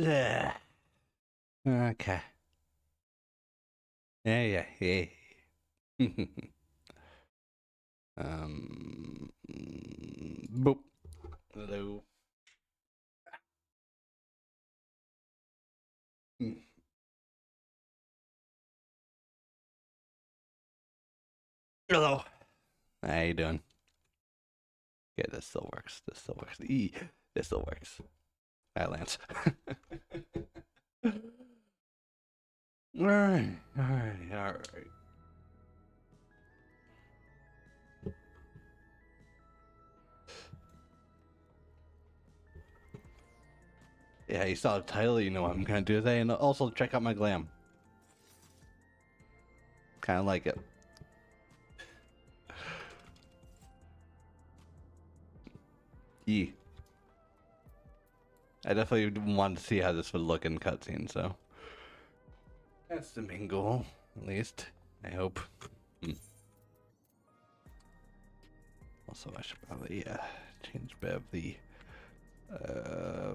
Ugh. Okay. Yeah. Boop. Hello. Mm. Hello. How you doing? Yeah, this still works. This still works. This still works. Hi, Lance. All right. Yeah, you saw the title, you know what I'm gonna do today, and also check out my glam. Kind of like it. Yeah. I definitely wanted to see how this would look in cutscene, so that's the main goal, at least. I hope. Also, I should probably change a bit of the I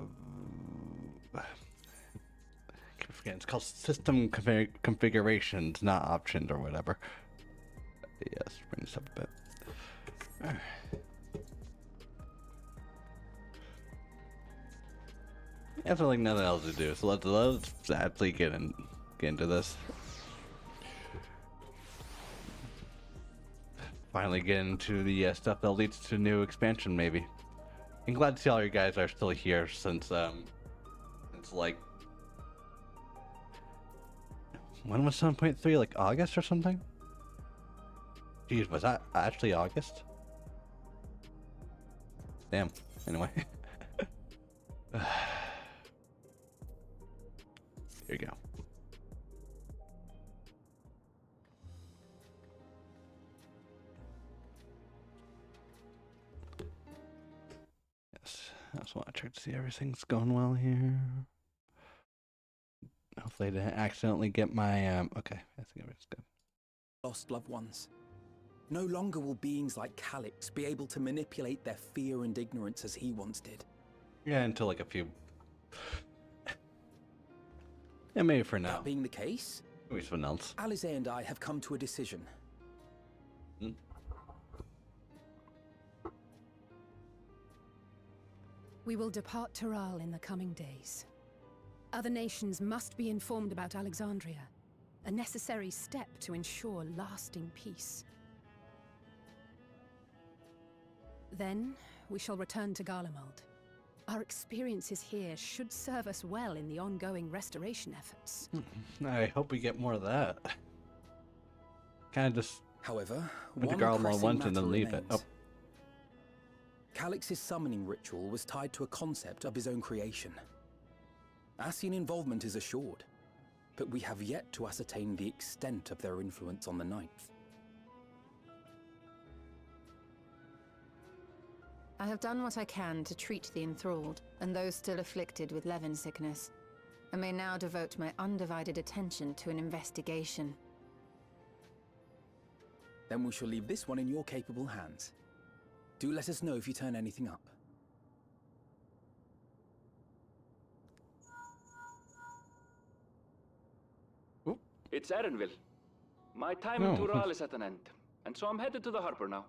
keep forgetting. It's called system configurations, not options or whatever. Yes, bring this up a bit. Alright. I have like nothing else to do, so let's actually get into this. Finally get into the stuff that leads to new expansion, maybe. I'm glad to see all you guys are still here since it's like, when was 7.3? Like August or something? Jeez, was that actually August? Damn. Anyway. Here you go. Yes, I just want to check to see everything's going well here. Hopefully I didn't accidentally get my, okay, I think everything's good. Lost loved ones. No longer will beings like Calix be able to manipulate their fear and ignorance as he once did. Yeah, until like a few... yeah, maybe for now. That being the case, Maybe something else. Alize and I have come to a decision. We will depart Taral in the coming days. Other nations must be informed about Alexandria, a necessary step to ensure lasting peace. Then, we shall return to Garlemald. Our experiences here should serve us well in the ongoing restoration efforts. I hope we get more of that. Kind of just However, went to one Garlemald pressing once and matter then leave it. remains. Oh. Calix's summoning ritual was tied to a concept of his own creation. Ascian involvement is assured, but we have yet to ascertain the extent of their influence on the Ninth. I have done what I can to treat the enthralled, and those still afflicted with Levin sickness. I may now devote my undivided attention to an investigation. Then we shall leave this one in your capable hands. Do let us know if you turn anything up. Oop. It's Erenville. My time in Tural is at an end, and so I'm headed to the harbor now.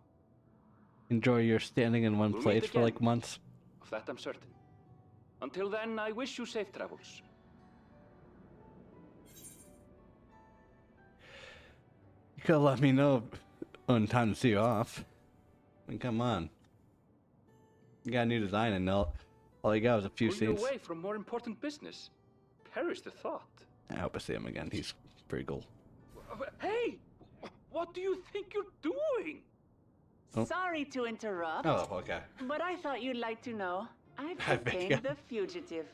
Enjoy your standing in one We'll place meet for like again. months. Of that I'm certain. Until then, I wish you safe travels. You could let me know when time to see you off. I mean, come on. You got a new design and all you got was a few Pull you scenes. away from more important business. Perish the thought. I hope I see him again. He's pretty cool. Hey! What do you think you're doing? Oh. Sorry to interrupt, Oh, okay. but I thought you'd like to know. I've I bet detained you- the fugitive.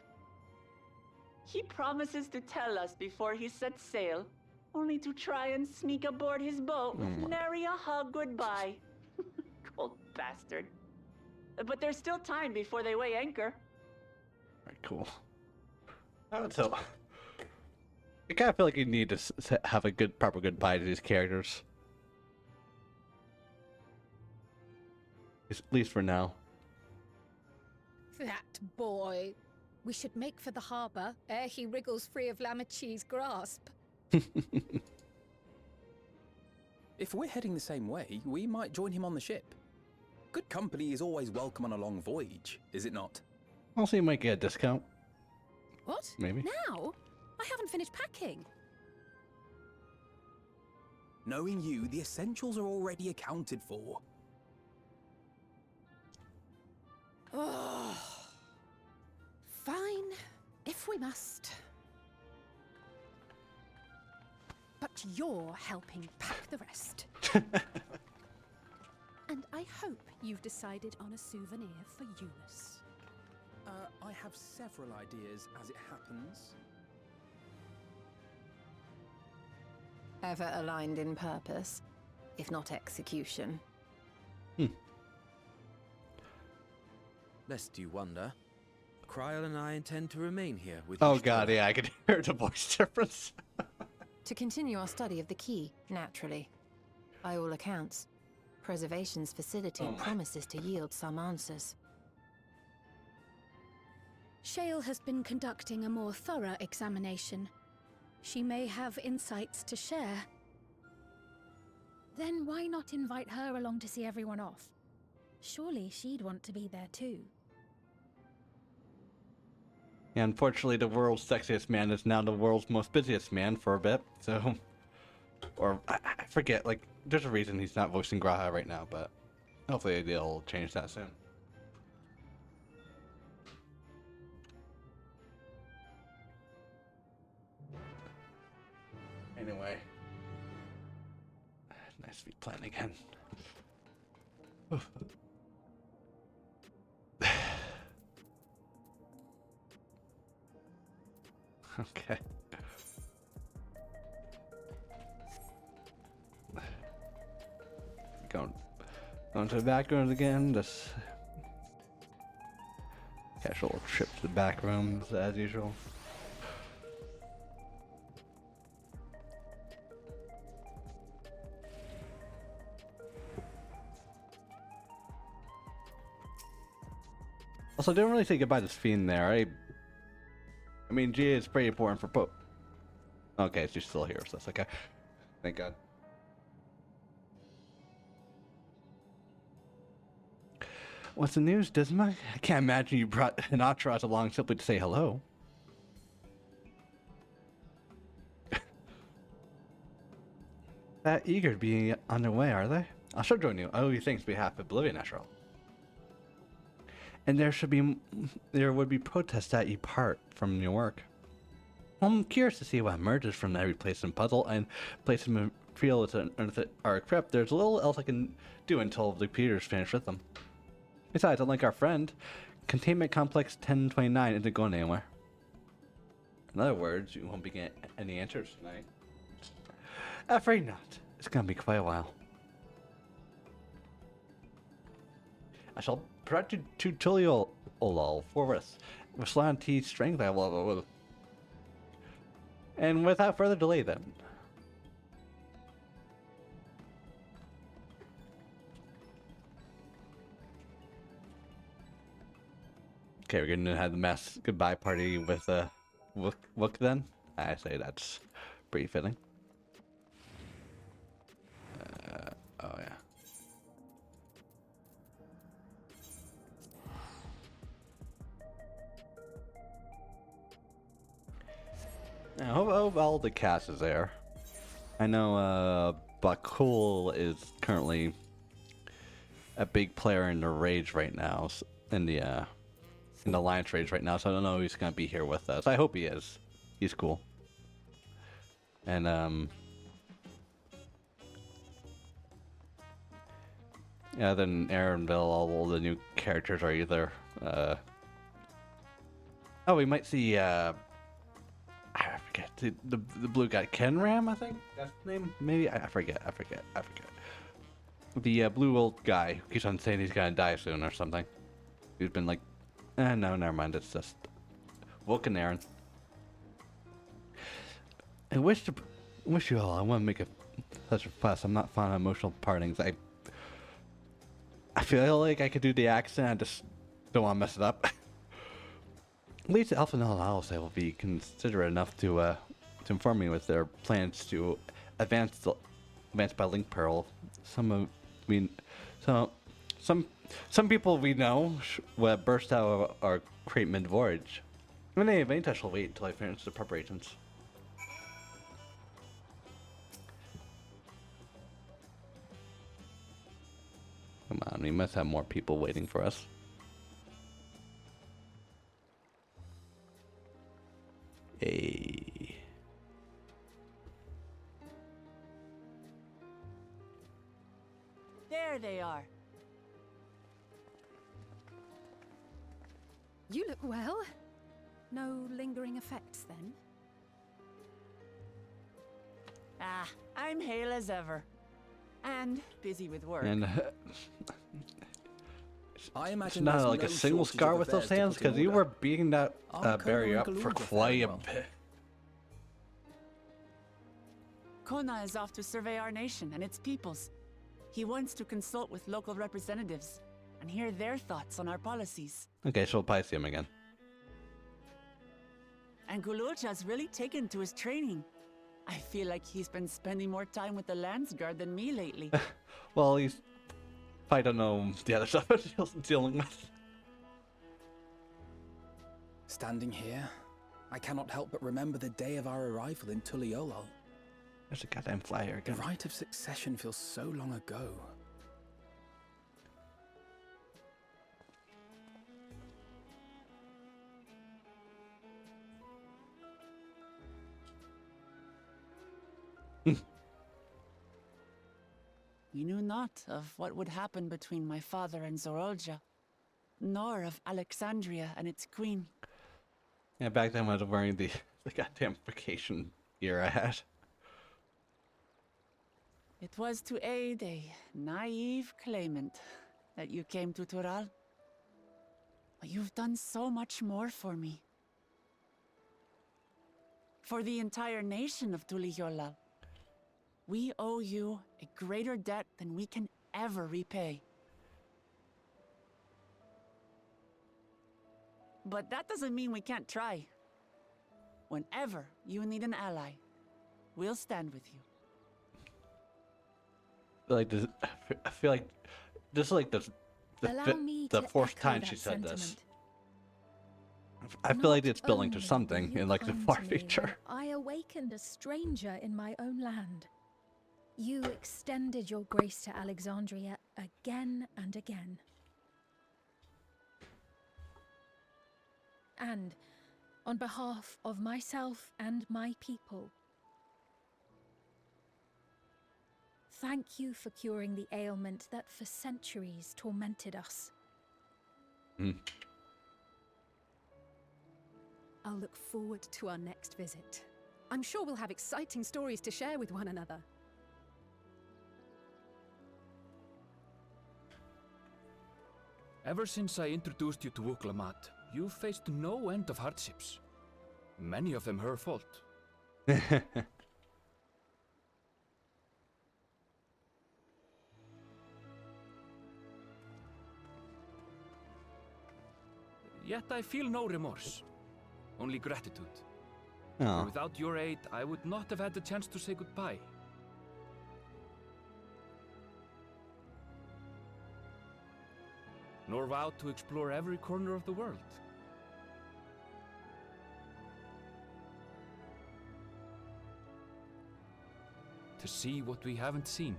He promises to tell us before he sets sail, only to try and sneak aboard his boat with nary a hug goodbye. Cold bastard. But there's still time before they weigh anchor. Alright, cool. So, I kind of feel like you need to have a proper goodbye to these characters. At least for now. That boy. We should make for the harbor ere he wriggles free of Lamachi's grasp. If we're heading the same way, we might join him on the ship. Good company is always welcome on a long voyage, is it not? Also, you might get a discount. What? Maybe. Now? I haven't finished packing. Knowing you, the essentials are already accounted for. Oh. Fine, if we must. But you're helping pack the rest. And I hope you've decided on a souvenir for Eunice. I have several ideas as it happens. Ever aligned in purpose, if not execution. Lest you wonder, Kryl and I intend to remain here with Oh you. god, yeah, I can hear the voice difference. To continue our study of the key, naturally. By all accounts, Preservation's facility promises to yield some answers. Shale has been conducting a more thorough examination. She may have insights to share. Then why not invite her along to see everyone off? Surely she'd want to be there too. Yeah, unfortunately, the world's sexiest man is now the world's most busiest man for a bit, so... Or, I forget, like, there's a reason he's not voicing Graha right now, but hopefully they'll change that soon. Anyway. Nice to be playing again. Okay. Going to the back rooms again. Just casual trip to the back rooms as usual. Also, I didn't really say goodbye to Sphene there. I mean, Gia is pretty important for Pope. Okay, she's still here, so that's okay. Thank God. What's the news, Disma? I can't imagine you brought an entourage along simply to say hello. That eager to be on their way, are they? I'll sure join you. I owe you thanks on behalf of Oblivion, after all. And there would be protests that you part from your work. Well, I'm curious to see what emerges from every place and puzzle and place and feel it's our crypt. There's little else I can do until the computers finish with them. Besides, unlike our friend, Containment Complex 1029 isn't going anywhere. In other words, you won't be getting any answers tonight. Afraid not. It's gonna be quite a while. I shall prep to Tutorial Olol forthwith with Slan T's strength level. And without further delay then. Okay, we're gonna have the mass goodbye party with Wook then. I say that's pretty fitting. Oh yeah. I hope all the cast is there. I know Bakul is currently a big player in the rage right now, in the Alliance rage right now, so I don't know if he's gonna be here with us. I hope he is. He's cool. And yeah, then Arendelle, all the new characters are either oh, we might see I forget the blue guy, Kenram, I think that's his name. Maybe I forget. The blue old guy who keeps on saying he's gonna die soon or something. He's been like, no, never mind. It's just Wook and Aaron. I wish you all. I want to make such a fuss. I'm not fond of emotional partings. I feel like I could do the accent. I just don't want to mess it up. At least Alpha and Alice will be considerate enough to inform me with their plans to advance by link pearl. Some people we know will burst out of our crate mid voyage. In any event, I shall wait until I finish the preparations. Come on, we must have more people waiting for us. Hey. There they are. You look well. No lingering effects, then? Ah, I'm hale as ever. And busy with work. And I it's imagine not there's like no a single shortage scar of with those affairs to hands, put in because you order. were beating that Our barrier up Colonel for Galuga quite a fared well. bit. Kona is off to survey our nation and its peoples. He wants to consult with local representatives and hear their thoughts on our policies. Okay, so we'll probably see him again. And Gulucha's really taken to his training. I feel like he's been spending more time with the Landsguard than me lately. Well, he's probably don't know the other stuff he's dealing with. Standing here, I cannot help but remember the day of our arrival in Tuliolo. There's a goddamn flyer The again. rite of succession feels so long ago. We knew not of what would happen between my father and Zorolja, nor of Alexandria and its queen. Yeah, back then I was wearing the goddamn vacation gear I had. It was to aid a naive claimant that you came to Tural. But you've done so much more for me. For the entire nation of Tuliyollal. We owe you a greater debt than we can ever repay. But that doesn't mean we can't try. Whenever you need an ally, we'll stand with you. Like this, I feel like this is like Allow me the to fourth echo time that she said this. sentiment. I feel like Not it's building to only something were you in like the kind far to me future. when I awakened a stranger in my own land. You extended your grace to Alexandria again and again. And on behalf of myself and my people, thank you for curing the ailment that for centuries tormented us. I'll look forward to our next visit. I'm sure we'll have exciting stories to share with one another. Ever since I introduced you to Wuklamat, you've faced no end of hardships. Many of them her fault. Yet I feel no remorse, only gratitude. For Oh, without your aid, I would not have had the chance to say goodbye. Nor vowed to explore every corner of the world. To see what we haven't seen.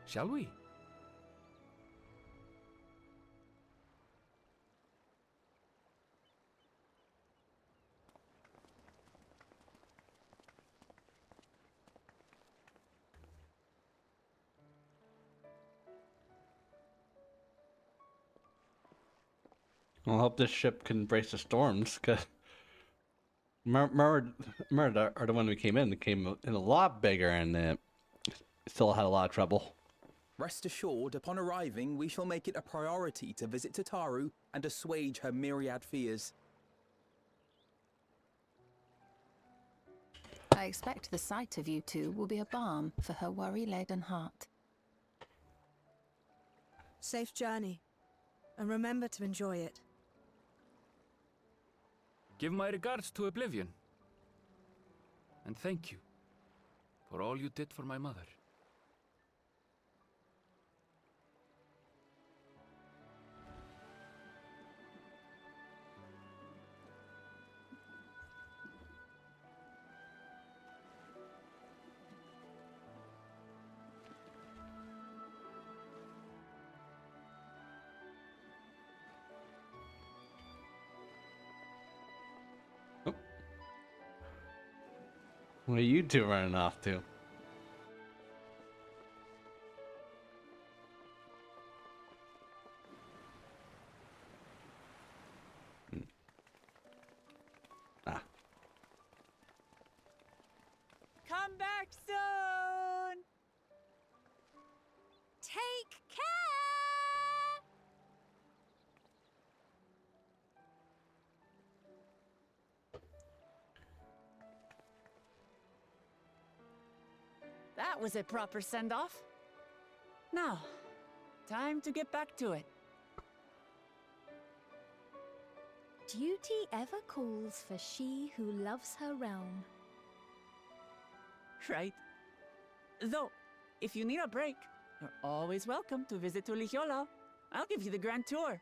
Shall we? I hope this ship can brace the storms, because Murder are the one we came in a lot bigger and still had a lot of trouble. Rest assured, upon arriving, we shall make it a priority to visit Tataru and assuage her myriad fears. I expect the sight of you two will be a balm for her worry-laden heart. Safe journey. And remember to enjoy it. Give my regards to Oblivion. And thank you for all you did for my mother. Where are you two running off to? Ah. Come back soon! Take care! That was a proper send-off. Now, time to get back to it. Duty ever calls for she who loves her realm. Right? Though, if you need a break, you're always welcome to visit Tulijola. I'll give you the grand tour.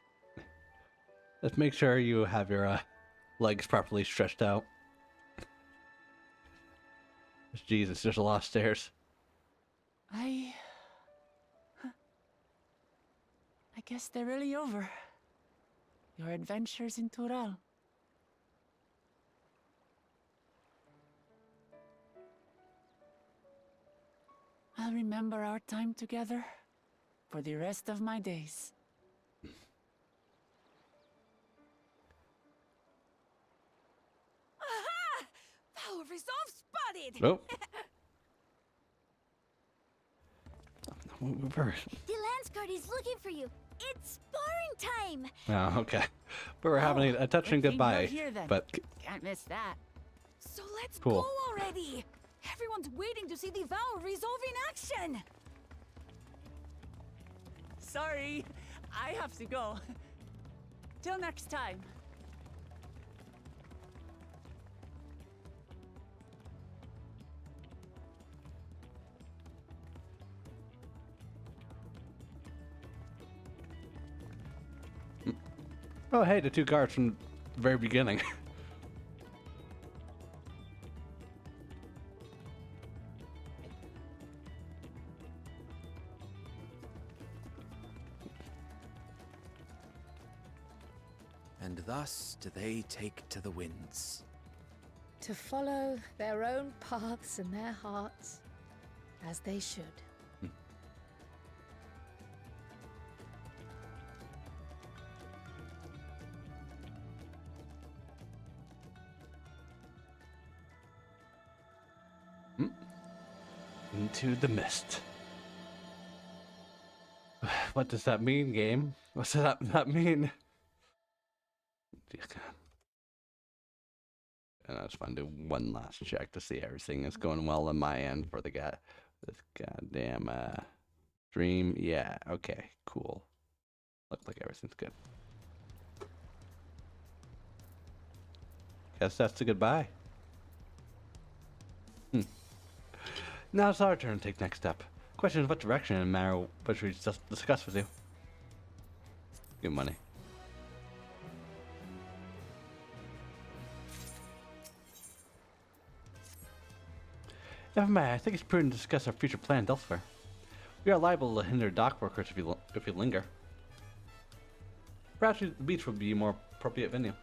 Let's make sure you have your legs properly stretched out. Jesus, there's a lot of stairs. I guess they're really over. Your adventures in Tural. I'll remember our time together for the rest of my days. Aha! Power resolve spotted! Oh. We're... The Lance Guard is looking for you. It's sparring time. Oh, okay. But we're having a touching good thing you're goodbye. here, then. But Can't miss that. So let's Cool. go already. Everyone's waiting to see the Vow resolve in action. Sorry, I have to go. Till next time. oh, hey, the two guards from the very beginning. And thus do they take to the winds. To follow their own paths and their hearts, as they should. Into the mist. What does that mean, game? What's that mean? And I just want to do one last check to see everything is going well on my end for the guy. This goddamn stream. Yeah, okay, cool. Looks like everything's good. Guess that's a goodbye. Now it's our turn to take next step. Question is what direction and matter which we just discussed with you. Good money. Never mind, I think it's prudent to discuss our future plans elsewhere. We are liable to hinder dock workers if you linger. Perhaps the beach would be a more appropriate venue.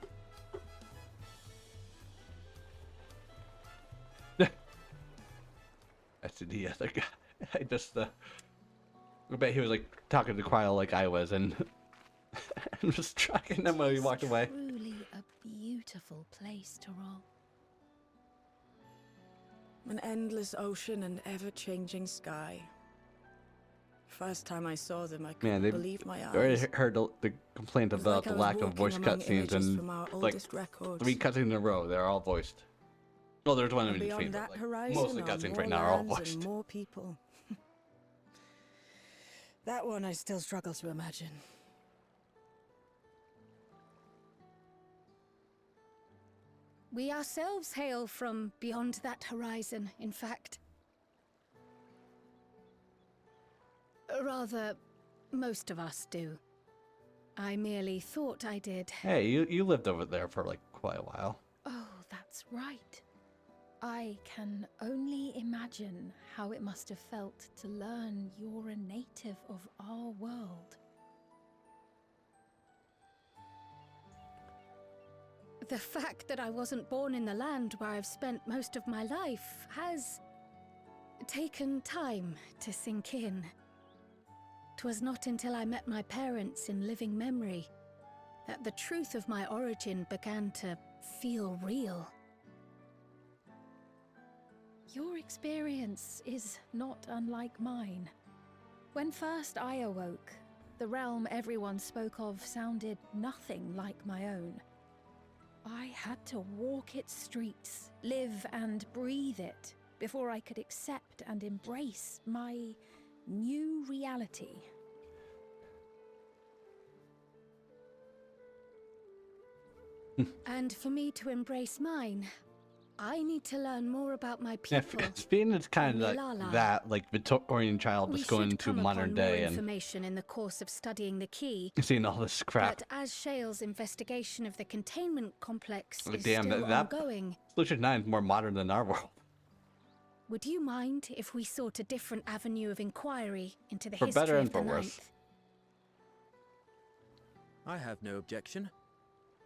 That's the other guy. I just, I bet he was like talking to Cryo like I was and, and just tracking him while he walked away. Truly a beautiful place to roll. An endless ocean and ever-changing sky. First time I saw them, I couldn't believe my eyes. I already heard the complaint about the lack of voice cutscenes, and like 3 cutscenes in a row, they're all voiced. Well, there's one in between, but like, most of the cutscenes right now are all voiced. More people. That one I still struggle to imagine. We ourselves hail from beyond that horizon, in fact. Rather, most of us do. I merely thought I did. Hey, you lived over there for like quite a while. Oh, that's right. I can only imagine how it must have felt to learn you're a native of our world. The fact that I wasn't born in the land where I've spent most of my life has taken time to sink in. 'Twas not until I met my parents in living memory that the truth of my origin began to feel real. Your experience is not unlike mine. When first I awoke, the realm everyone spoke of sounded nothing like my own. I had to walk its streets, live and breathe it, before I could accept and embrace my new reality. And for me to embrace mine, I need to learn more about my people. Yeah, Spain is kind of like that, like Victorian child just going into modern day and information in the course of studying the key. Seeing all this crap. But as Shale's investigation of the containment complex is Damn, still ongoing, Solution 9 is more modern than our world. Would you mind if we sought a different avenue of inquiry into the For history better of and the for worse. Ninth? I have no objection.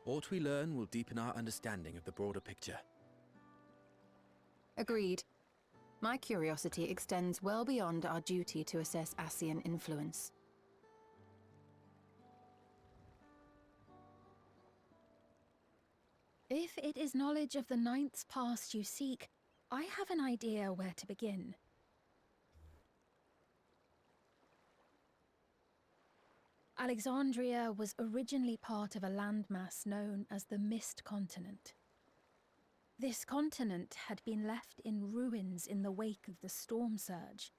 What we learn will deepen our understanding of the broader picture. Agreed. My curiosity extends well beyond our duty to assess Ascian influence. If it is knowledge of the Ninth's past you seek, I have an idea where to begin. Alexandria was originally part of a landmass known as the Mist Continent. This continent had been left in ruins in the wake of the storm surge,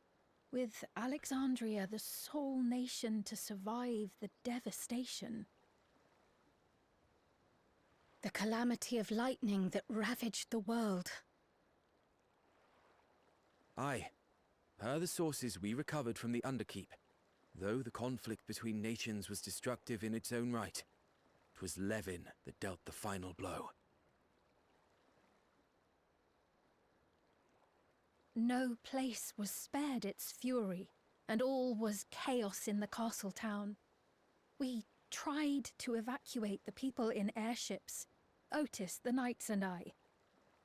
with Alexandria the sole nation to survive the devastation. The calamity of lightning that ravaged the world. Aye. Per the sources we recovered from the Underkeep, though the conflict between nations was destructive in its own right, 'twas Levin that dealt the final blow. No place was spared its fury, and all was chaos in the castle town. We tried to evacuate the people in airships, Otis, the knights and I,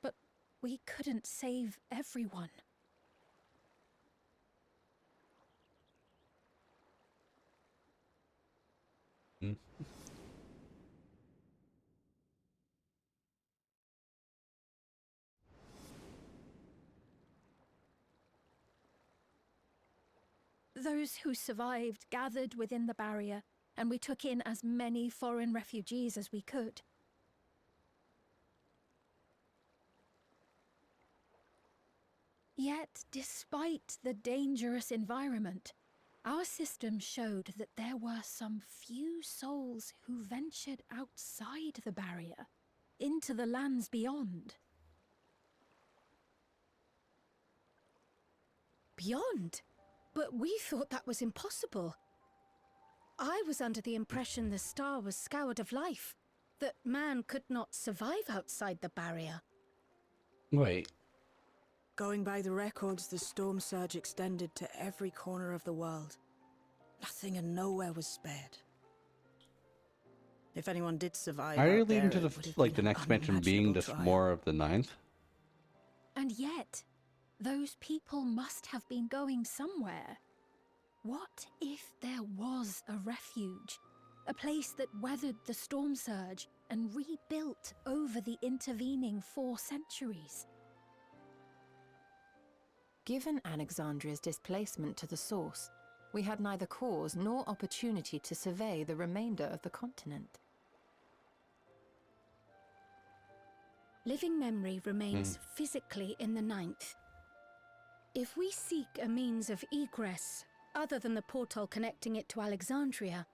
but we couldn't save everyone. Those who survived gathered within the barrier, and we took in as many foreign refugees as we could. Yet, despite the dangerous environment, our system showed that there were some few souls who ventured outside the barrier, into the lands beyond. Beyond? But we thought that was impossible. I was under the impression the star was scoured of life, that man could not survive outside the barrier. Wait. Going by the records, the storm surge extended to every corner of the world. Nothing and nowhere was spared. If anyone did survive, Are you out leading there, to the next mention being just more of the Ninth? And yet, those people must have been going somewhere. What if there was a refuge? A place that weathered the storm surge and rebuilt over the intervening 4 centuries? Given Alexandria's displacement to the source, we had neither cause nor opportunity to survey the remainder of the continent. Living memory remains physically in the Ninth. If we seek a means of egress, other than the portal connecting it to Alexandria,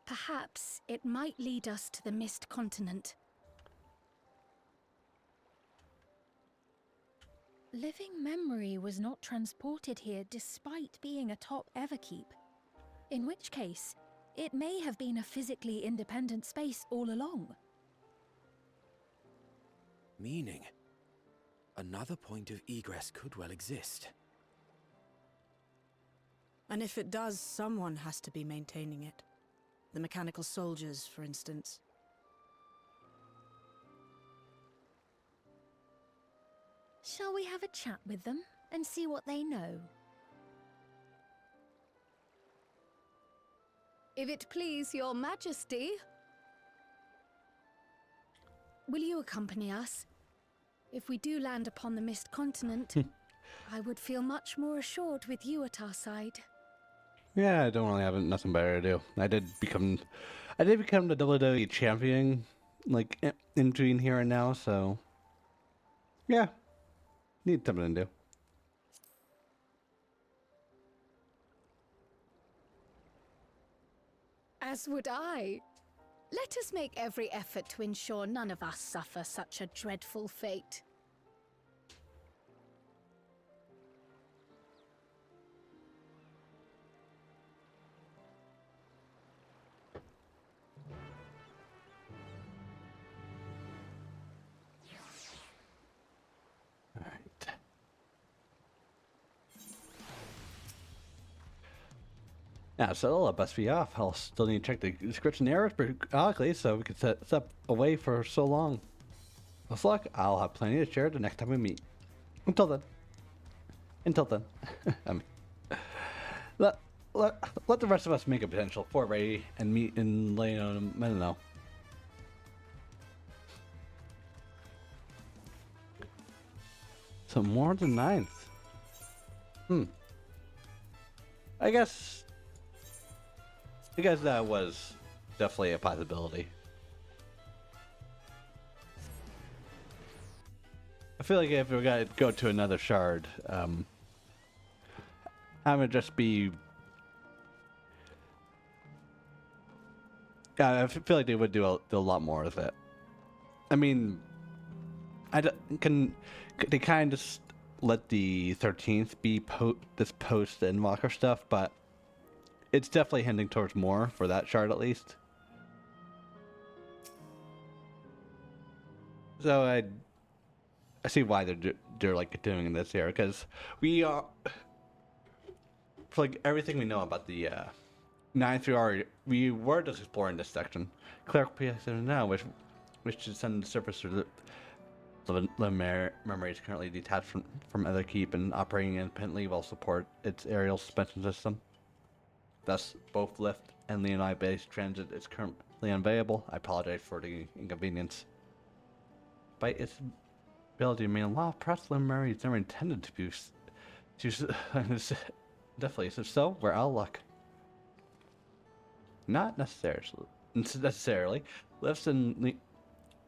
perhaps it might lead us to the Mist Continent. living memory was not transported here despite being a top Everkeep. In which case, it may have been a physically independent space all along. Meaning, another point of egress could well exist. And if it does, someone has to be maintaining it. The mechanical soldiers, for instance. Shall we have a chat with them and see what they know? If it please your majesty. Will you accompany us? If we do land upon the Mist Continent, I would feel much more assured with you at our side. Yeah, I don't really have nothing better to do. I did become the WWE champion, like, in between here and now, so... Yeah. Need something to do. As would I. Let us make every effort to ensure none of us suffer such a dreadful fate. Yeah, so it'll bust me off. I'll still need to check the description errors periodically so we can set this up away for so long. With luck, I'll have plenty to share the next time we meet. Until then. I mean, let the rest of us make a potential foray and meet in Leno, I don't know. So more than 9th. I guess that was definitely a possibility. I feel like if we gotta go to another shard, I would just be... Yeah, I feel like they would do a lot more with it. I mean, they kind of just let the 13th be this post and Walker stuff, but it's definitely hinting towards more for that shard at least. So I see why they're like doing this here, because we are, for like everything we know about the 9th, we were just exploring this section. Clerical PSN now, which should send the surface to the memory is currently detached from other keep and operating independently while support its aerial suspension system. Thus, both lift and Leonide-based transit is currently unavailable. I apologize for the inconvenience. By its ability to remain aloft, perhaps the memory is never intended to be definitely. So, we're out of luck. Not necessarily. Lifts and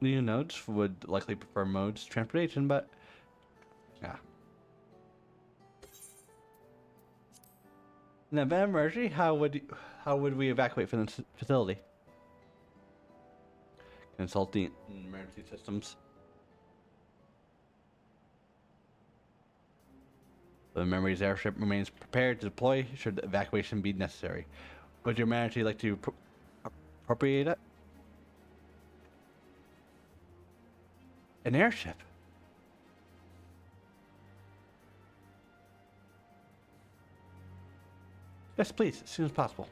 Leonodes would likely prefer modes of transportation, but yeah. In event of emergency, how would we evacuate from this facility? Consult the emergency systems. The Memory's airship remains prepared to deploy should evacuation be necessary. Would your majesty like to appropriate it? An airship? Yes, please, as soon as possible.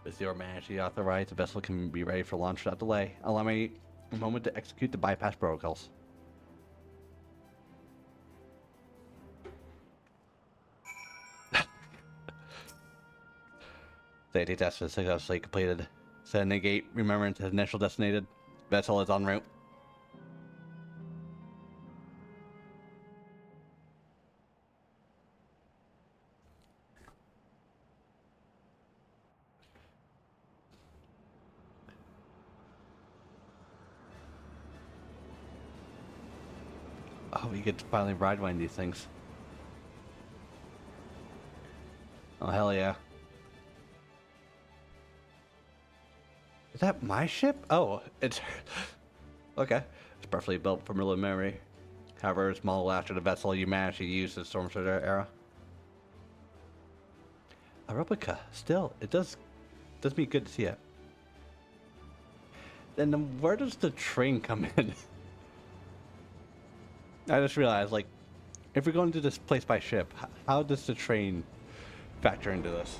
With your majesty authorized, the vessel can be ready for launch without delay. Allow me a moment to execute the bypass protocols. Safety test is successfully completed. Set negate remembrance as initial designated. Vessel is en route. Oh, we get to finally ride one of these things. Oh, hell yeah. Is that my ship? Oh, it's... Okay. It's perfectly built for Merlin memory. However, it's modeled after the vessel you managed to use in the Storm Surge era. A replica. Still, it does me good to see it. Then where does the train come in? I just realized, like, if we're going to this place by ship, how does the train factor into this?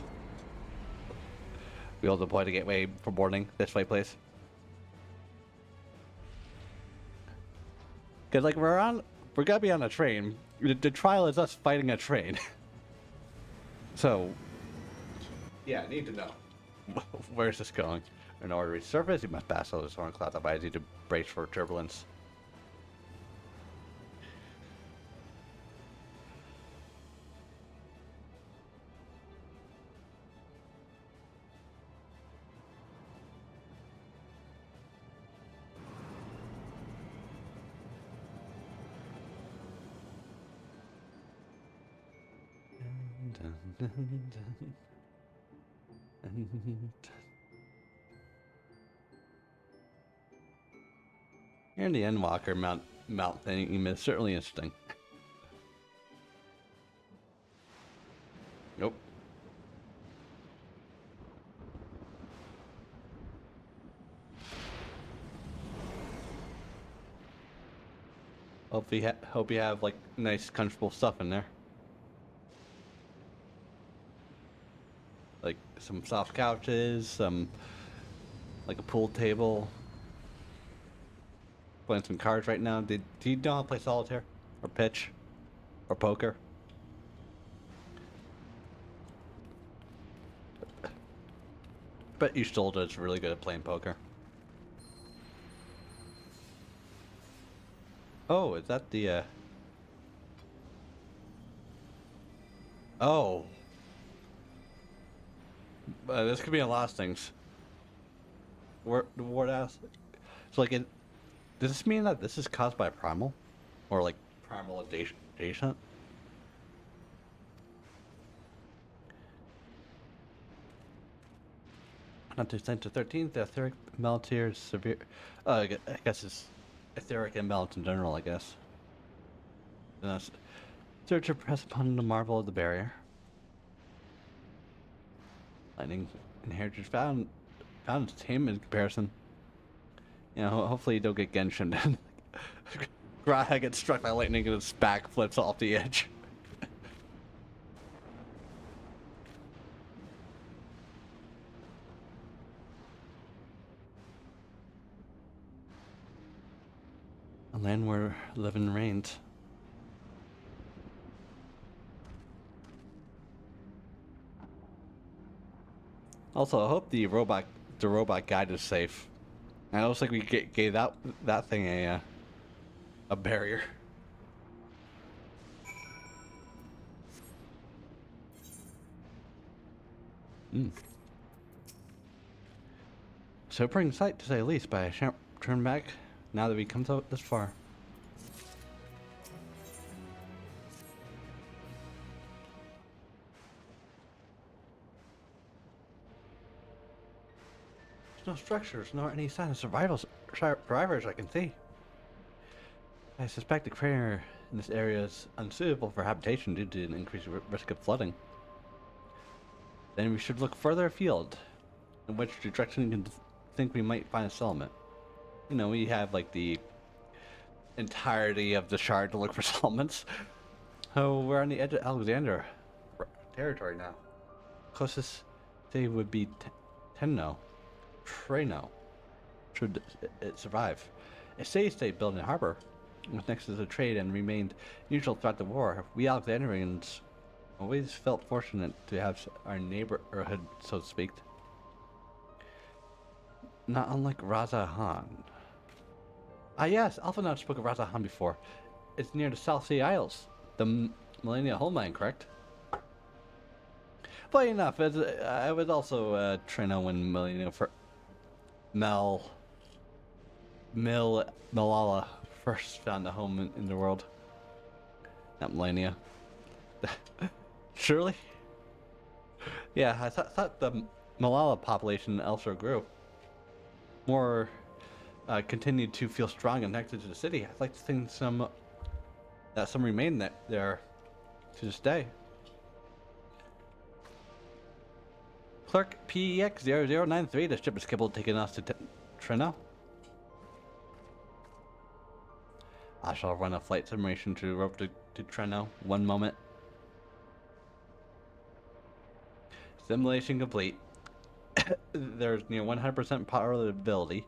We'll deploy the gateway for boarding this way, please. Because, like, we're gonna be on a train. The trial is us fighting a train. So, yeah, I need to know. Where's this going? In order to reach surface, you must pass over the storm cloud that allows you to brace for turbulence. Hearing the Endwalker mount thing is certainly interesting. Nope. Hope you have like nice, comfortable stuff in there. Like some soft couches, some like a pool table. Playing some cards right now. Do you know how to play solitaire? Or pitch? Or poker? Bet you Stolda is really good at playing poker. Oh, is that the Oh. This could be a lot of things. What else? So like, does this mean that this is caused by primal, or like primal adjacent? Not to extend to 13th, the etheric meltier severe. I guess it's etheric imbalance in general. I guess. Searcher press upon the marvel of the barrier. Lightning inherited found tame in comparison. You know, hopefully you don't get Genshin then. Graha gets struck by lightning and its back flips off the edge. A land where living reigns. Also, I hope the robot guide is safe. And it looks like we gave that thing a barrier. Sobering sight, to say the least, but I shan't turn back now that we come this far. No structures, nor any sign of survivors I can see. I suspect the crater in this area is unsuitable for habitation due to an increased risk of flooding. Then we should look further afield, in which direction you can think we might find a settlement. You know, we have like the entirety of the shard to look for settlements. Oh, we're on the edge of Alexander territory now. Closest city would be Tenno. Treno. Should it survive? A city-state built in a harbor was next to the trade and remained neutral throughout the war. We Alexandrians always felt fortunate to have our neighborhood, so to speak. Not unlike Razahan. Ah yes, Alphanot spoke of Razahan before. It's near the South Sea Isles. The Millennia homeland, correct? Funny enough, I was also Treno when Millennia for Malala first found a home in the world. Not Millennia. Surely? Yeah, I thought the Malala population elsewhere grew. More continued to feel strong and connected to the city. I'd like to think some that some remain there to this day. Clerk PEX0093, the ship is capable of taking us to Trino. I shall run a flight simulation to rope to Trino. One moment. Simulation complete. There's near 100% probability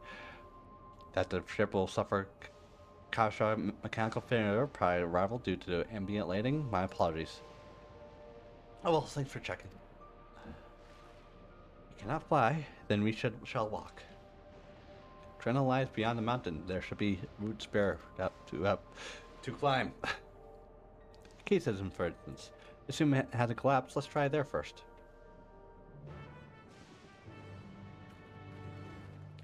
that the ship will suffer catastrophic mechanical failure prior to arrival due to ambient lighting. My apologies. Oh well, thanks for checking. We cannot fly, then we shall walk. Treno lies beyond the mountain. There should be route spare to climb. Key system, for instance. Assume it hasn't collapsed. Let's try there first.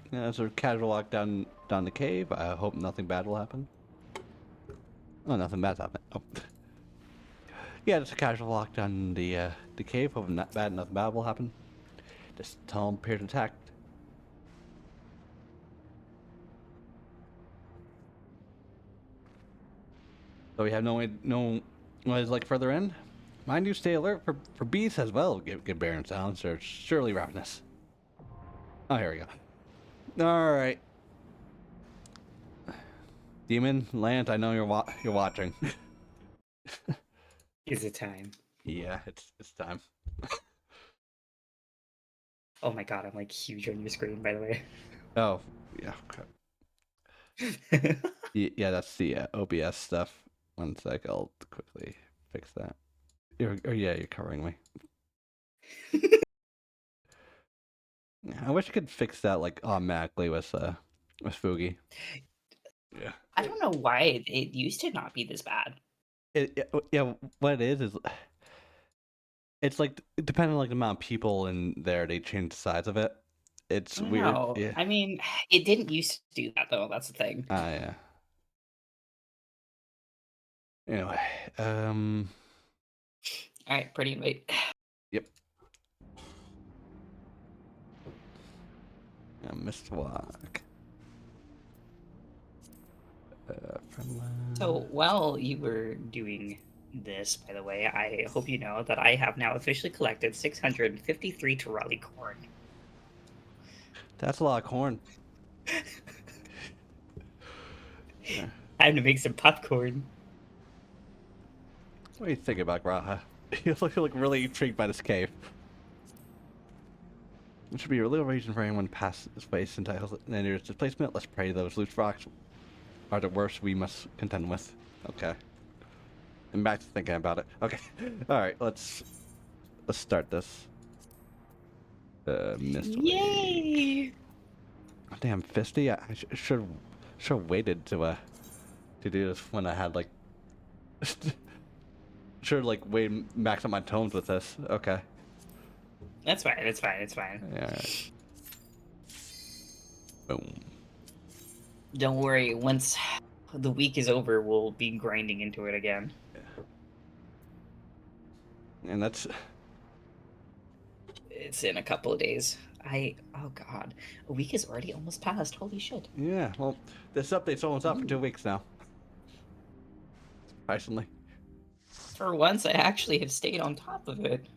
Yeah, sort of casual walk down the cave. I hope nothing bad will happen. Oh, nothing bad's happened. Oh. Yeah, just a casual walk down the cave. Hope nothing bad will happen. Just tell them appear to attack. So we have no what is like further in. Mind you, stay alert for beasts as well. Give barren sounds. They're surely ravenous. Oh, here we go. All right. Demon, Lance, I know you're watching. Is it time? Yeah, it's time. Oh my god, I'm like huge on your screen, by the way. Oh, yeah. Okay. Yeah, that's the OBS stuff. One sec, I'll quickly fix that. You're covering me. I wish I could fix that like automatically with Fugi. Yeah. I don't know why it used to not be this bad. Yeah, what it is it's like depending on like the amount of people in there, they change the size of it. It's weird. Yeah. I mean, it didn't used to do that though. That's the thing. Ah, yeah. Anyway, All right, pretty invite. Yep. I missed walk. So while you were doing this, by the way, I hope you know that I have now officially collected 653 Terali corn. That's a lot of corn. Yeah. Time to make some popcorn. What do you think about Graha? You look really intrigued by this cave. There should be a little reason for anyone to pass this place entitled and then there's displacement. Let's pray those loose rocks are the worst we must contend with. Okay. I'm back to thinking about it. Okay. Alright, let's start this. Mystery. Yay! Oh, damn, Fisty. I should have waited to do this when I had like should like max up my tones with this. Okay. That's fine. It's fine. It's fine. Yeah. Right. Boom. Don't worry. Once the week is over, we'll be grinding into it again. Yeah. And that's. It's in a couple of days. Oh god, a week is already almost passed. Holy shit. Yeah. Well, this update's almost up for 2 weeks now. Surprisingly. For once, I actually have stayed on top of it.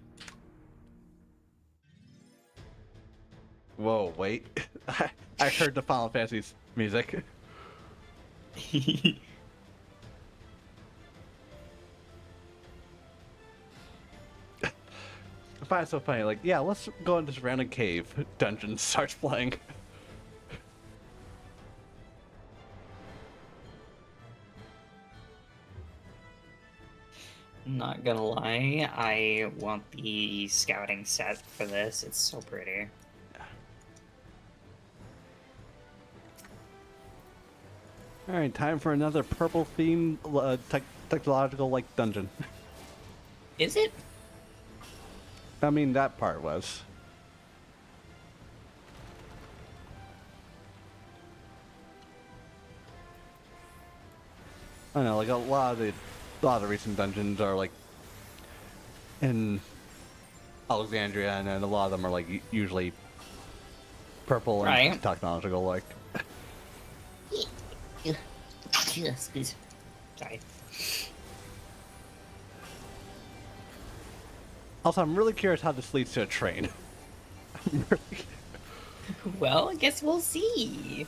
Whoa, wait. I heard the Final Fantasy's music. I find it so funny, like, yeah, let's go in this random cave. Dungeon starts playing. Not gonna lie, I want the scouting set for this. It's so pretty. Alright, time for another purple themed technological like dungeon. Is it? I mean, that part was. I know, like a lot of the recent dungeons are like in Alexandria, and then a lot of them are like usually purple and technological like. Excuse. Sorry. Also, I'm really curious how this leads to a train. I'm really... Well, I guess we'll see.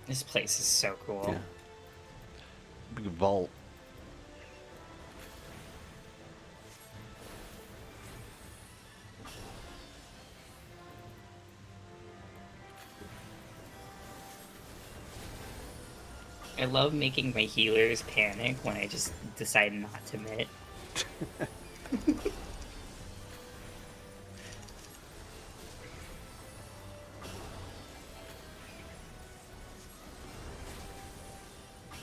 This place is so cool. Yeah. Big vault. I love making my healers panic when I just decide not to mitt.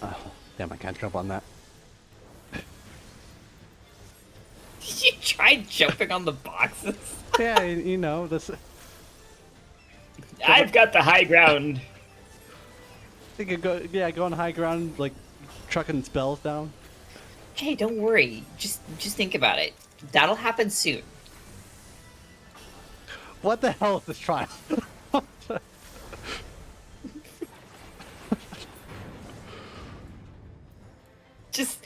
Oh, damn, I can't jump on that. You tried jumping on the boxes? Yeah, you know, this... I've got the high ground. You could go, yeah, go on high ground, like, trucking spells down. Hey, don't worry. Just think about it. That'll happen soon. What the hell is this trial? Just...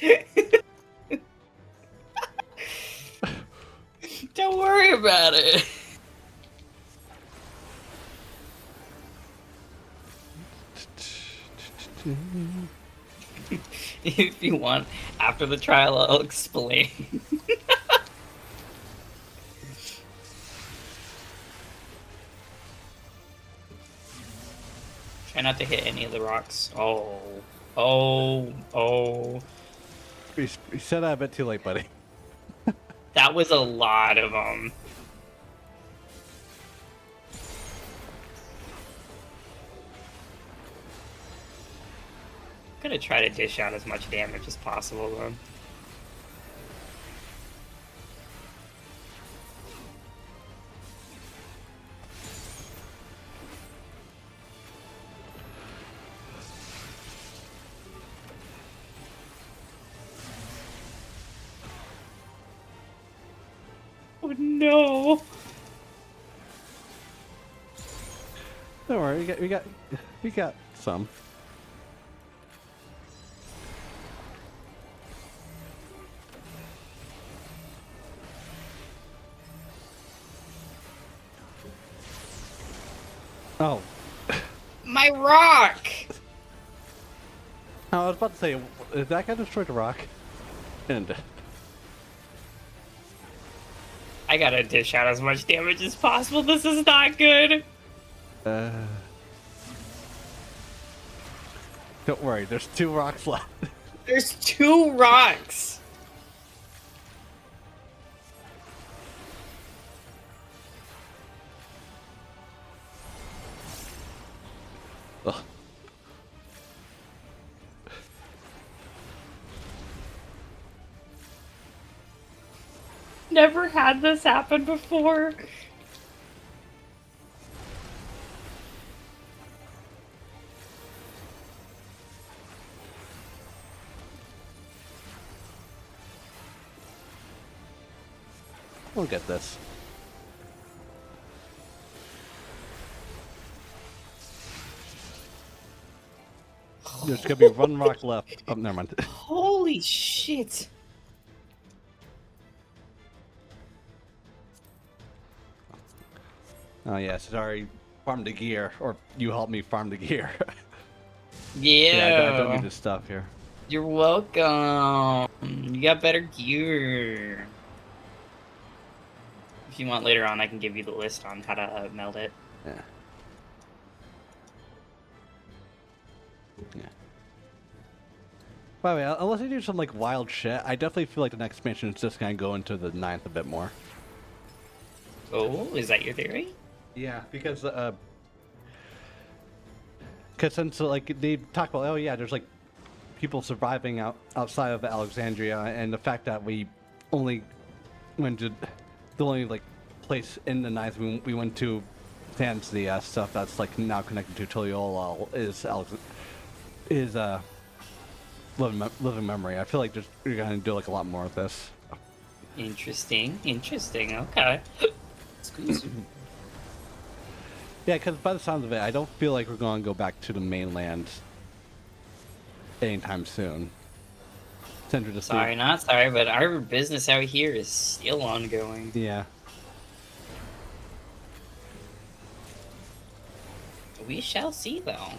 Don't worry about it. If you want, after the trial, I'll explain. Try not to hit any of the rocks. Oh. You said that a bit too late, buddy. That was a lot of them. I'm gonna try to dish out as much damage as possible, though. Oh no! Don't worry, we got some. Oh. My rock! I was about to say, is that guy destroyed the rock? And I gotta dish out as much damage as possible. This is not good. Don't worry, there's 2 rocks left. There's 2 rocks. Ugh. Never had this happen before. We'll get this. There's gonna be 1 rock left. Oh, never mind. Holy shit. Oh yeah, sorry. Farm the gear, or you help me farm the gear. Yeah. I don't need this stuff here. You're welcome. You got better gear. If you want later on, I can give you the list on how to meld it. Yeah. Yeah. By the way, unless I do some like wild shit, I definitely feel like the next expansion is just gonna go into the 9th a bit more. Oh, is that your theory? Yeah, because since like they talk about, oh yeah, there's like people surviving outside of Alexandria, and the fact that we only went to the only like place in the 9th we went to Sans the stuff that's like now connected to Tuliol is living memory. I feel like you're gonna do like a lot more of this. Interesting. Interesting. Okay. Yeah, because by the sounds of it, I don't feel like we're going to go back to the mainland anytime soon. Sorry, not sorry, but our business out here is still ongoing. Yeah. We shall see, though.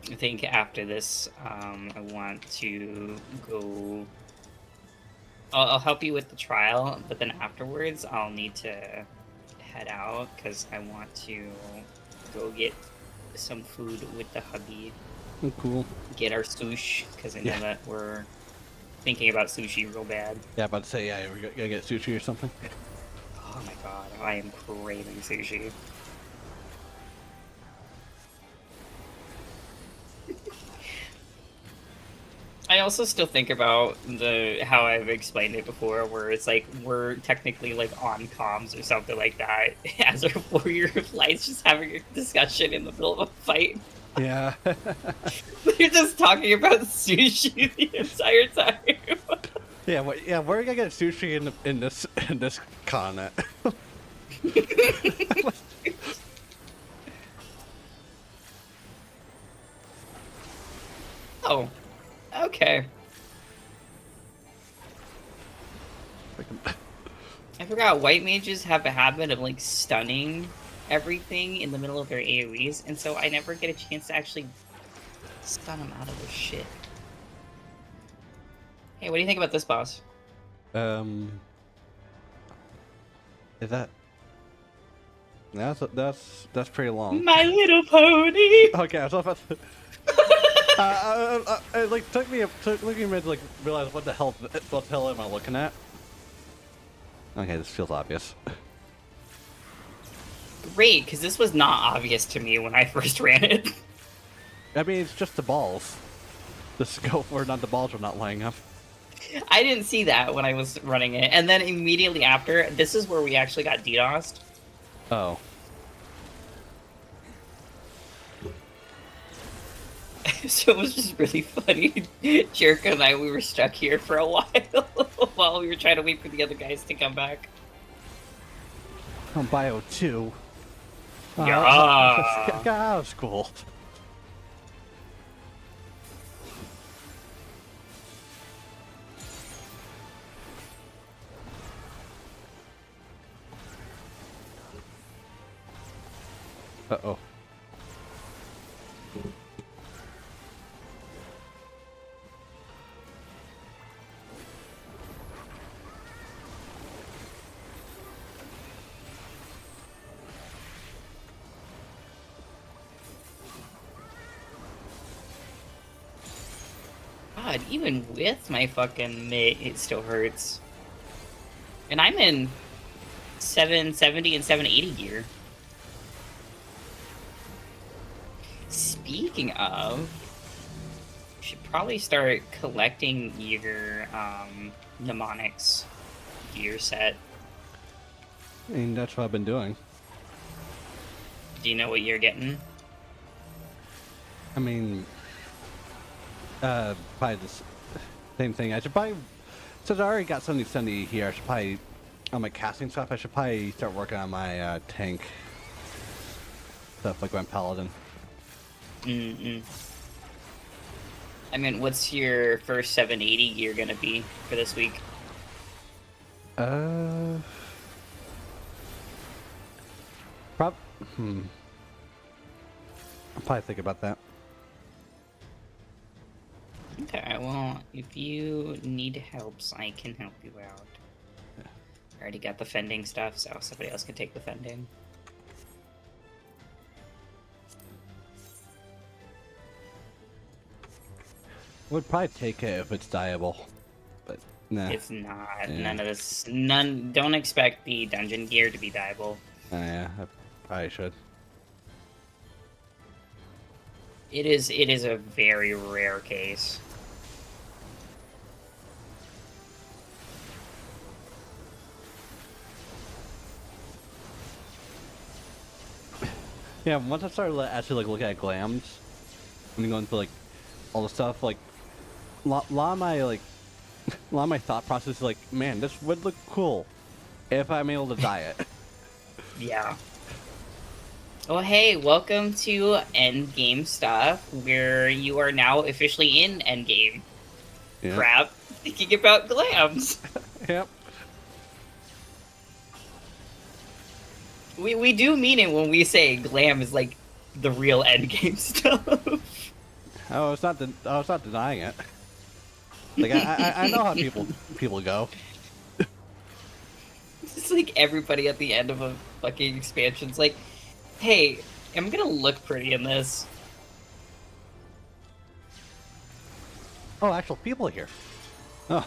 I think after this, I want to go. I'll help you with the trial, but then afterwards, I'll need to head out because I want to go get some food with the hubby. Oh, cool. Get our sushi because I know that we're thinking about sushi real bad. Yeah, about to say, yeah, we're gonna get sushi or something. Oh my god, I am craving sushi. I also still think about how I've explained it before, where it's like we're technically like on comms or something like that, as our warrior of light's just having a discussion in the middle of a fight. Yeah. You're just talking about sushi the entire time. Yeah, we're gonna get sushi in this continent. Oh. Okay. I forgot white mages have a habit of like stunning everything in the middle of their AoEs, and so I never get a chance to actually stun them out of their shit. Hey, what do you think about this boss? Is that? That's pretty long. My Little Pony. Okay, I was about to. It like took me a minute to like realize what the hell am I looking at? Okay, this feels obvious. Great, because this was not obvious to me when I first ran it. I mean, it's just the balls. The scope or not the balls are not lining up. I didn't see that when I was running it, and then immediately after, this is where we actually got DDoSed. Oh. So it was just really funny. Jericho and we were stuck here for a while while we were trying to wait for the other guys to come back. On Bio 2. Yeah. Got out of school. Uh-oh. God, even with my fucking mitt, it still hurts. And I'm in 770 and 780 gear. Speaking of, you should probably start collecting your mnemonics gear set. I mean, that's what I've been doing. Do you know what you're getting? I mean, probably the same thing. I should probably, since I already got 70 here, I should probably, on my casting stuff, I should probably start working on my tank stuff, like my paladin. I mean, what's your first 780 gear gonna be for this week? I'll probably think about that. Okay, well, if you need helps, I can help you out. I already got the fending stuff, so somebody else can take the fending. Would probably take it if it's dyeable, but Nah. It's not. Yeah. None of this. None. Don't expect the dungeon gear to be dieable. Yeah, I probably should. It is. It is a very rare case. Yeah, once I started actually like looking at glams, when you go into like all the stuff, like a lot of my like a lot of my thought process is like, man, this would look cool if I'm able to dye it. Yeah. Oh hey, welcome to Endgame stuff, where you are now officially in Endgame. Yeah. Crap, thinking about glams. Yep. We do mean it when we say glam is like the real Endgame stuff. I was not denying it. Like I know how people go. It's like everybody at the end of a fucking expansion's like, hey, I'm gonna look pretty in this. Oh, actual people here. Oh.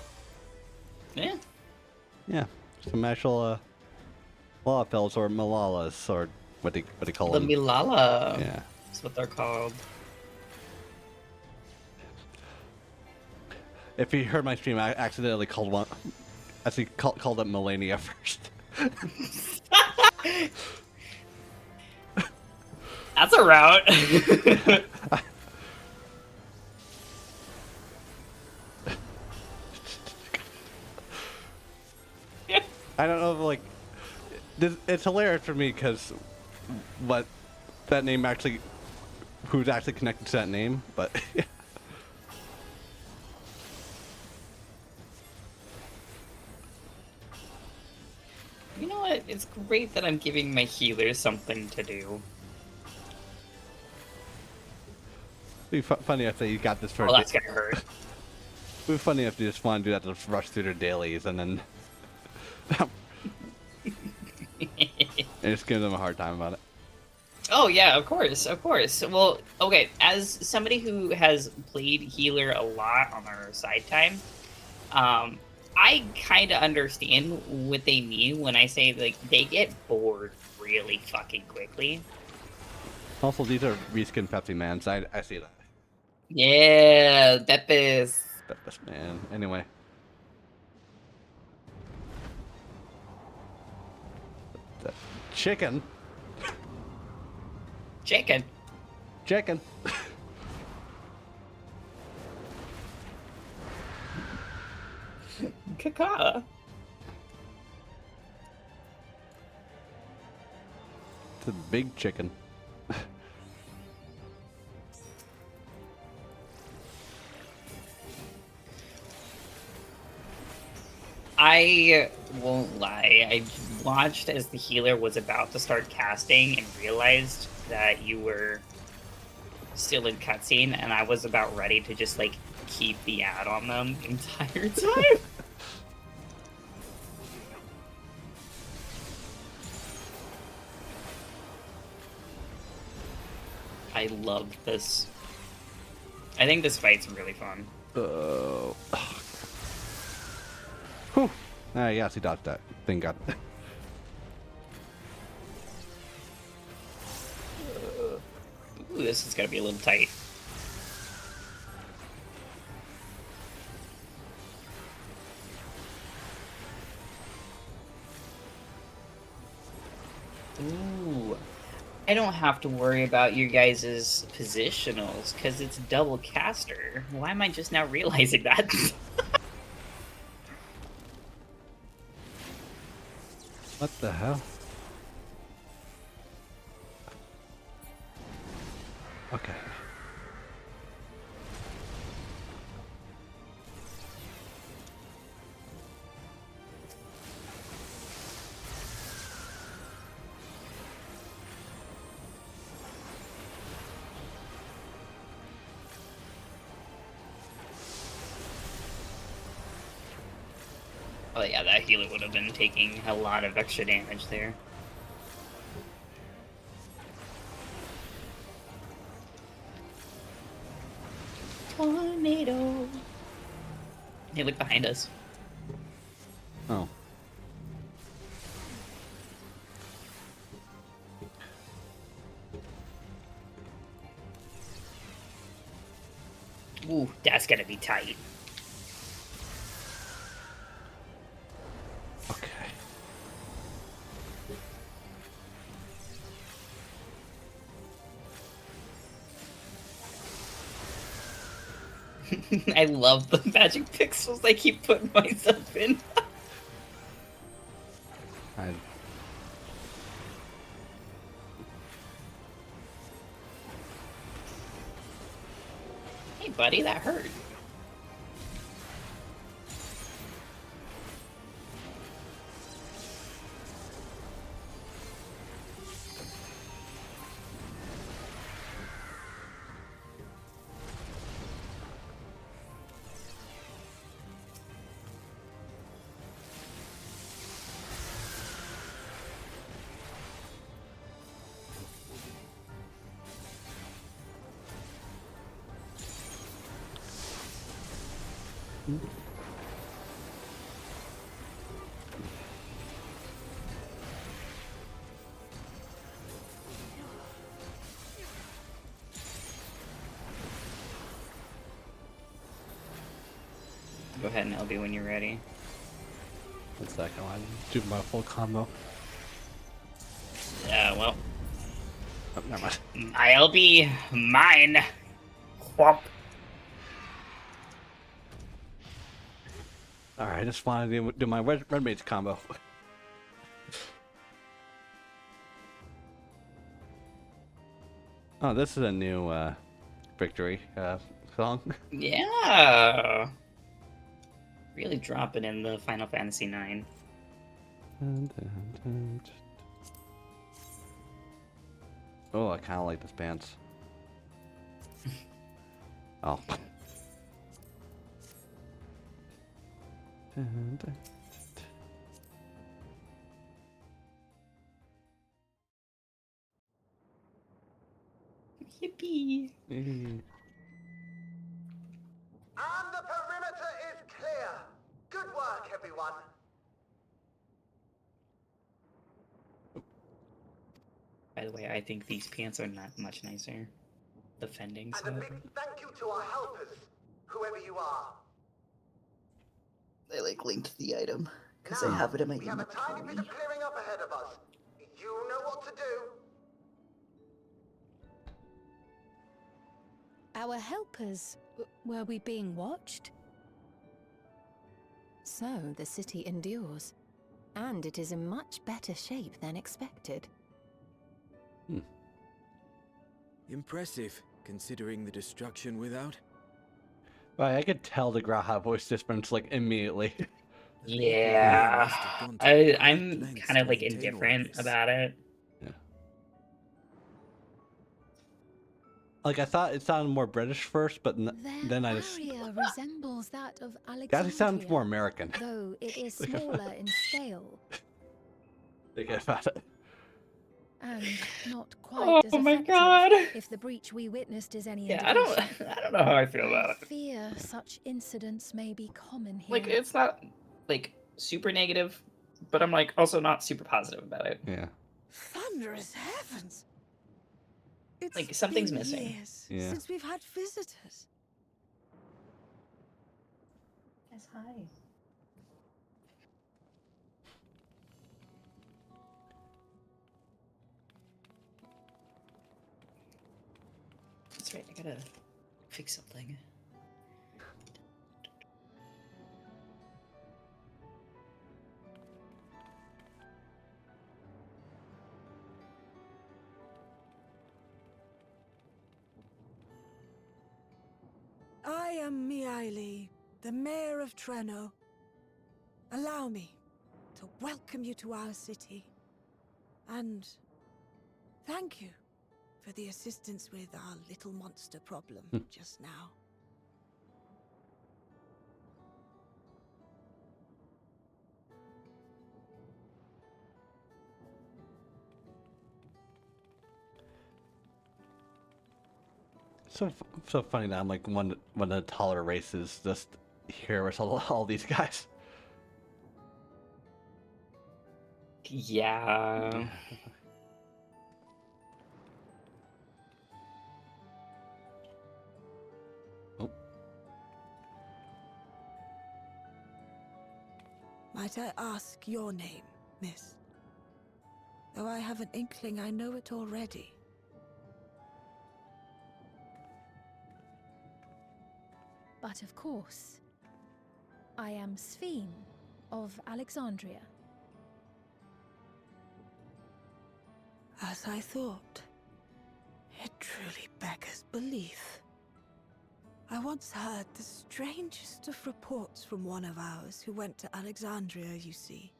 Yeah. Yeah. Some actual Lawfells or Malalas or what do you call The them? Milala. Yeah. That's what they're called. If you heard my stream, I accidentally called one. Actually, called it Melania first. That's a route. I don't know if like it's hilarious for me because what that name actually, who's actually connected to that name, but. You know what? It's great that I'm giving my healers something to do. It'd be funny if they got this for. Oh, that's gonna hurt. It'd be funny if they just want to do that to just rush through their dailies and then. and just give them a hard time about it. Oh yeah, of course, of course. Well, okay, as somebody who has played healer a lot on our side time, I kind of understand what they mean when I say like they get bored really fucking quickly. Also, these are reskin Pepsi Mans. I see that. Yeah, Pepis. Pepis man. Anyway. Chicken. Chicken. Chicken. Caca. It's a big chicken. I won't lie. I watched as the healer was about to start casting and realized that you were still in cutscene, and I was about ready to just like keep the ad on them the entire time. I love this. I think this fight's really fun. Oh. Whew. Yes, he dodged that. Thank God. Ooh, this is gonna be a little tight. Ooh. I don't have to worry about your guys' positionals, because it's double caster. Why am I just now realizing that? What the hell? Okay. Oh yeah, that healer would have been taking a lot of extra damage there. Tornado. Hey, look behind us. Ooh, that's gonna be tight. Okay. I love the magic pixels I keep putting myself in. Hey, buddy, that hurt. Go ahead and LB when you're ready. 1 second, I do my full combo. Well. Oh, never mind. I'll be mine. Whomp. Alright, I just wanted to do my red mage combo. Oh, this is a new victory song. Yeah. Really dropping in the Final Fantasy IX. Oh, I kind of like this pants. Oh. Yippee. And the perimeter is clear. Good work, everyone. By the way, I think these pants are not much nicer. The fendings. And a big thank you to our helpers, whoever you are. I like linked the item because Now, I have it in my we have a tiny bit of clearing up ahead of us. You know what to do. Our helpers, were we being watched? So the city endures, and it is in much better shape than expected. Impressive, considering the destruction without. Right, I could tell the Graha voice difference like immediately. Yeah. I'm kind of like indifferent about it. Yeah. Like I thought it sounded more British first, but then I just. Their area resembles that of That Alexandria, sounds more American. though it is smaller in scale. Think about it. And not quite as my effective. God. If the breach we witnessed is any Yeah, indication. I don't know how I feel about I it. fear such incidents may be common here. Like, it's not like super negative, but I'm like also not super positive about it. Yeah. Thunderous heavens! It's Like something's been missing. years Yeah. since we've had visitors. That's high. That's right, I gotta fix something. I am Miaili, the Mayor of Treno. Allow me to welcome you to our city. And thank you for the assistance with our little monster problem just now. So funny that I'm like one of the taller races just here with all these guys. Yeah. Oh. Might I ask your name, miss? Though I have an inkling I know it already. But of course, I am Sphene of Alexandria. As I thought. It truly beggars belief. I once heard the strangest of reports from one of ours who went to Alexandria, you see.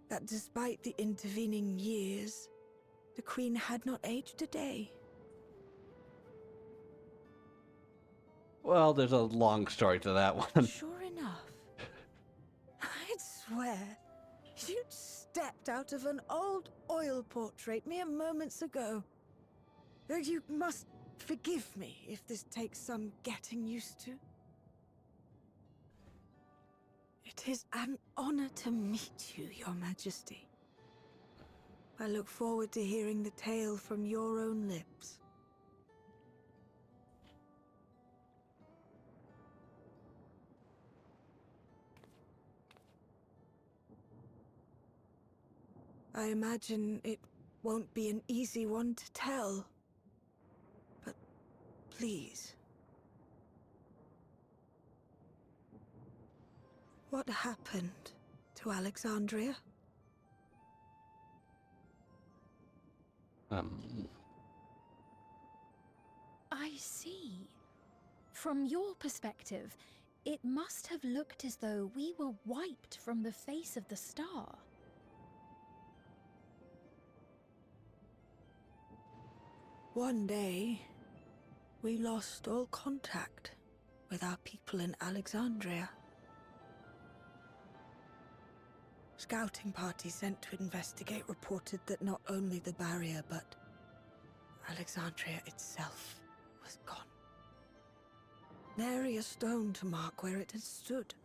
That despite the intervening years, the Queen had not aged a day. Well, there's a long story to that one. Sure enough. I'd swear you'd stepped out of an old oil portrait mere moments ago. Though you must forgive me if this takes some getting used to. It is an honor to meet you, Your Majesty. I look forward to hearing the tale from your own lips. I imagine it won't be an easy one to tell. But please. What happened to Alexandria? I see. From your perspective, it must have looked as though we were wiped from the face of the star. One day, we lost all contact with our people in Alexandria. Scouting parties sent to investigate reported that not only the barrier, but Alexandria itself was gone. Nary a stone to mark where it had stood.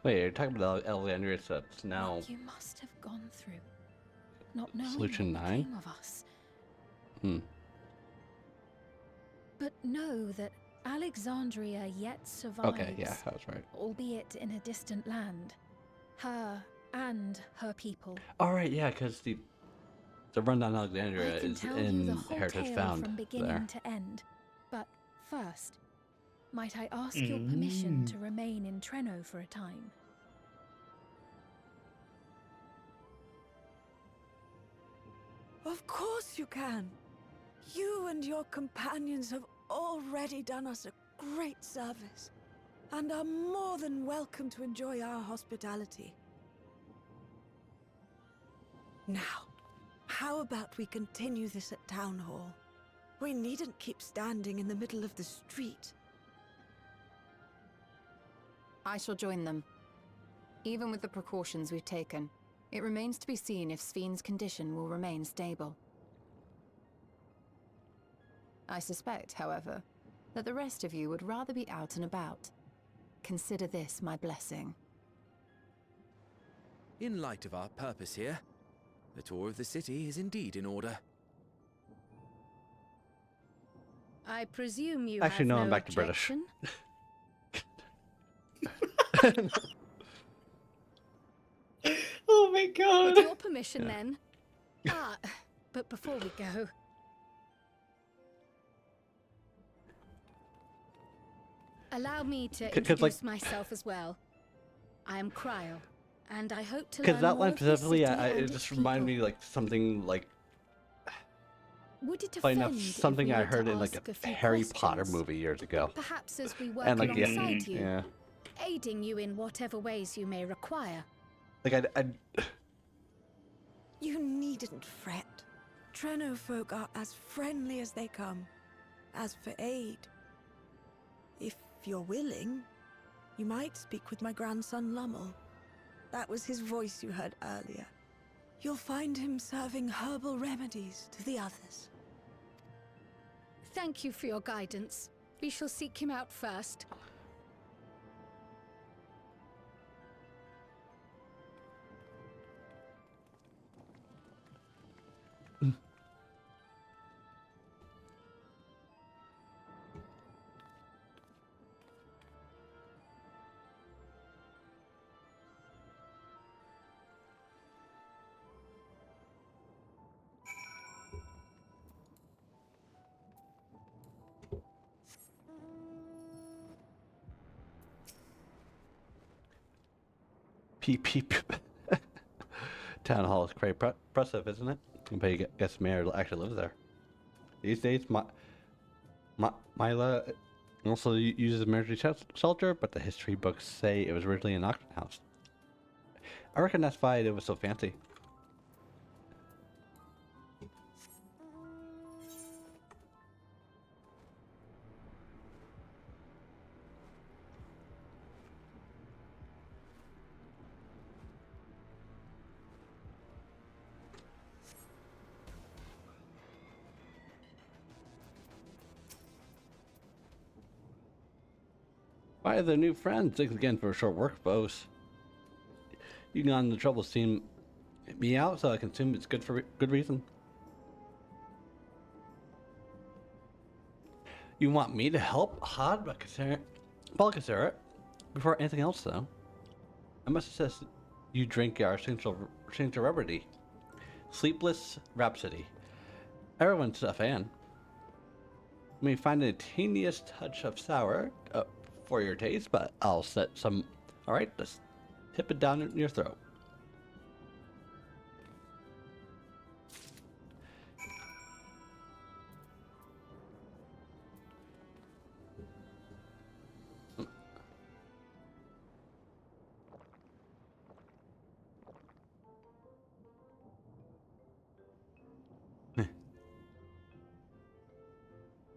Wait, you're talking about Alexandria that's now What you must have gone through, not knowing Solution what 9? became of us. Hmm. But know that Alexandria yet survives. Okay, yeah, I was right. Albeit in a distant land. Her and her people. All right, yeah, because the rundown Alexandria I can is tell you in the whole Heritage tale Found from beginning there. to end. But first, might I ask your permission to remain in Treno for a time? Of course you can. You and your companions have already done us a great service, and are more than welcome to enjoy our hospitality. Now, how about we continue this at Town Hall? We needn't keep standing in the middle of the street. I shall join them. Even with the precautions we've taken, it remains to be seen if Sphene's condition will remain stable. I suspect, however, that the rest of you would rather be out and about. Consider this my blessing. In light of our purpose here, the tour of the city is indeed in order. I presume you Actually, have no, no I'm back to British. objection? Oh my god. With your permission, then. But before we go, allow me to 'Cause, introduce like- myself as well. I am Cryo, and I hope to Because learn that more line of the specifically, city and it its just reminded people. me like something like Would it funny offend enough if something we I were to heard in like ask a few Harry Potter questions? movie years ago. Perhaps as we work And like alongside you, yeah, aiding you in whatever ways you may require. like I You needn't fret. Treno folk are as friendly as they come. As for aid, if you're willing, you might speak with my grandson Lummel. That was his voice you heard earlier. You'll find him serving herbal remedies to the others. Thank you for your guidance. We shall seek him out first. Peep peep. Town hall is quite impressive, isn't it? But you guess the mayor actually lives there. These days, Mila also uses emergency shelter, but the history books say it was originally an auction house. I reckon that's why it was so fancy. Why are the new friends? Thanks again for a short work, boss. You got in the trouble seeing me out, so I can assume it's good for good reason. You want me to help Hod Balcazar before anything else, though? I must insist you drink our signature remedy, Sleepless Rhapsody. Everyone's a fan. You may find a teeniest touch of sour for your taste, but I'll set some. All right, just tip it down in your throat.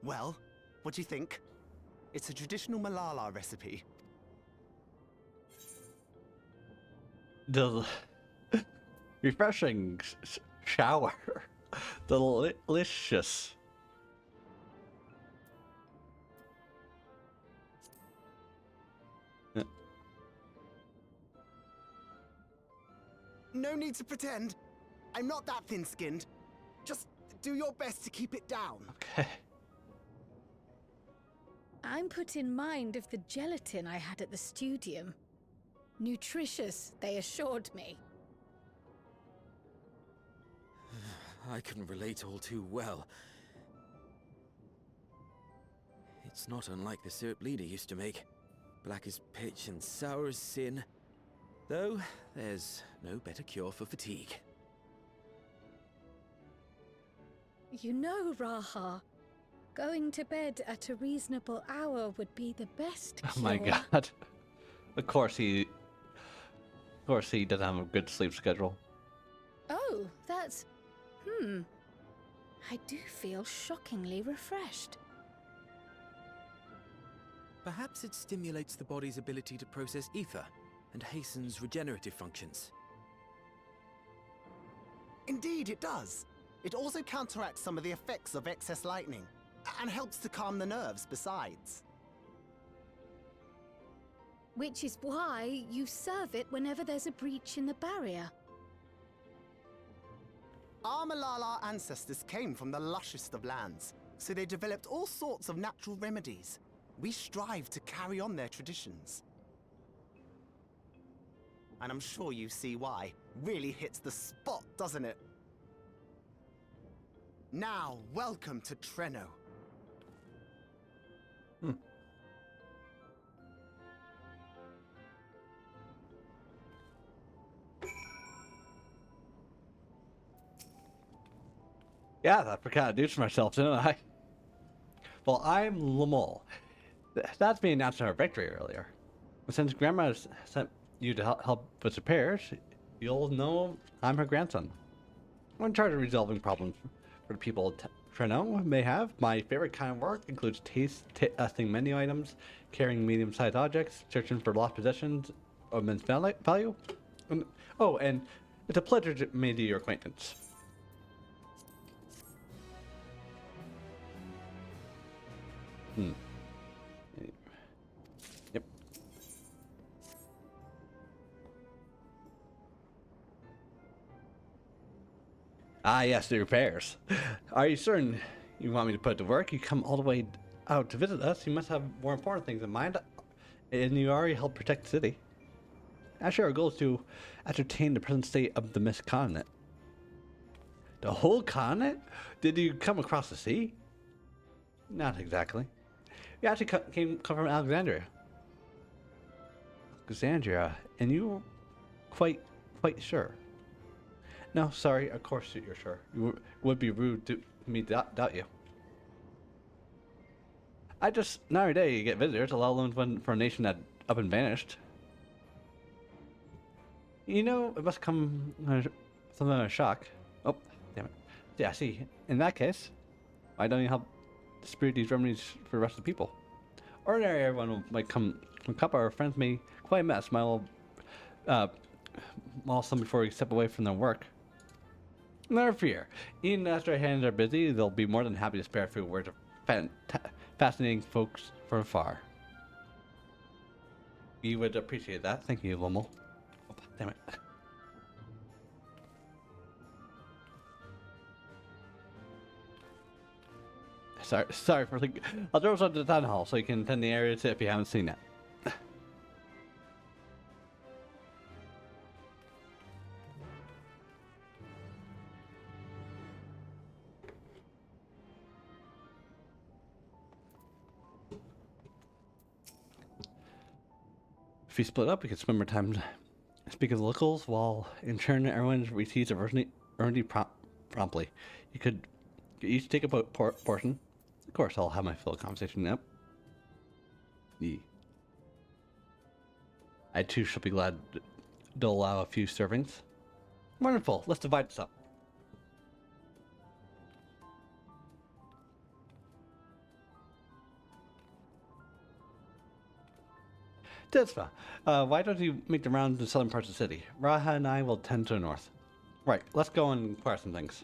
Well, what do you think? It's a traditional Malala recipe. Refreshing shower. Delicious. No need to pretend. I'm not that thin-skinned. Just do your best to keep it down. Okay. I'm put in mind of the gelatin I had at the studium. Nutritious, they assured me. I can relate all too well. It's not unlike the syrup leader used to make. Black as pitch and sour as sin. Though, there's no better cure for fatigue. You know, Raha, going to bed at a reasonable hour would be the best cure. Oh my god. Of course he doesn't have a good sleep schedule. Oh, that's... I do feel shockingly refreshed. Perhaps it stimulates the body's ability to process ether and hastens regenerative functions. Indeed, it does. It also counteracts some of the effects of excess lightning, and helps to calm the nerves besides. Which is why you serve it whenever there's a breach in the barrier. Our Malala ancestors came from the lushest of lands, so they developed all sorts of natural remedies. We strive to carry on their traditions. And I'm sure you see why. Really hits the spot, doesn't it? Now, welcome to Treno. Yeah, I forgot to do for myself, didn't I? Well, I'm Lamol. That's me announcing our victory earlier. Since Grandma sent you to help with repairs, you'll know I'm her grandson. I'm in charge of resolving problems for the people of Treno may have. My favorite kind of work includes testing menu items, carrying medium-sized objects, searching for lost possessions of immense value. And it's a pleasure to make your acquaintance. Yep. Ah, yes, the repairs. Are you certain you want me to put it to work? You come all the way out to visit us. You must have more important things in mind. And you already helped protect the city. Actually, our goal is to ascertain the present state of the Mist Continent. The whole continent? Did you come across the sea? Not exactly. We actually come from Alexandria. And you quite sure. No, sorry, of course you're sure. You would be rude to me doubt you. I just, not every day you get visitors, let alone one for a nation that up and vanished. You know, it must come something of a shock. Oh, damn it. Yeah, see, in that case, why don't you help distribute these remedies for the rest of the people? Ordinary everyone might come, a couple of our friends may quite a mess, my little, maul some before we step away from their work. Never fear. Even after our hands are busy, they'll be more than happy to spare a few words of fascinating folks from afar. You would appreciate that. Thank you, Lommel. Oh, damn it. Sorry for like. I'll throw something to the town hall so you can attend the area if you haven't seen that. If you split up, we could spend more time speaking to locals while in turn everyone receives a remedy promptly. You could each take a portion. Of course, I'll have my fill conversation up. I too shall be glad to allow a few servings. Wonderful. Let's divide this up. Tisva, why don't you make the round to the southern parts of the city? Raha and I will tend to the north. Right, let's go and inquire some things.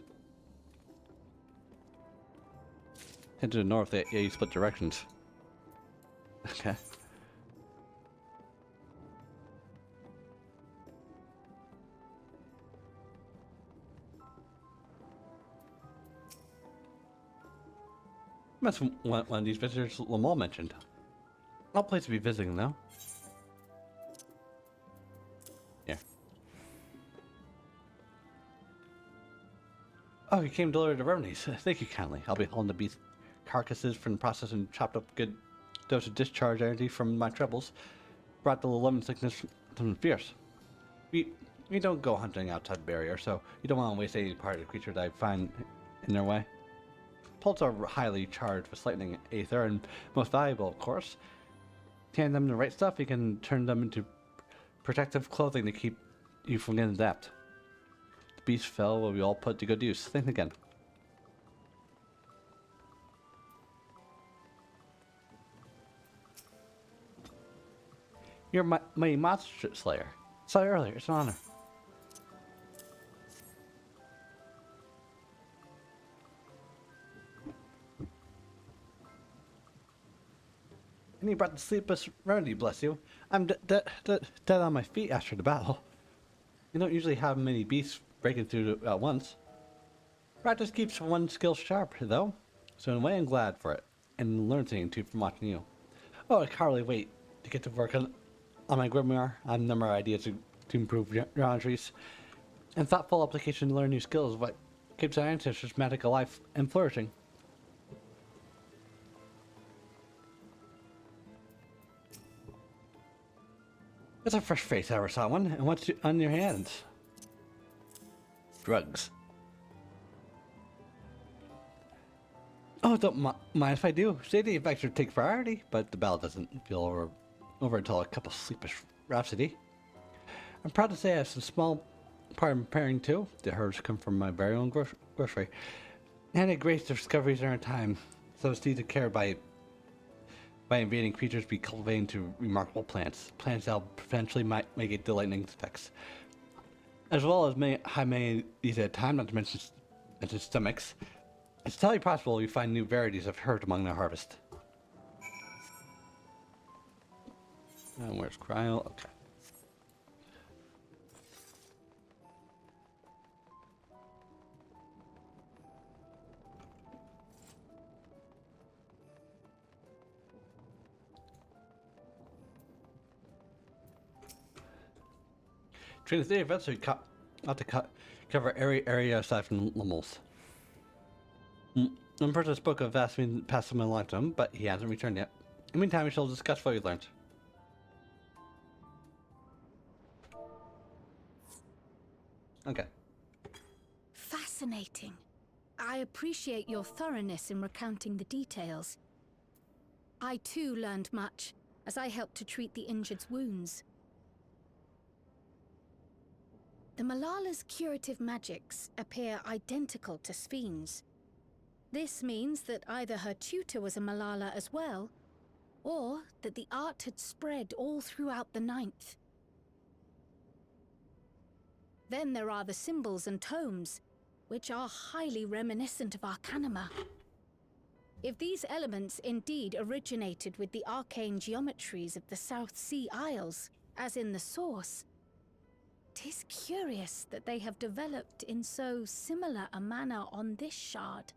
Head to the north, yeah, you split directions. Okay. That's one of these visitors Lamar mentioned. No place to be visiting, though. Yeah. Oh, you came to deliver the remedies. Thank you kindly. I'll be hauling the beast carcasses from the process and chopped up good dose of discharge energy from my troubles. Brought the lemon sickness from fierce. We don't go hunting outside the barrier, so you don't want to waste any part of the creature that I find in their way. Pults are highly charged with lightning aether and most valuable, of course. Hand them the right stuff, you can turn them into protective clothing to keep you from getting zapped. The beast fell will be all put to good use. Think again. You're my monster slayer. Saw you earlier. It's an honor. And you brought the sleepless remedy, bless you. I'm dead on my feet after the battle. You don't usually have many beasts breaking through at once. Practice keeps one skill sharp, though. So in a way, I'm glad for it. And learn something too from watching you. Oh, I can't hardly wait to get to work on my grimoire. I have a number of ideas to improve your entries. And thoughtful application to learn new skills is what keeps our ancestors' magic alive and flourishing. That's a fresh face, I ever saw one. And what's on your hands? Drugs. Oh, don't mind if I do. Safety effects should take priority, but the battle doesn't feel over until a cup of sleepless rhapsody. I'm proud to say I have some small part in preparing too. The herbs come from my very own grocery. And it graced discoveries in our time, so it's to care by invading creatures be cultivating to remarkable plants. Plants that potentially might make delightning effects. As well as many these at a time, not to mention stomachs. It's entirely possible we find new varieties of herbs among the harvest. And where's Cryo? Okay. During the day events, we ought to cover every area aside from Lummel's. One person spoke of asking me to pass him along to him, but he hasn't returned yet. In the meantime, we shall discuss what we learned. Okay. Fascinating. I appreciate your thoroughness in recounting the details. I too learned much, as I helped to treat the injured's wounds. The Malala's curative magics appear identical to Spheen's. This means that either her tutor was a Malala as well, or that the art had spread all throughout the Ninth. Then there are the symbols and tomes, which are highly reminiscent of Arcanima. If these elements indeed originated with the arcane geometries of the South Sea Isles, as in the source, 'tis curious that they have developed in so similar a manner on this shard.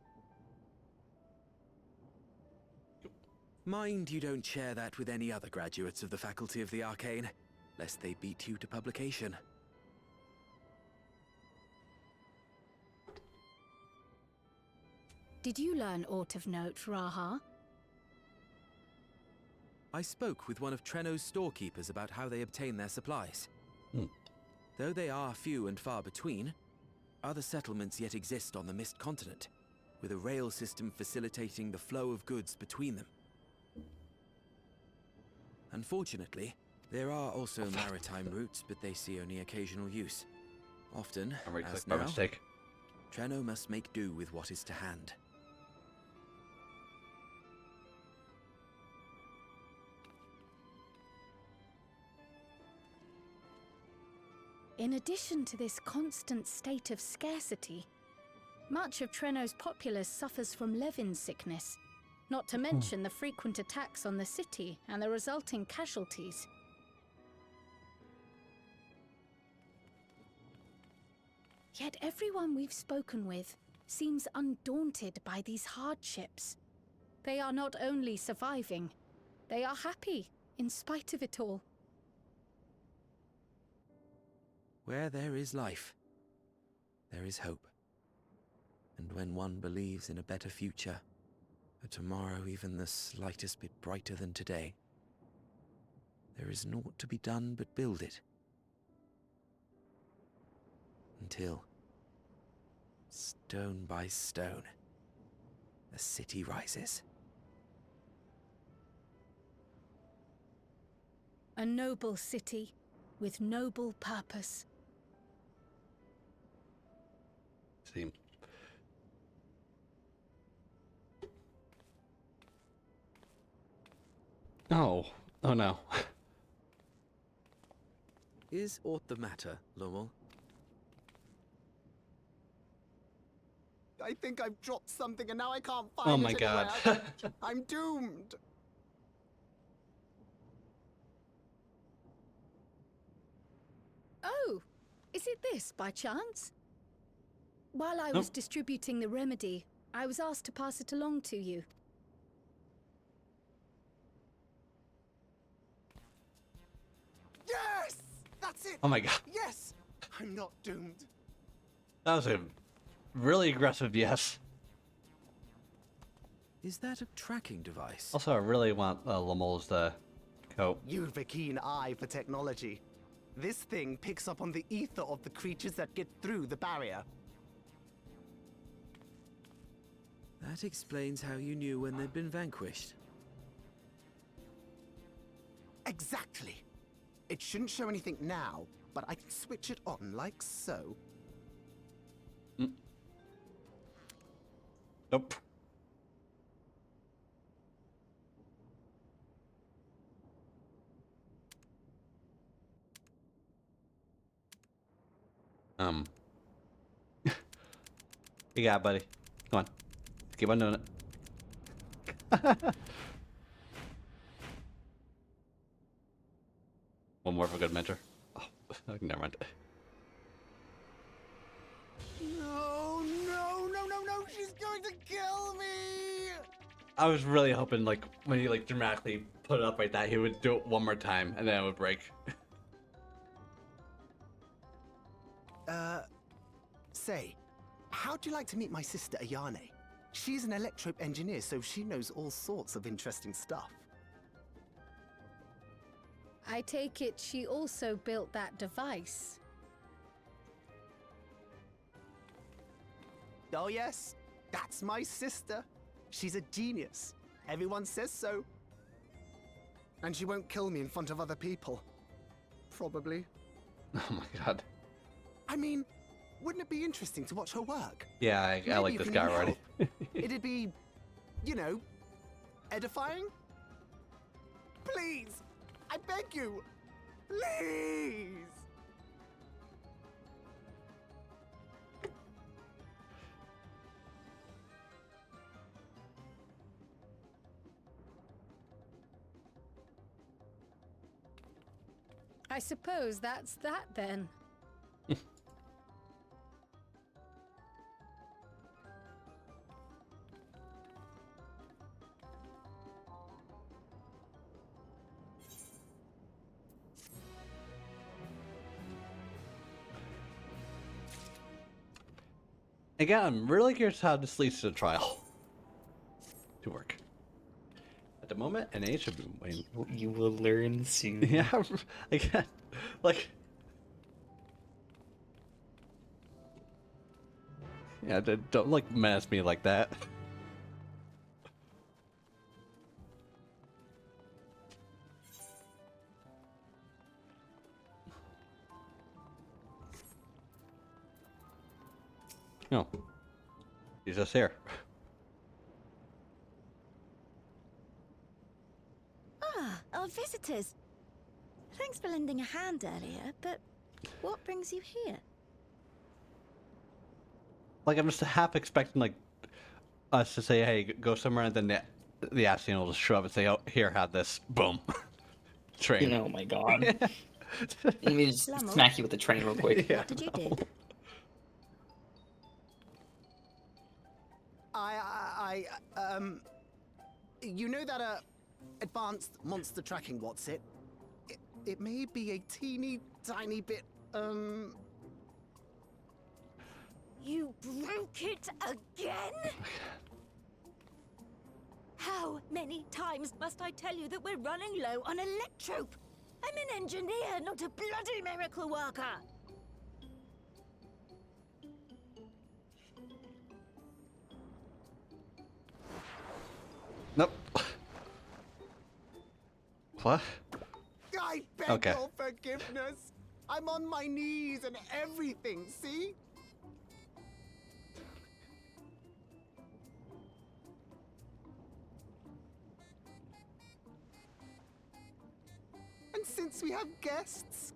Mind you don't share that with any other graduates of the Faculty of the Arcane, lest they beat you to publication. Did you learn aught of note, Raha? I spoke with one of Treno's storekeepers about how they obtain their supplies. Hmm. Though they are few and far between, other settlements yet exist on the Mist Continent, with a rail system facilitating the flow of goods between them. Unfortunately, there are also maritime routes, but they see only occasional use. Often, as by now, mistake. Treno must make do with what is to hand. In addition to this constant state of scarcity, much of Treno's populace suffers from Levin sickness, not to mention the frequent attacks on the city and the resulting casualties. Yet everyone we've spoken with seems undaunted by these hardships. They are not only surviving, they are happy in spite of it all. Where there is life, there is hope. And when one believes in a better future, a tomorrow even the slightest bit brighter than today, there is naught to be done but build it. Until, stone by stone, a city rises. A noble city with noble purpose. Same. Oh. Oh no. Is aught the matter, Lommel? I think I've dropped something and now I can't find Oh it my god. anywhere. I'm doomed. Oh, is it this by chance? While I was distributing the remedy, I was asked to pass it along to you. Yes! That's it! Oh my god. Yes! I'm not doomed. That was a really aggressive yes. Is that a tracking device? Also, I really want Lamol's coat. You've a keen eye for technology. This thing picks up on the ether of the creatures that get through the barrier. That explains how you knew when they'd been vanquished. Exactly. It shouldn't show anything now, but I can switch it on like so. Nope. You got it, buddy. Come on. Keep on doing it. One more for good mentor. Oh, never mind. No, no, no, no, no, she's going to kill me! I was really hoping, like, when he, like, dramatically put it up like that, he would do it one more time, and then it would break. Say, how'd you like to meet my sister Ayane? She's an electro engineer, so she knows all sorts of interesting stuff. I take it she also built that device. Oh yes, that's my sister. She's a genius. Everyone says so. And she won't kill me in front of other people. Probably. Oh my god. I mean, wouldn't it be interesting to watch her work? Yeah, I like you this can guy help. already. It'd be, you know, edifying? Please! I beg you! Please! I suppose that's that then. Again, I'm really curious how this leads to the trial to work. At the moment, an age should be waiting. You will learn soon. Yeah, again, like, yeah, don't like menace me like that. No, he's just here. Ah, our visitors. Thanks for lending a hand earlier, but what brings you here? Like, I'm just half expecting, like, us to say, hey, go somewhere, and then the Ascian will just show up and say, oh, here, have this. Boom. Train. Oh my god. Let me just Lamel? smack you with the train real quick. Yeah. What did you do? You know that, advanced monster tracking, what's it? It may be a teeny tiny bit, You broke it again? How many times must I tell you that we're running low on electrope? I'm an engineer, not a bloody miracle worker. Nope. What? I beg Okay. your forgiveness. I'm on my knees and everything, see? And since we have guests,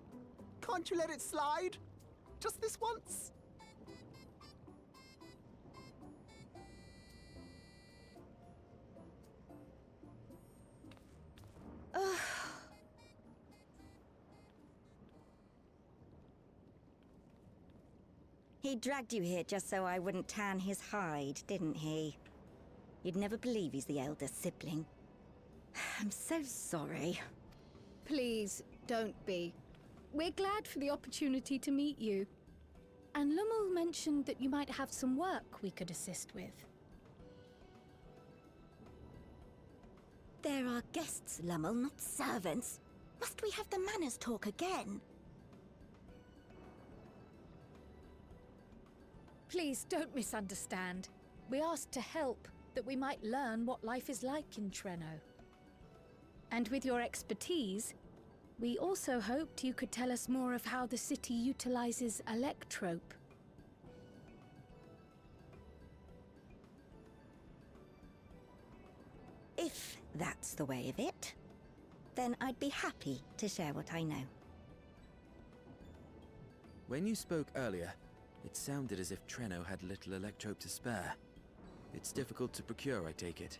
can't you let it slide? Just this once? He dragged you here just so I wouldn't tan his hide, didn't he? You'd never believe he's the elder sibling. I'm so sorry. Please, don't be. We're glad for the opportunity to meet you. And Lummel mentioned that you might have some work we could assist with. There are guests, Lummel, not servants. Must we have the manners talk again? Please don't misunderstand. We asked to help, that we might learn what life is like in Treno. And with your expertise, we also hoped you could tell us more of how the city utilizes electrope. If that's the way of it, then I'd be happy to share what I know. When you spoke earlier, it sounded as if Treno had little electrope to spare. It's difficult to procure, I take it.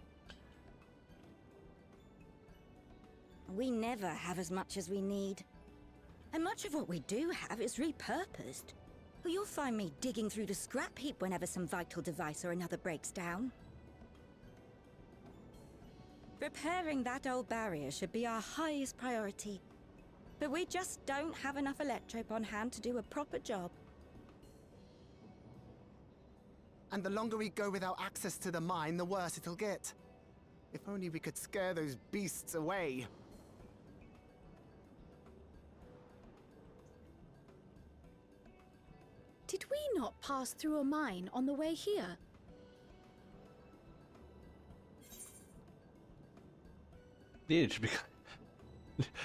We never have as much as we need. And much of what we do have is repurposed. You'll find me digging through the scrap heap whenever some vital device or another breaks down. Repairing that old barrier should be our highest priority. But we just don't have enough electrope on hand to do a proper job. And the longer we go without access to the mine, the worse it'll get. If only we could scare those beasts away. Did we not passed through a mine on the way here. Dude, it should be.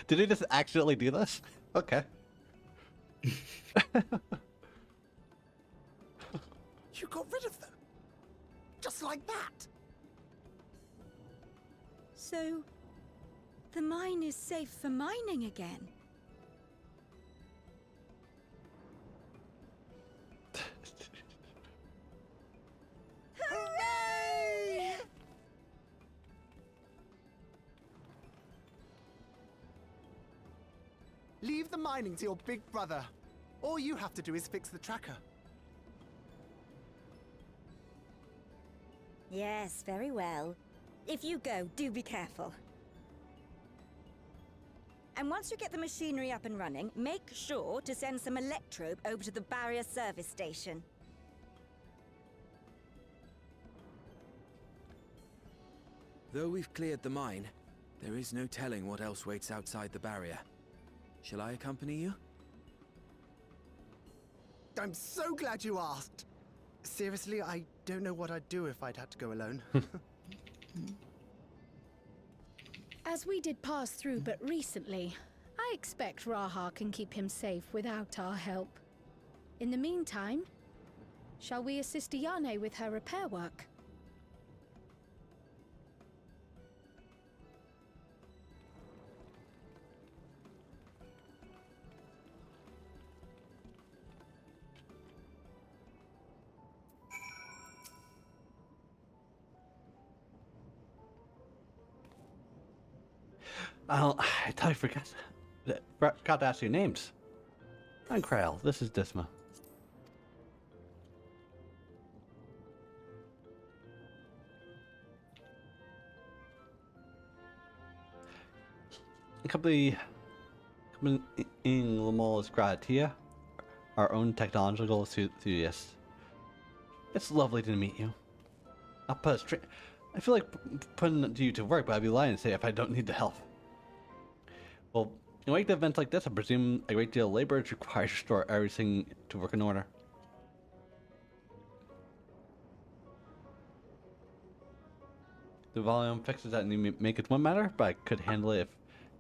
Did he just accidentally do this? Okay. You got rid of them? Just like that? So, the mine is safe for mining again. Hooray! Leave the mining to your big brother. All you have to do is fix the tracker. Yes, very well. If you go, do be careful. And once you get the machinery up and running, make sure to send some electrobe over to the barrier service station. Though we've cleared the mine, there is no telling what else waits outside the barrier. Shall I accompany you? I'm so glad you asked. Seriously, I don't know what I'd do if I'd had to go alone. As we did pass through but recently, I expect Raha can keep him safe without our help. In the meantime, shall we assist Ayane with her repair work? I totally forgot to ask your names. I'm Krail. This is Disma. Company in Lamol is Gratia, our own technological enthusiast. It's lovely to meet you. I'll put a straight. I feel like putting you to work, but I'd be lying to say if I don't need the help. Well, in wake to events like this, I presume a great deal of labor is required to restore everything to work in order. The volume fixes that need make it one matter, but I could handle it if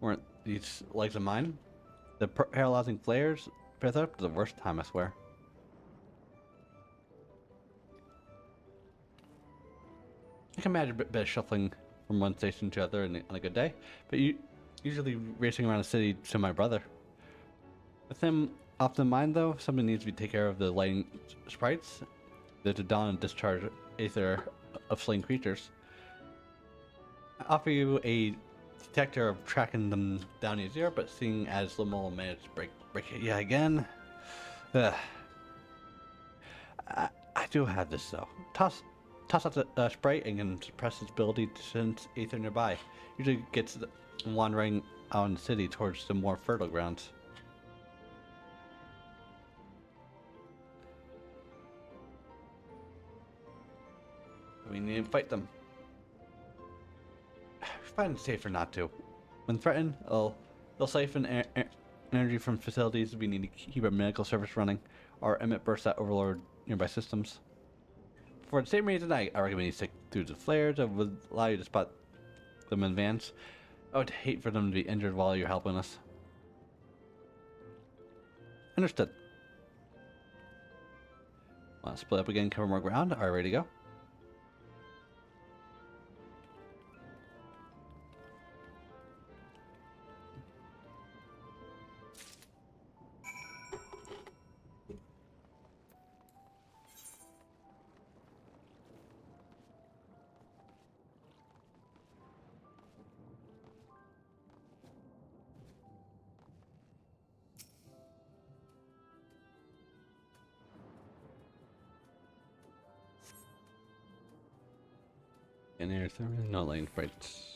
weren't these legs of mine. The paralyzing flares put up to the worst time, I swear. I can imagine a bit of shuffling from one station to the other on a good day, but usually racing around the city to my brother. With him off the mine, though, somebody needs to take care of the lighting sprites. They're to dawn and discharge aether of slain creatures. I offer you a detector of tracking them down to zero, but seeing as Lamol managed to break it yet again, I do have this though. Toss out the sprite and can suppress its ability to sense aether nearby. Usually gets wandering out in the city towards the more fertile grounds. We need to fight them. I find it safer not to. When threatened, they'll siphon energy from facilities we need to keep our medical service running, or emit bursts that overload nearby systems. For the same reason, I recommend you stick through the flares that would allow you to spot them in advance. I would hate for them to be injured while you're helping us. Understood. Want to split up again, cover more ground? Are you ready to go? And there's no lane sprites.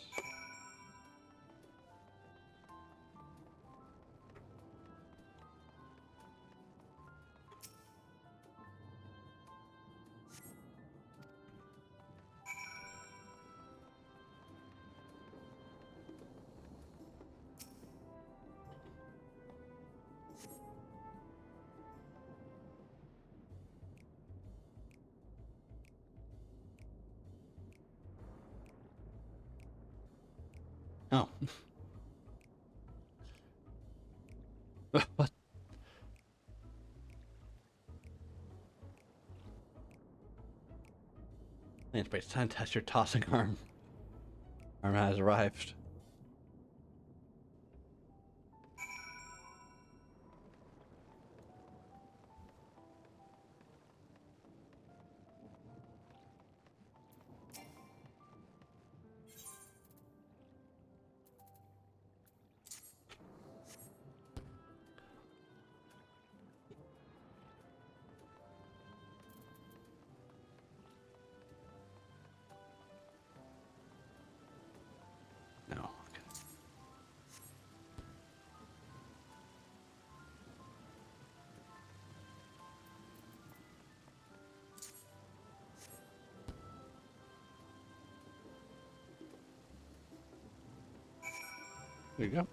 Oh. What? It's time to test your tossing arm. Arm has arrived. No. Okay. There you go.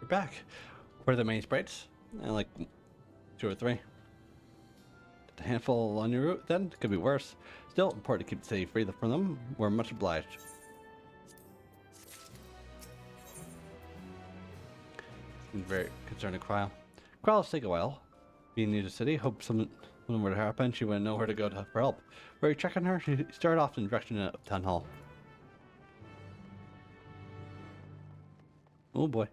We're back. What are the main sprites? Like 2 or 3. A handful on your route, then? Could be worse. Still, important to keep the city free from them. We're much obliged. Seems very concerned to Cryle. Cryle will take a while. Being new to the city, hope something were to happen, she wouldn't know where to go for help. Were you checking her? She started off in the direction of Town Hall. Oh boy.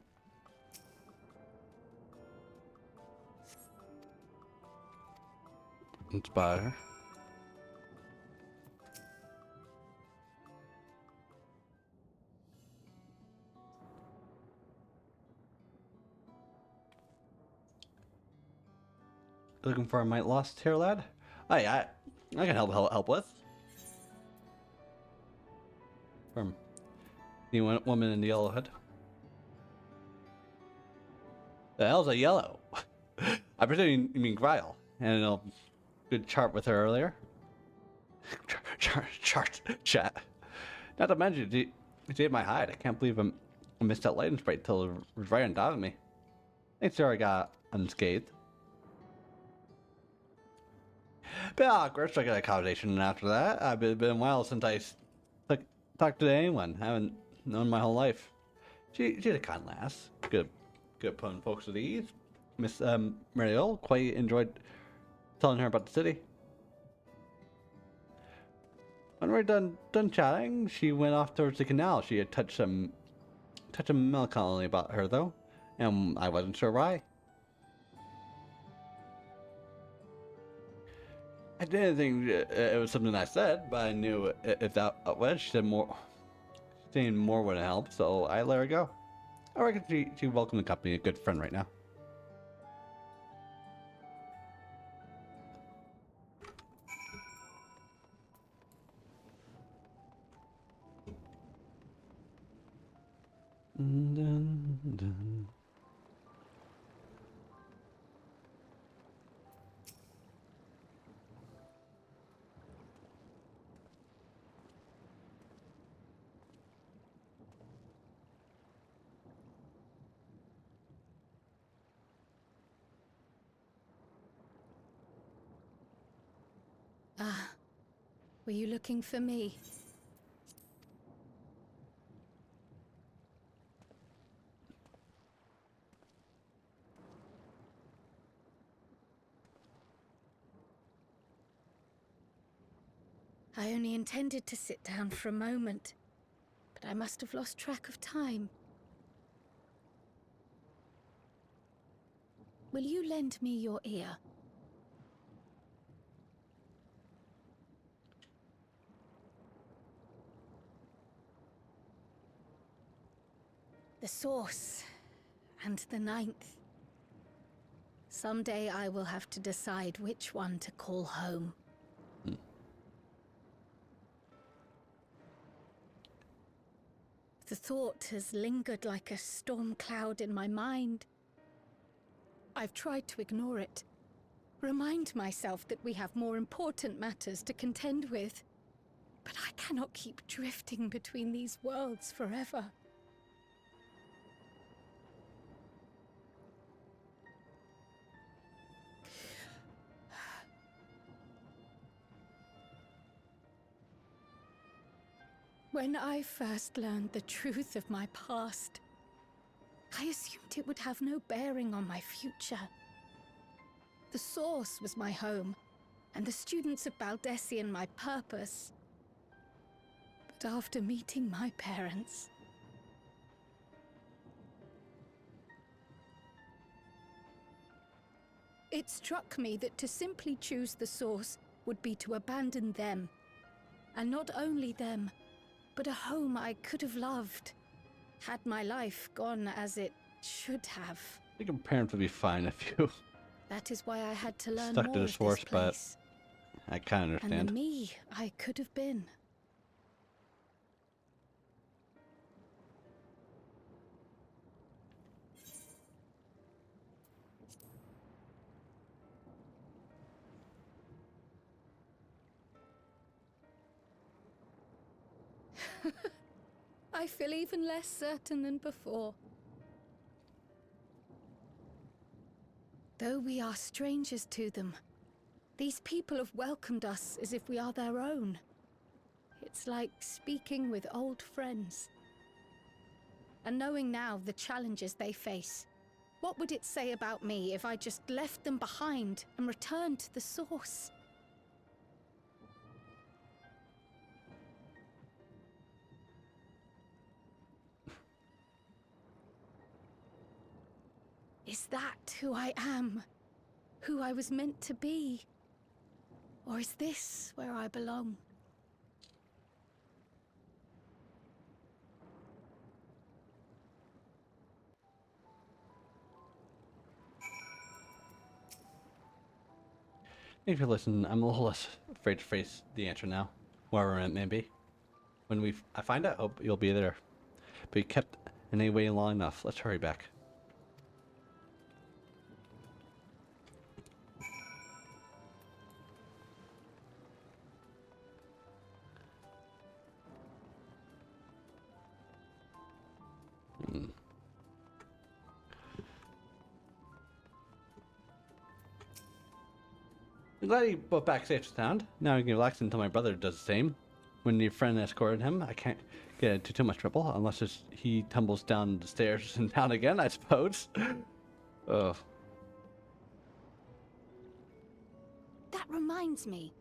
Inspire. Looking for a mite lost here, lad? Hey, I can help with. From the woman in the yellow hood. The hell's a yellow? I presume you mean Gryle. And a good chart with her earlier. Chart chat. Not to mention, she ate my hide. I can't believe I missed that lightning sprite till it was right on top of me. Thanks, sure I got unscathed. Bit awkward striking that accommodation, and after that, I've been a while since I talked to anyone. I haven't known my whole life. She's a kind lass. Good putting folks at ease. Miss Mariel quite enjoyed telling her about the city. When we're done chatting, she went off towards the canal. She had touched some melancholy about her though, and I wasn't sure why. I didn't think it was something I said, but I knew if that was, she said more. Saying more would help, so I let her go. I reckon she welcomed the company, a good friend right now. Dun, dun. Ah, were you looking for me? I only intended to sit down for a moment, but I must have lost track of time. Will you lend me your ear? The source and the ninth. Someday I will have to decide which one to call home. The thought has lingered like a storm cloud in my mind. I've tried to ignore it, remind myself that we have more important matters to contend with. But I cannot keep drifting between these worlds forever. When I first learned the truth of my past, I assumed it would have no bearing on my future. The Source was my home, and the students of Baldessian my purpose. But after meeting my parents, it struck me that to simply choose the Source would be to abandon them. And not only them, but a home I could have loved, had my life gone as it should have. I think your parents would be fine if you That is why I had to learn stuck more to the of Source, this but place. I kind of And understand. the me I could have been. I feel even less certain than before. Though we are strangers to them, these people have welcomed us as if we are their own. It's like speaking with old friends. And knowing now the challenges they face, what would it say about me if I just left them behind and returned to the Source? Is that who I am? Who I was meant to be? Or is this where I belong? If you listen, I'm a little less afraid to face the answer now, wherever it may be. When I find out, hope you'll be there. But you kept an A waiting long enough. Let's hurry back. I'm glad he brought back safe and sound. Now I can relax until my brother does the same. When your friend escorted him, I can't get into too much trouble unless he tumbles down the stairs and down again, I suppose. Ugh. That reminds me.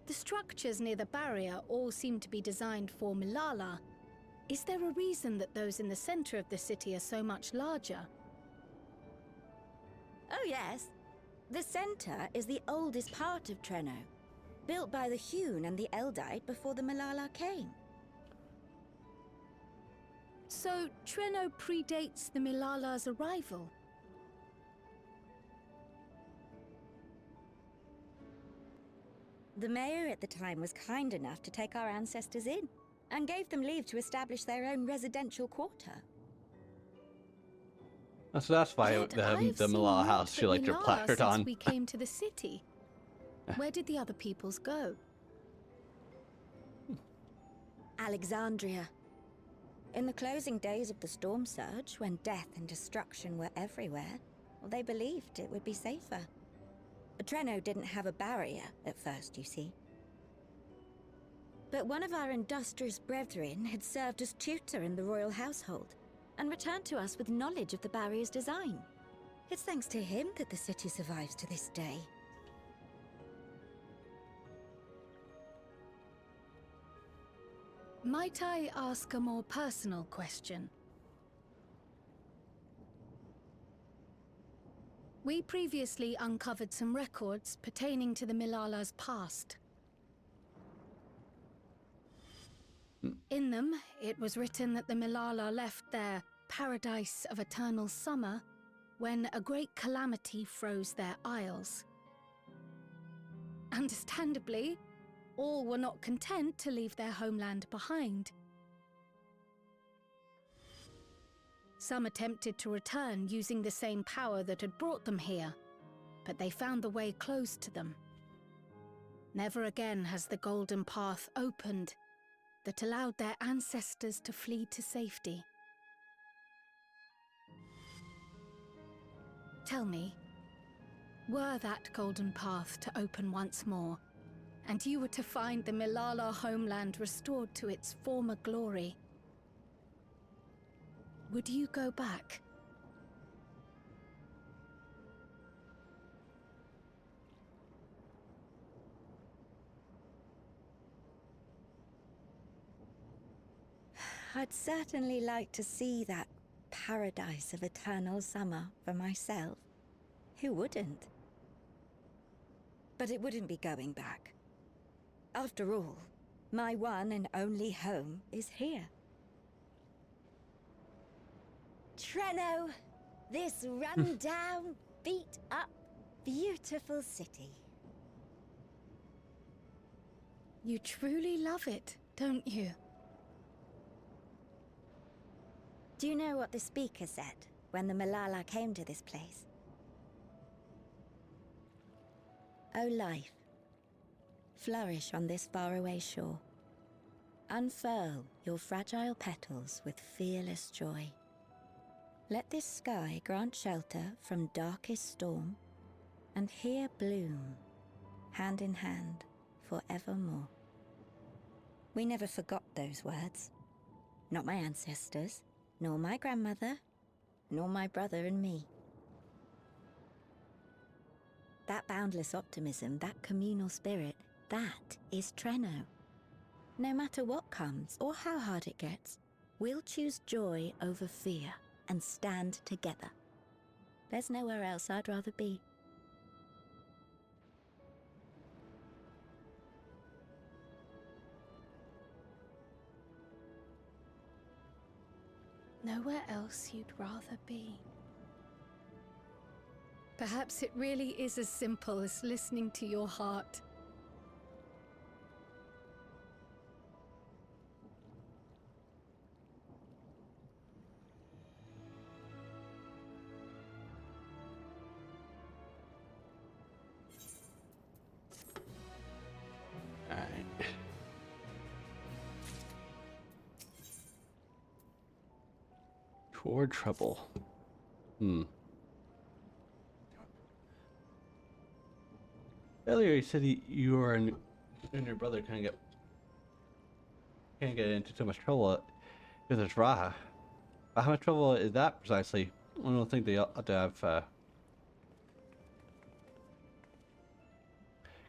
The structures near the barrier all seem to be designed for Milala. Is there a reason that those in the center of the city are so much larger? Oh yes. The center is the oldest part of Treno, built by the Hewn and the Eldite before the Milala came. So Treno predates the Milala's arrival? The mayor at the time was kind enough to take our ancestors in, and gave them leave to establish their own residential quarter. So that's why Yet the I've seen Milala naught house she but liked her Milala placard since on. we came to the city. Where did the other peoples go? Alexandria. In the closing days of the storm surge, when death and destruction were everywhere, well, they believed it would be safer. Treno didn't have a barrier at first, you see. But one of our industrious brethren had served as tutor in the royal household, and returned to us with knowledge of the barrier's design. It's thanks to him that the city survives to this day. Might I ask a more personal question? We previously uncovered some records pertaining to the Milala's past. In them, it was written that the Milala left their paradise of eternal summer when a great calamity froze their isles. Understandably, all were not content to leave their homeland behind. Some attempted to return using the same power that had brought them here, but they found the way closed to them. Never again has the golden path opened that allowed their ancestors to flee to safety. Tell me, were that golden path to open once more, and you were to find the Milala homeland restored to its former glory, would you go back? I'd certainly like to see that paradise of eternal summer for myself. Who wouldn't? But it wouldn't be going back. After all, my one and only home is here. Treno, this run-down, beat-up, beautiful city. You truly love it, don't you? Do you know what the speaker said when the Milala came to this place? O life, flourish on this faraway shore. Unfurl your fragile petals with fearless joy. Let this sky grant shelter from darkest storm, and here bloom, hand in hand, forevermore. We never forgot those words. Not my ancestors, nor my grandmother, nor my brother and me. That boundless optimism, that communal spirit, that is Treno. No matter what comes or how hard it gets, we'll choose joy over fear and stand together. There's nowhere else I'd rather be. Nowhere else you'd rather be. Perhaps it really is as simple as listening to your heart. Toward trouble. Earlier you said you and your brother can't get into too much trouble with this Raha. But how much trouble is that precisely? I don't think they ought to have.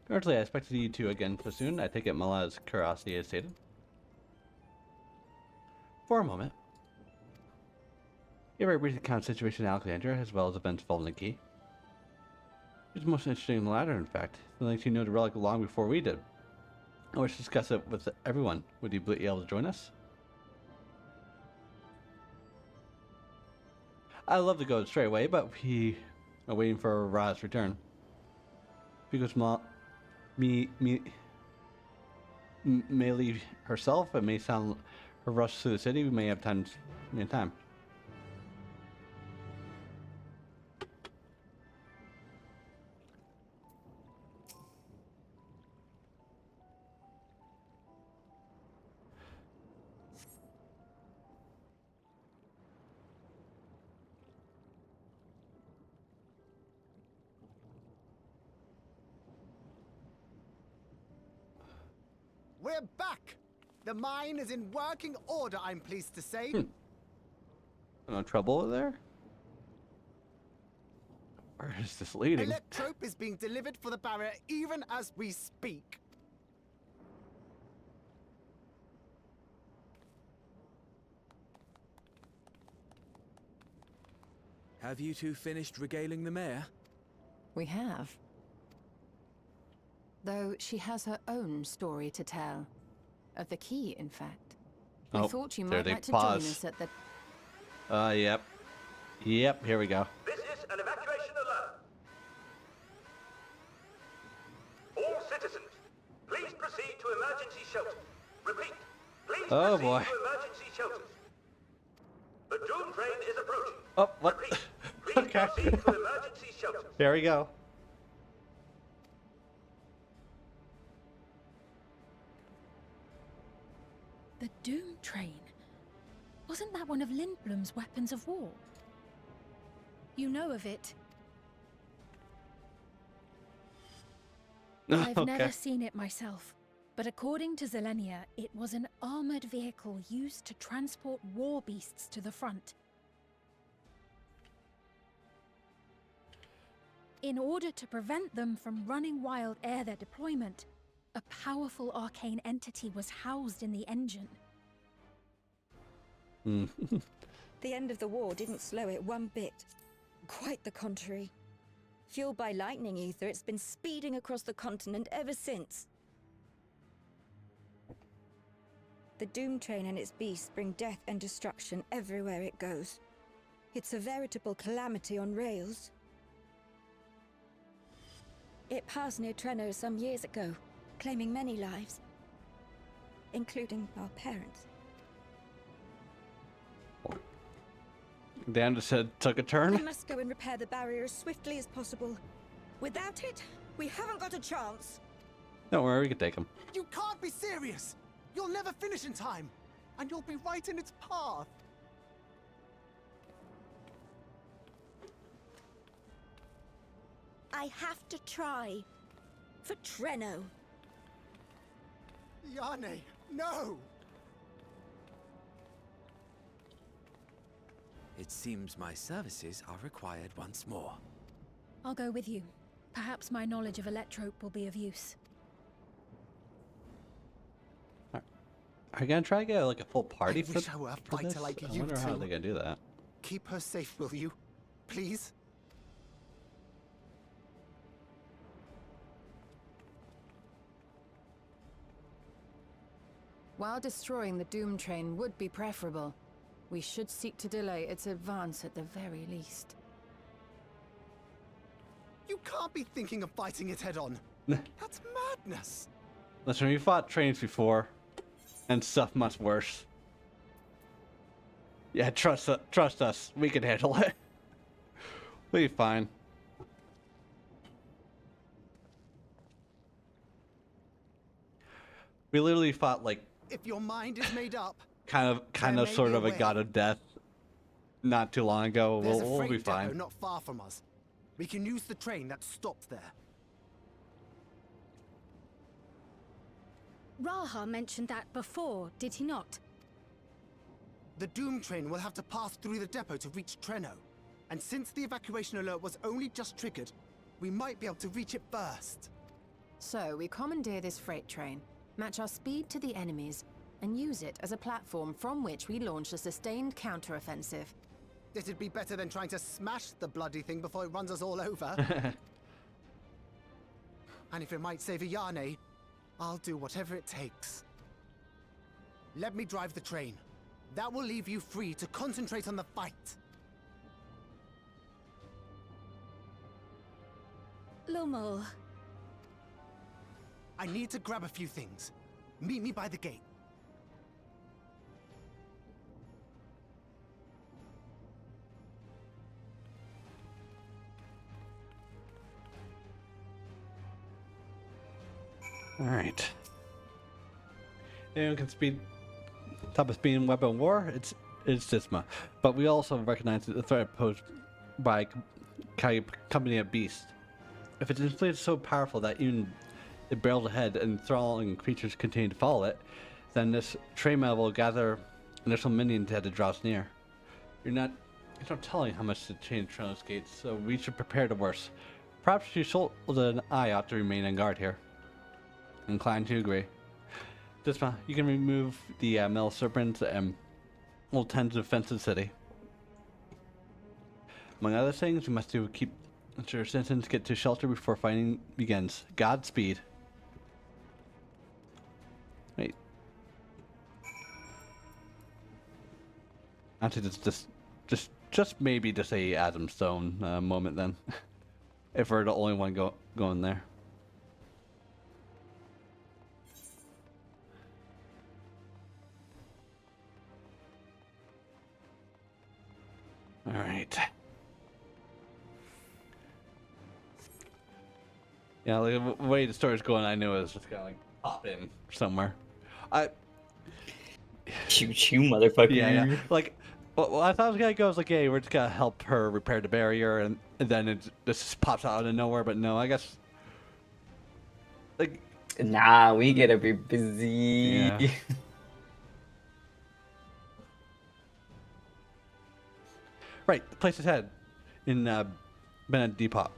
Currently, I expect to see you two again so soon. I take it Mala's curiosity is sated. For a moment. Give a brief account of the situation in Alexandria, as well as events involving the key. It's most interesting in the latter, in fact. Something you know the relic long before we did. I wish to discuss it with everyone. Would you be able to join us? I'd love to go straight away, but we are waiting for Ra's return. Because may leave herself. It may sound a rush through the city. We may have time. We're back! The mine is in working order, I'm pleased to say. No trouble there? Where is this leading? Electrope is being delivered for the barrier even as we speak. Have you two finished regaling the mayor? We have. Though she has her own story to tell. Of the key, in fact. We thought you might like to join us at the... Yep. Yep, here we go. This is an evacuation alert. All citizens, please proceed to emergency shelters. Repeat, please proceed to emergency shelters. The Doom train is approaching. Oh, what? Repeat, please Okay. proceed to emergency shelter. There we go. The Doom train. Wasn't that one of Lindblom's weapons of war? You know of it. I've Okay. never seen it myself, but according to Zelenia, it was an armored vehicle used to transport war beasts to the front. In order to prevent them from running wild ere their deployment, a powerful arcane entity was housed in the engine. The end of the war didn't slow it one bit. Quite the contrary. Fueled by lightning ether, it's been speeding across the continent ever since. The Doom train and its beasts bring death and destruction everywhere it goes. It's a veritable calamity on rails. It passed near Treno some years ago, claiming many lives, including our parents. Dan just said took a We turn. must go and repair the barrier as swiftly as possible. Without it, we haven't got a chance. Don't worry, we can take him. You can't be serious! You'll never finish in time, and you'll be right in its path. I have to try. For Treno. Yane, no! It seems my services are required once more. I'll go with you. Perhaps my knowledge of Electrope will be of use. Are you gonna try to get like a full party I for, wish I were a for fighter this? like I you wonder how two. they're gonna do that. Keep her safe, will you? Please? While destroying the Doom train would be preferable, we should seek to delay its advance at the very least. You can't be thinking of fighting it head on. That's madness. Listen, we fought trains before, and stuff much worse. Yeah, trust us. We can handle it. We'll be fine. We literally fought like If your mind is made up, kind of may sort be a of a way. god of death not too long ago. there's We'll a be freight depot fine. not far from us. We can use the train that stopped there. Raha mentioned that before, did he not? The Doom train will have to pass through the depot to reach Treno. And since the evacuation alert was only just triggered, we might be able to reach it first. So we commandeer this freight train, match our speed to the enemy's, and use it as a platform from which we launch a sustained counteroffensive. It'd be better than trying to smash the bloody thing before it runs us all over. And if it might save a Yane, I'll do whatever it takes. Let me drive the train. That will leave you free to concentrate on the fight. Lumel. I need to grab a few things. Meet me by the gate. All right. Anyone can speed top of speed in weapon of war. It's Sisma, but we also recognize the threat posed by company of beast. If it's inflated so powerful that even it barrels ahead and enthralling creatures continue to follow it, then this train will gather initial minions as it draws near. You're not telling how much to change Trono's gates, so we should prepare the worst. Perhaps you should an eye ought to remain on guard here. Inclined to agree. Disma, you can remove the metal serpents and will tend to defend the city. Among other things, we must ensure citizens get to shelter before fighting begins. Godspeed. Wait. Actually, just maybe just a Adam Stone moment then, if we're the only one going there. All right. Yeah, like, the way the story's going, I knew it was just gonna like pop in somewhere. I Choo choo, motherfucker. yeah. Like, well, I thought it was gonna go. I was like, hey, we're just gonna help her repair the barrier, and then this just pops out of nowhere. But no, I guess like Nah, we gotta be busy. yeah. Right, the place is head in Bennett Depot.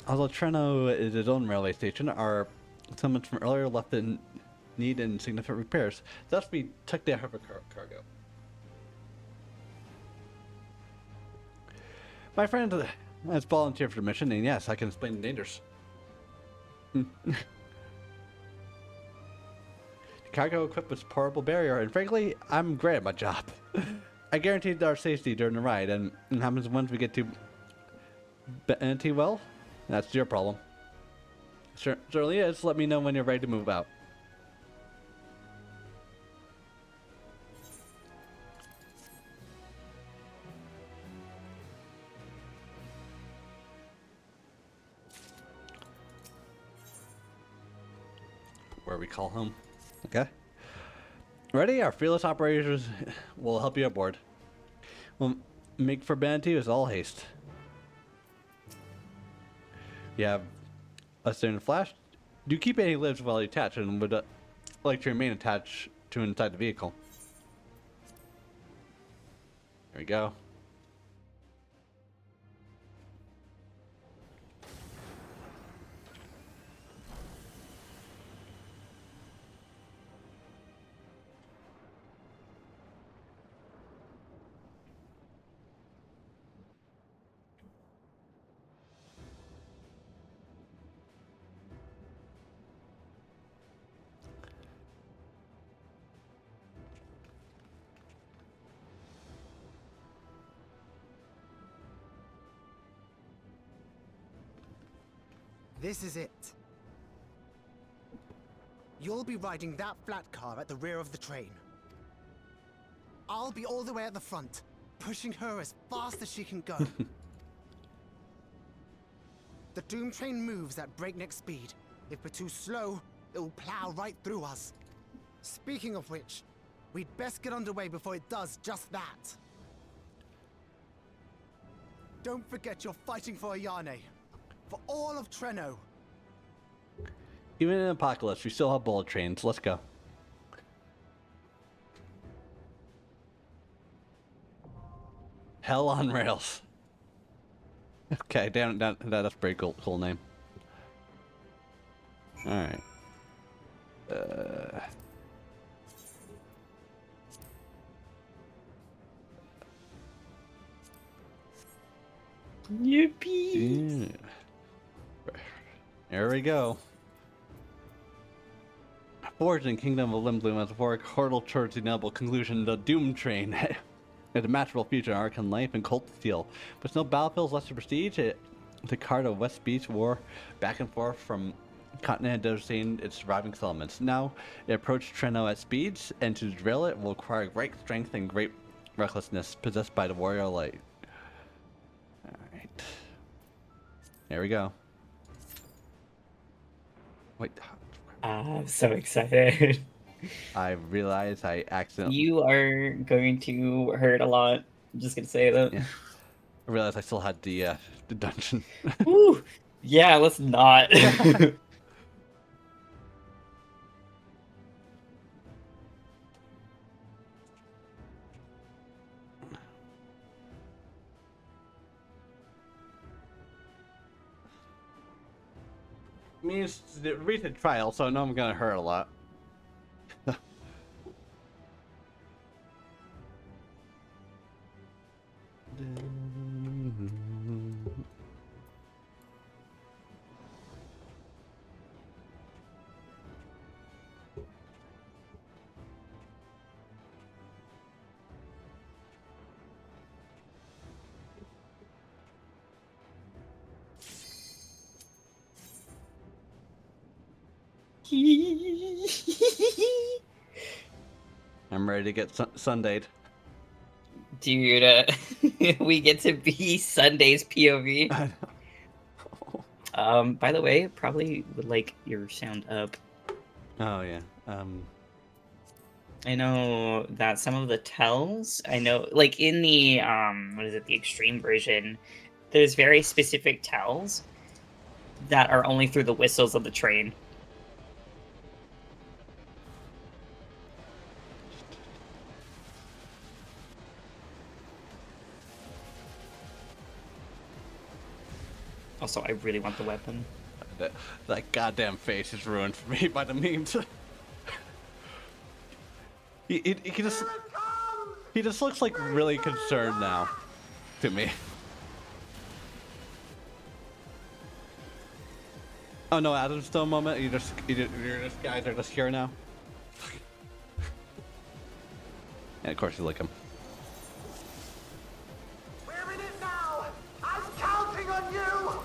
Although Treno is its own railway station, our summons from earlier left in need and significant repairs. Thus, we took their cargo. My friend has volunteered for the mission, and yes, I can explain the dangers. Cargo equipped with portable barrier, and frankly, I'm great at my job. I guaranteed our safety during the ride, and it happens once we get to Bennett, well, that's your problem. Certainly is. Let me know when you're ready to move out. Where we call home. Okay. Ready? Our fearless operators will help you aboard. We'll make for Bantu with all haste. You have us there in a flash. Do keep any lives while you attach and would like to remain attached to inside the vehicle. There we go. This is it. You'll be riding that flat car at the rear of the train. I'll be all the way at the front, pushing her as fast as she can go. The Doom train moves at breakneck speed. If we're too slow, it will plow right through us. Speaking of which, we'd best get underway before it does just that. Don't forget you're fighting for Ayane. For all of Treno. Even in Apocalypse, we still have bullet trains. Let's go. Hell on rails. Okay, that's a pretty cool name. Alright. Yippee! Yeah. There we go. Forged in Kingdom of Limblum metaphoric hurdle towards the inevitable conclusion, the Doom Train. It's a matchable future in Arcan life and Cold Steel. But no battlefields, lesser prestige. The cart of West Beach war back and forth from continent devastating its surviving settlements. Now, it approached Treno at speeds, and to derail it will require great strength and great recklessness possessed by the warrior light. Alright. There we go. Wait. I'm so excited. I realized I accidentally... You are going to hurt a lot. I'm just gonna say that. Yeah. I realized I still had the dungeon. Woo! Yeah, let's not. I mean, it's the recent trial, so I know I'm gonna hurt a lot. I'm ready to get Sundayed. Dude, we get to be Sunday's POV. I By the way, probably would like your sound up. Oh yeah. I know that some of the tells, I know, like in the what is it, the extreme version, there's very specific tells that are only through the whistles of the train. Also, I really want the weapon. That goddamn face is ruined for me by the memes. he just looks like really concerned now, to me. Oh no, Adam Stone moment. You're just guys are just here now. And of course you like him. We're in it now. I'm counting on you.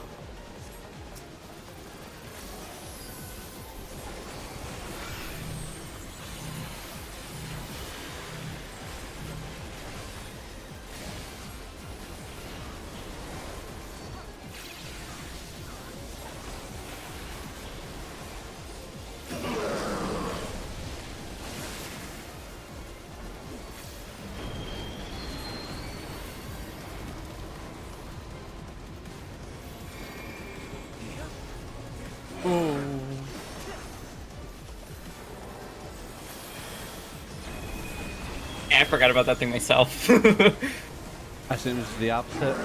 I forgot about that thing myself. I assume it's the opposite.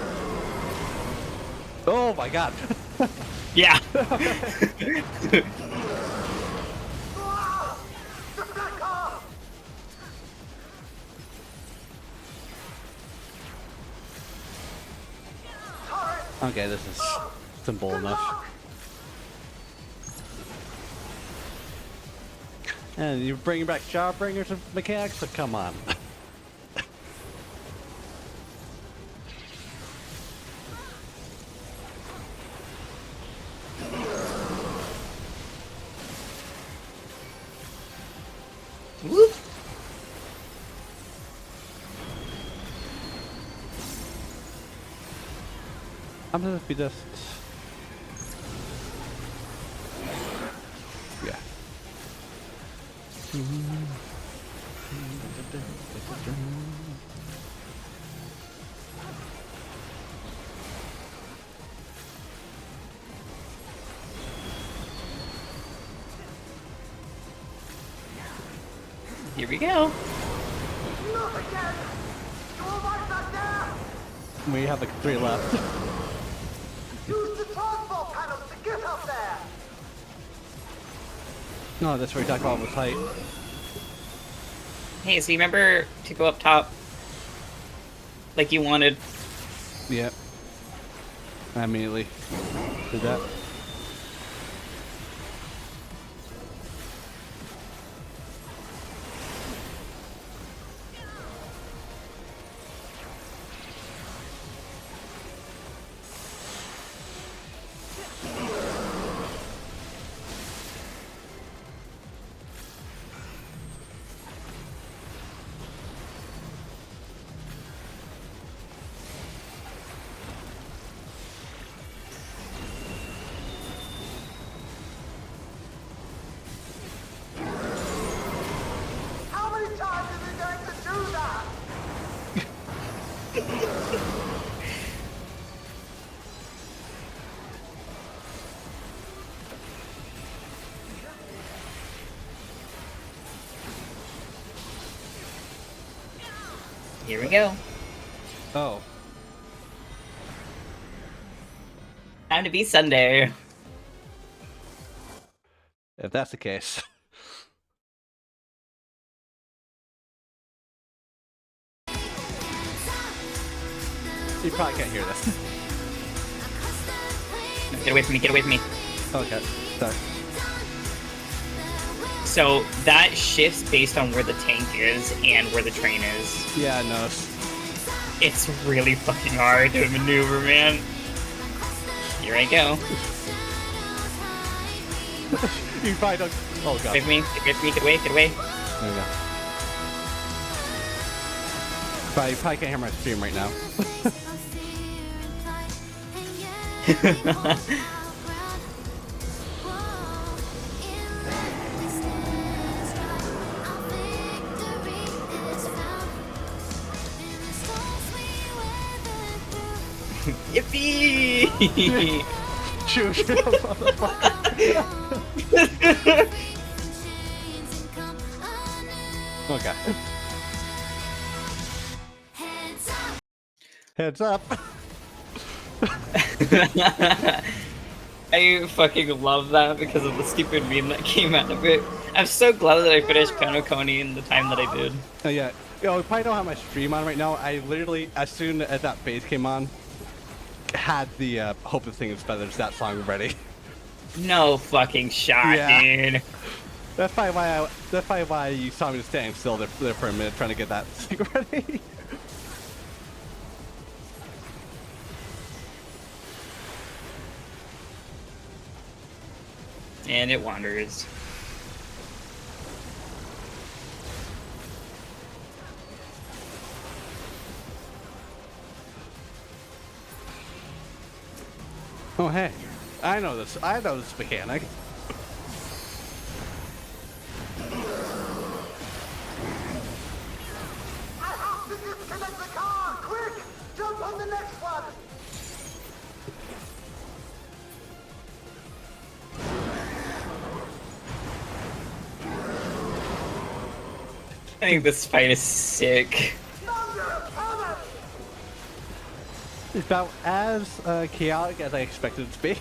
Oh my god. Yeah. Okay, this is simple enough. And you're bringing back Jawbringers and mechanics, so come on. Whoop. I'm gonna be just... Yeah. Here we go. Not again. You almost not there. We have like 3 left. Use the transport panels to get up there. No, that's what we talked about with height. Hey, so you remember to go up top like you wanted? Yep. I immediately did that. How many times is he going to do that? Here we go. Oh. Time to be Sunday. If that's the case. You probably can't hear this. Get away from me, get away from me. Okay, sorry. So that shifts based on where the tank is and where the train is. Yeah, I noticed. It's really fucking hard to maneuver, man. Here I go. You probably don't... Oh god. Get away from me, get away from me, get away, get away. There we go. But you probably can't hear my stream right now. Yippee! Shoot, motherfucker. Okay. Heads up. I fucking love that because of the stupid meme that came out of it. I'm so glad that I finished Konokoni in the time that I did. Yeah. Yo, we probably don't have my stream on right now. I literally, as soon as that bass came on, had the Hope the Thing is Feathers, that song ready. No fucking shot, dude. That's probably why you saw me just standing still there for a minute trying to get that thing ready. And it wanders. Oh hey, I know this mechanic. I have to disconnect the car! Quick! Jump on the next one! I think this fight is sick. It's about as chaotic as I expected it to be.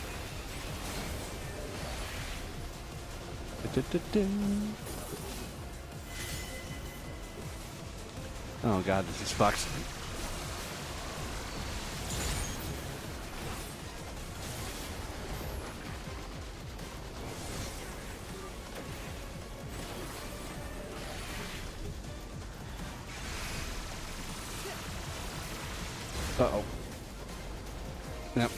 Oh god, this is fucked. Uh-oh. Yep.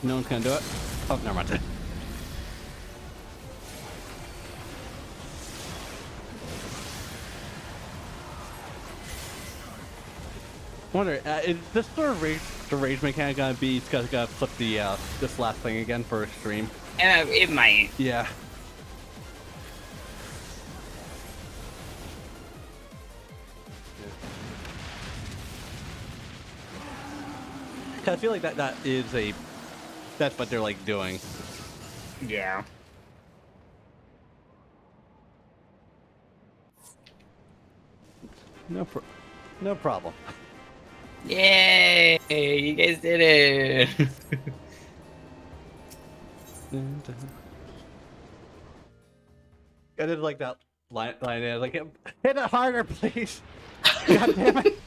No one's gonna do it. Oh, never mind. Wonder, is this sort of the rage mechanic gonna be? It's gotta flip the this last thing again for extreme. It might. Yeah. I feel like that's what they're like doing. Yeah. No problem. Yay! You guys did it! I did like that line like, hit it harder, please. God damn it.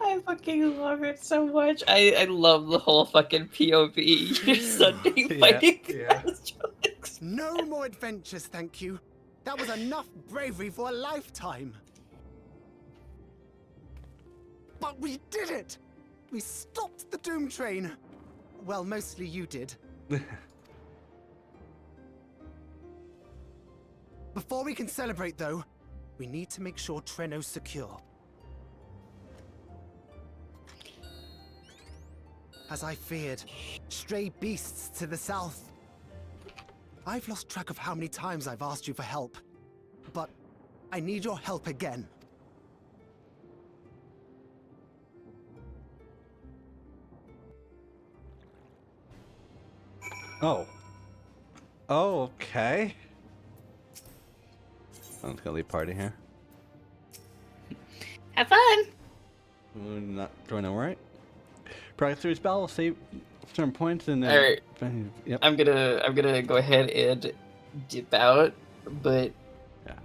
I fucking love it so much. I love the whole fucking POV. Your Sunday fighting astrolix. No more adventures, thank you. That was enough bravery for a lifetime. But we did it! We stopped the Doom Train. Well, mostly you did. Before we can celebrate, though, We need to make sure Treno's secure. As I feared, stray beasts to the south. I've lost track of how many times I've asked you for help, but I need your help again. Oh. Oh, okay. I'm just gonna leave party here. Have fun! We're not joining them, right? Progress through spell, save certain points, and then. Alright. Yep. I'm gonna go ahead and dip out, but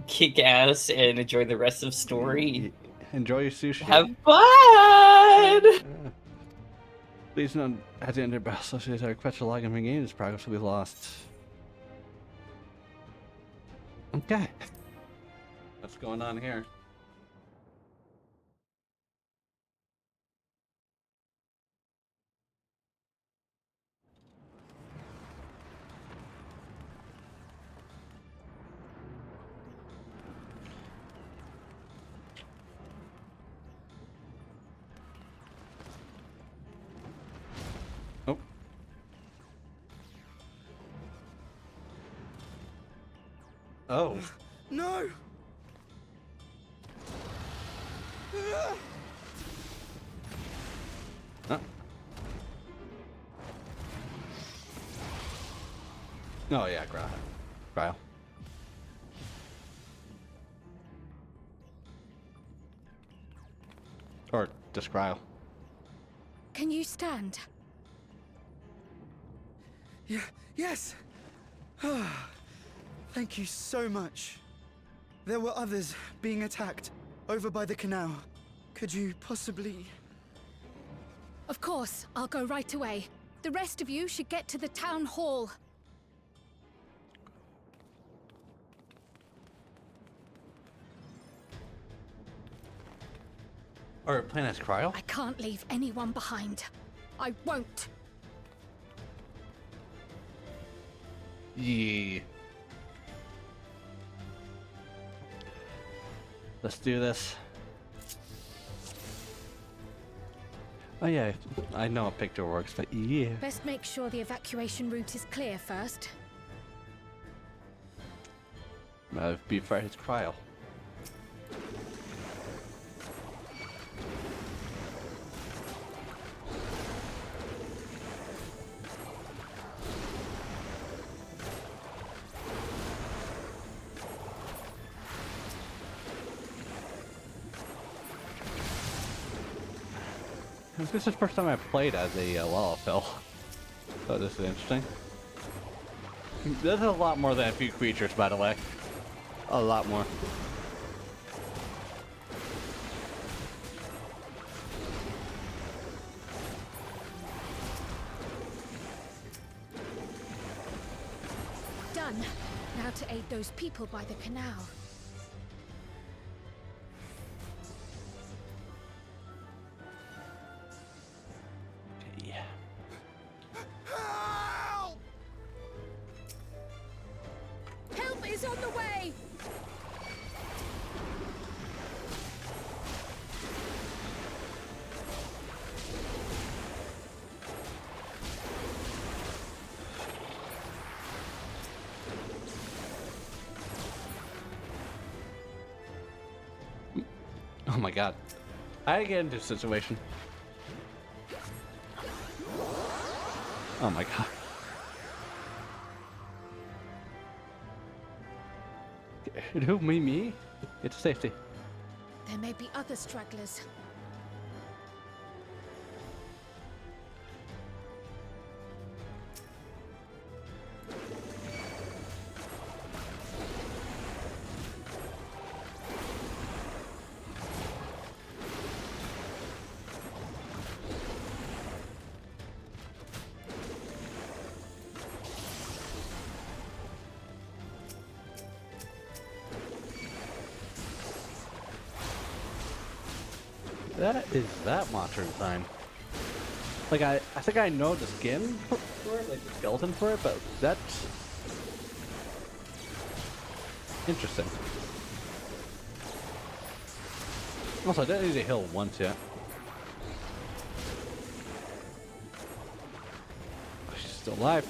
kick ass and enjoy the rest of story. Enjoy your sushi. Have fun! Please note, at the end of the battle, associated our request to log in the game, this progress will be lost. Okay. What's going on here? Oh. Oh. No! Huh? Oh yeah, Cryo. Or just Cryo. Can you stand? Yeah, yes! Thank you so much. There were others being attacked over by the canal. Could you possibly... Of course, I'll go right away. The rest of you should get to the town hall. Or plan as Cryo? I can't leave anyone behind. I won't. Yeah. Let's do this. Oh yeah, I know a picture works, but yeah. Best make sure the evacuation route is clear first. Be fair, it's Cryo. This is the first time I played as a Lalafell, so this is interesting. This is a lot more than a few creatures, by the way. A lot more. Done. Now to aid those people by the canal. Help is on the way! Oh my god. I get into a situation. Oh my god. Who, me? It's safety. There may be other stragglers. That is that monster design. Like I think I know the skin for it, like the skeleton for it, but that's interesting. Also, I didn't need a hill once yet. Oh, she's still alive.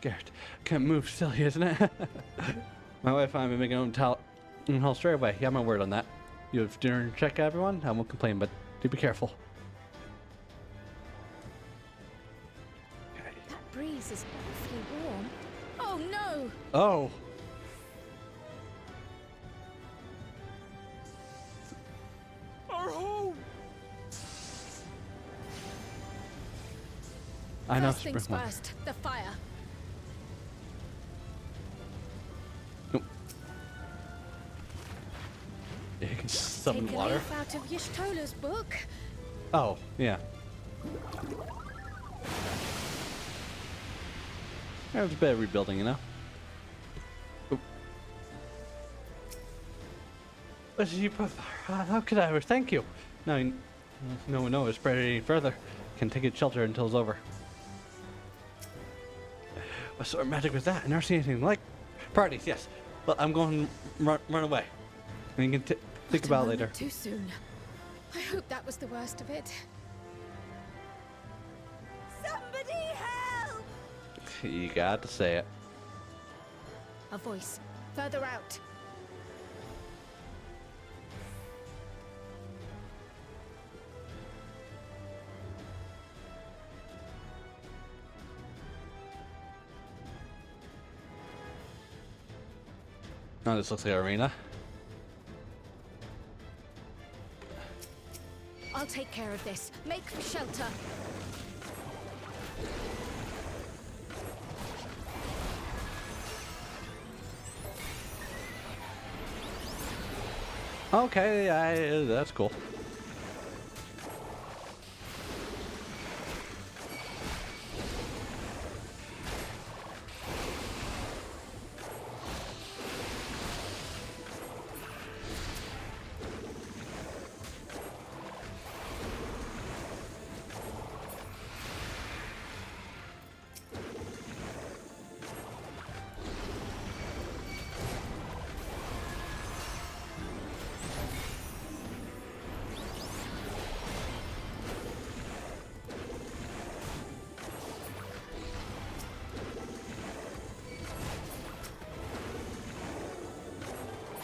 Garrett, can't move silly, isn't it? My wife and I have been making our own hell straight away. You have my word on that. You have dinner and check everyone. I won't complain, but do be careful. That breeze is awfully warm. Oh no! Oh. Our home! I know. First things first, the fire. Nope. You can summon Take a water. leaf out of Y'shtola's book. Oh, yeah. There's a bit of rebuilding, you know? Oop. But you put, how could I ever thank you? No, no one knows. Spread it any further. Can take its shelter until it's over. What sort of magic was that? I've never seen anything like parties. Yes, but I'm going to run away. And you can think about it later. Too soon. I hope that was the worst of it. Somebody help! You got to say it. A voice further out. Oh, this looks like an arena. I'll take care of this. Make for shelter. Okay, that's cool.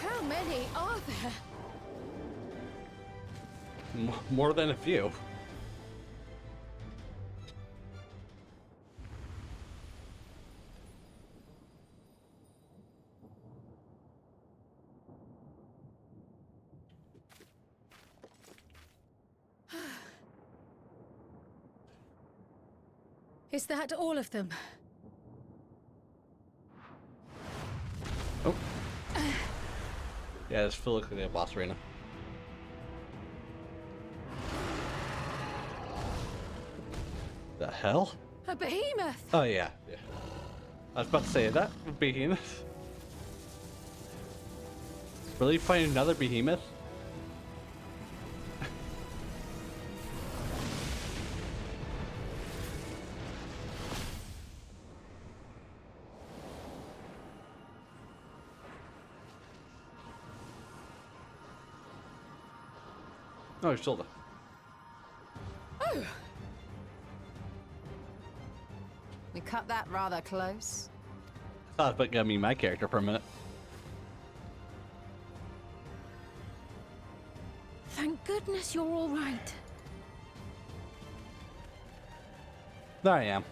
How many are there? More than a few. Is that all of them? Oh. Yeah, it's full of the boss arena. The hell? A behemoth! Oh yeah, yeah. I was about to say that behemoth. Really find another behemoth? Oh, you're still there. Oh! We cut that rather close. I thought about giving me my character for a minute. Thank goodness you're all right. There I am.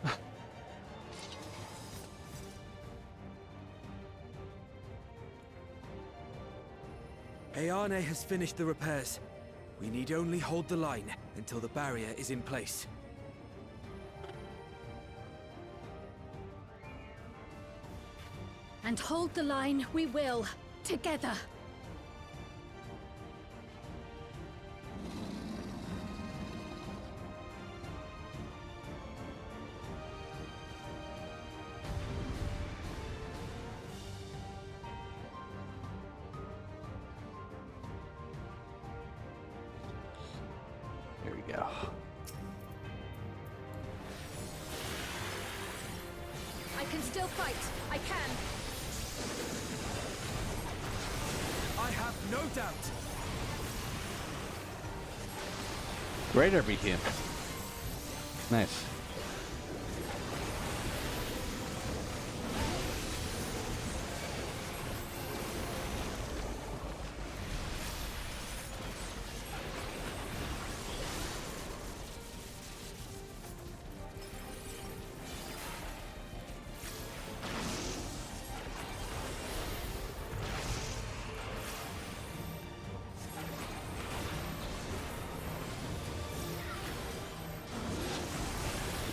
Ayane has finished the repairs. We need only hold the line until the barrier is in place. And hold the line we will, together. Here we go. I can still fight. I can. I have no doubt. Greater beacon. Nice.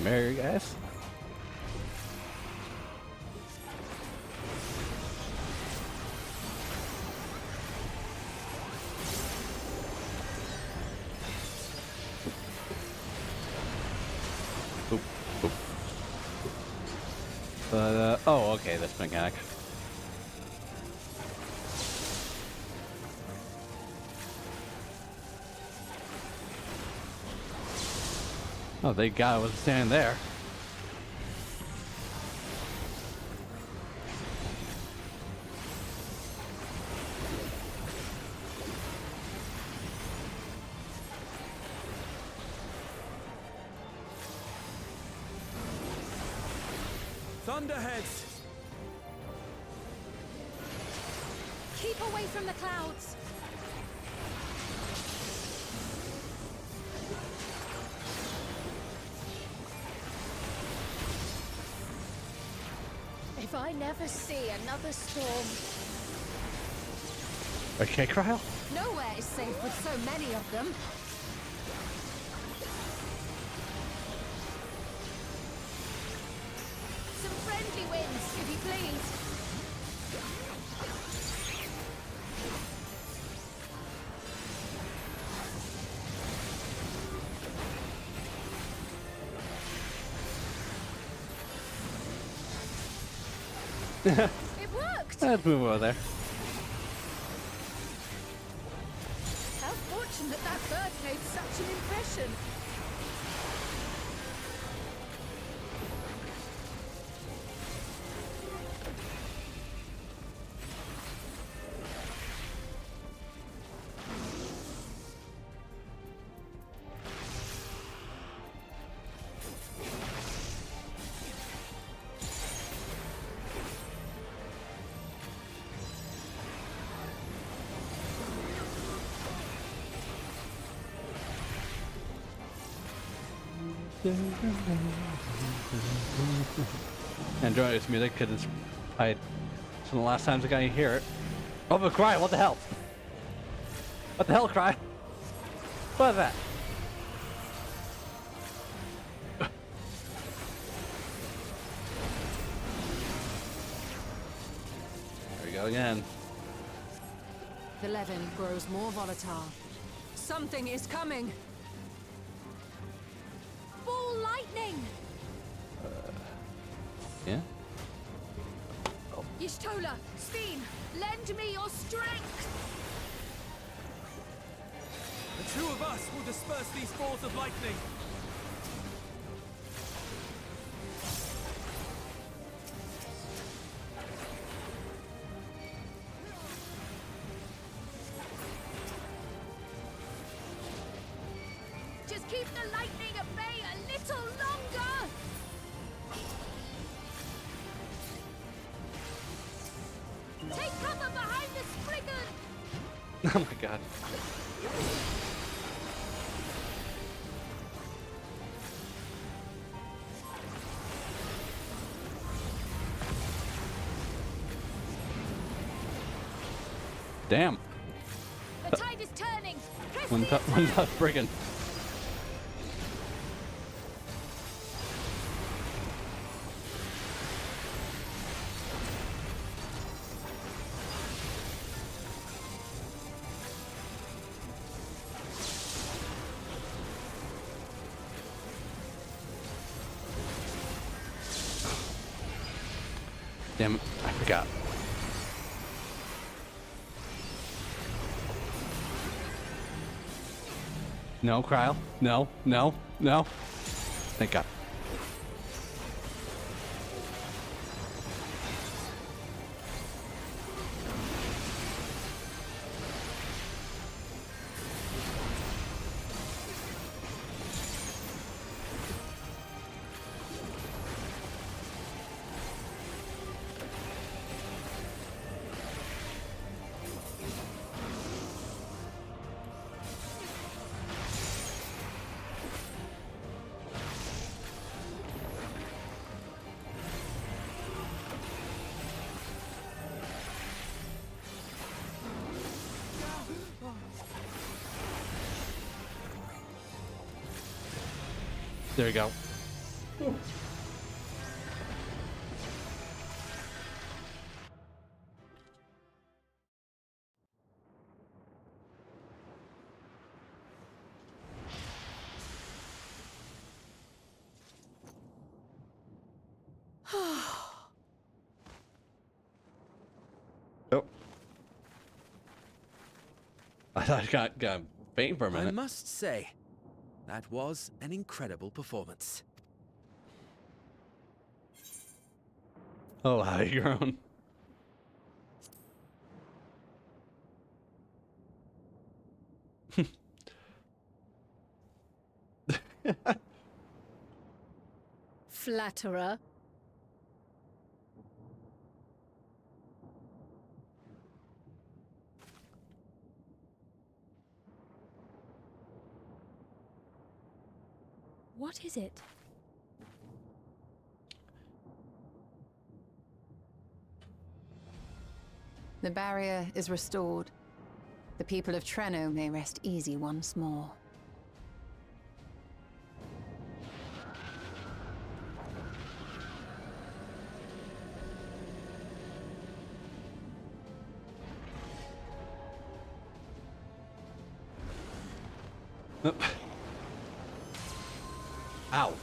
Merry guys. Oop, oop. But, oh, okay, this mechanic. Oh, thank God I wasn't standing there. Thunderheads! Keep away from the clouds! If I never see another storm... Okay, Cryle? Nowhere is safe with so many of them. Some friendly winds, if you please. It worked! Let's move over there. How fortunate that bird made such an impression. Enjoy this music because it's one of the last times I got to hear it. Oh, but Cry, what the hell? What the hell, Cry? What is that? There we go again. The Levin grows more volatile. Something is coming! Ball lightning! Yeah? Y'shtola, Steen, lend me your strength! The two of us will disperse these balls of lightning. Just keep the lightning at bay a little longer! Take cover behind the Spriggan! Oh my God. Damn. The tide is turning! Press One the tough brigand. Damn it, I forgot. No, Cryle. No, no, no. Thank God. There you go. Oh. I thought I got faint for a minute. I must say, that was an incredible performance. Oh, how you grown. Flatterer. What is it? The barrier is restored. The people of Treno may rest easy once more. Ow.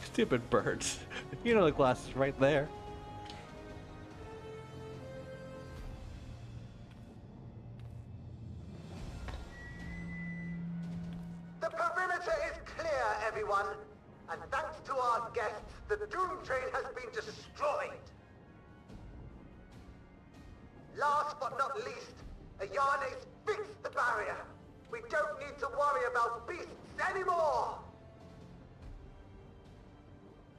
Stupid birds. You know the glass is right there. The perimeter is clear, everyone. And thanks to our guests, the Doom Train has been destroyed. Last but not least, Ayane's fixed the barrier. We don't need to worry about beasts anymore.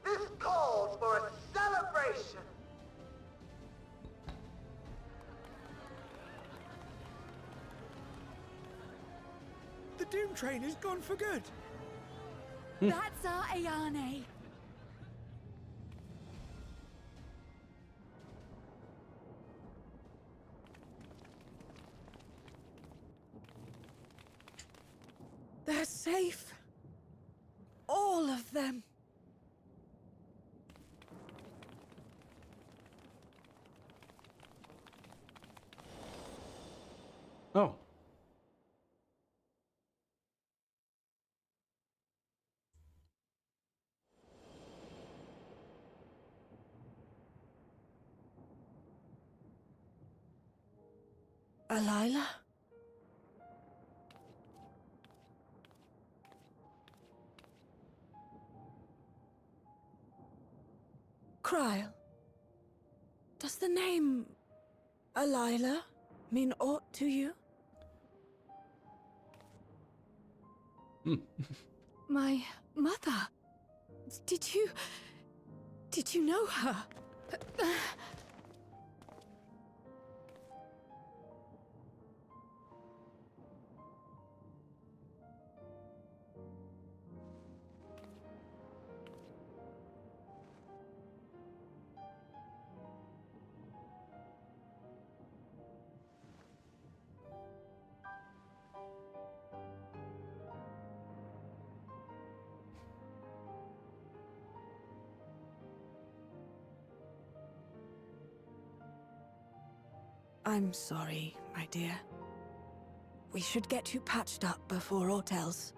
This calls for a celebration. The Doom Train is gone for good. That's our Ayane. They're safe. All of them. Oh. Alila? Kryl. Does the name Alila mean aught to you? My mother. Did you know her? I'm sorry, my dear. We should get you patched up before aught else.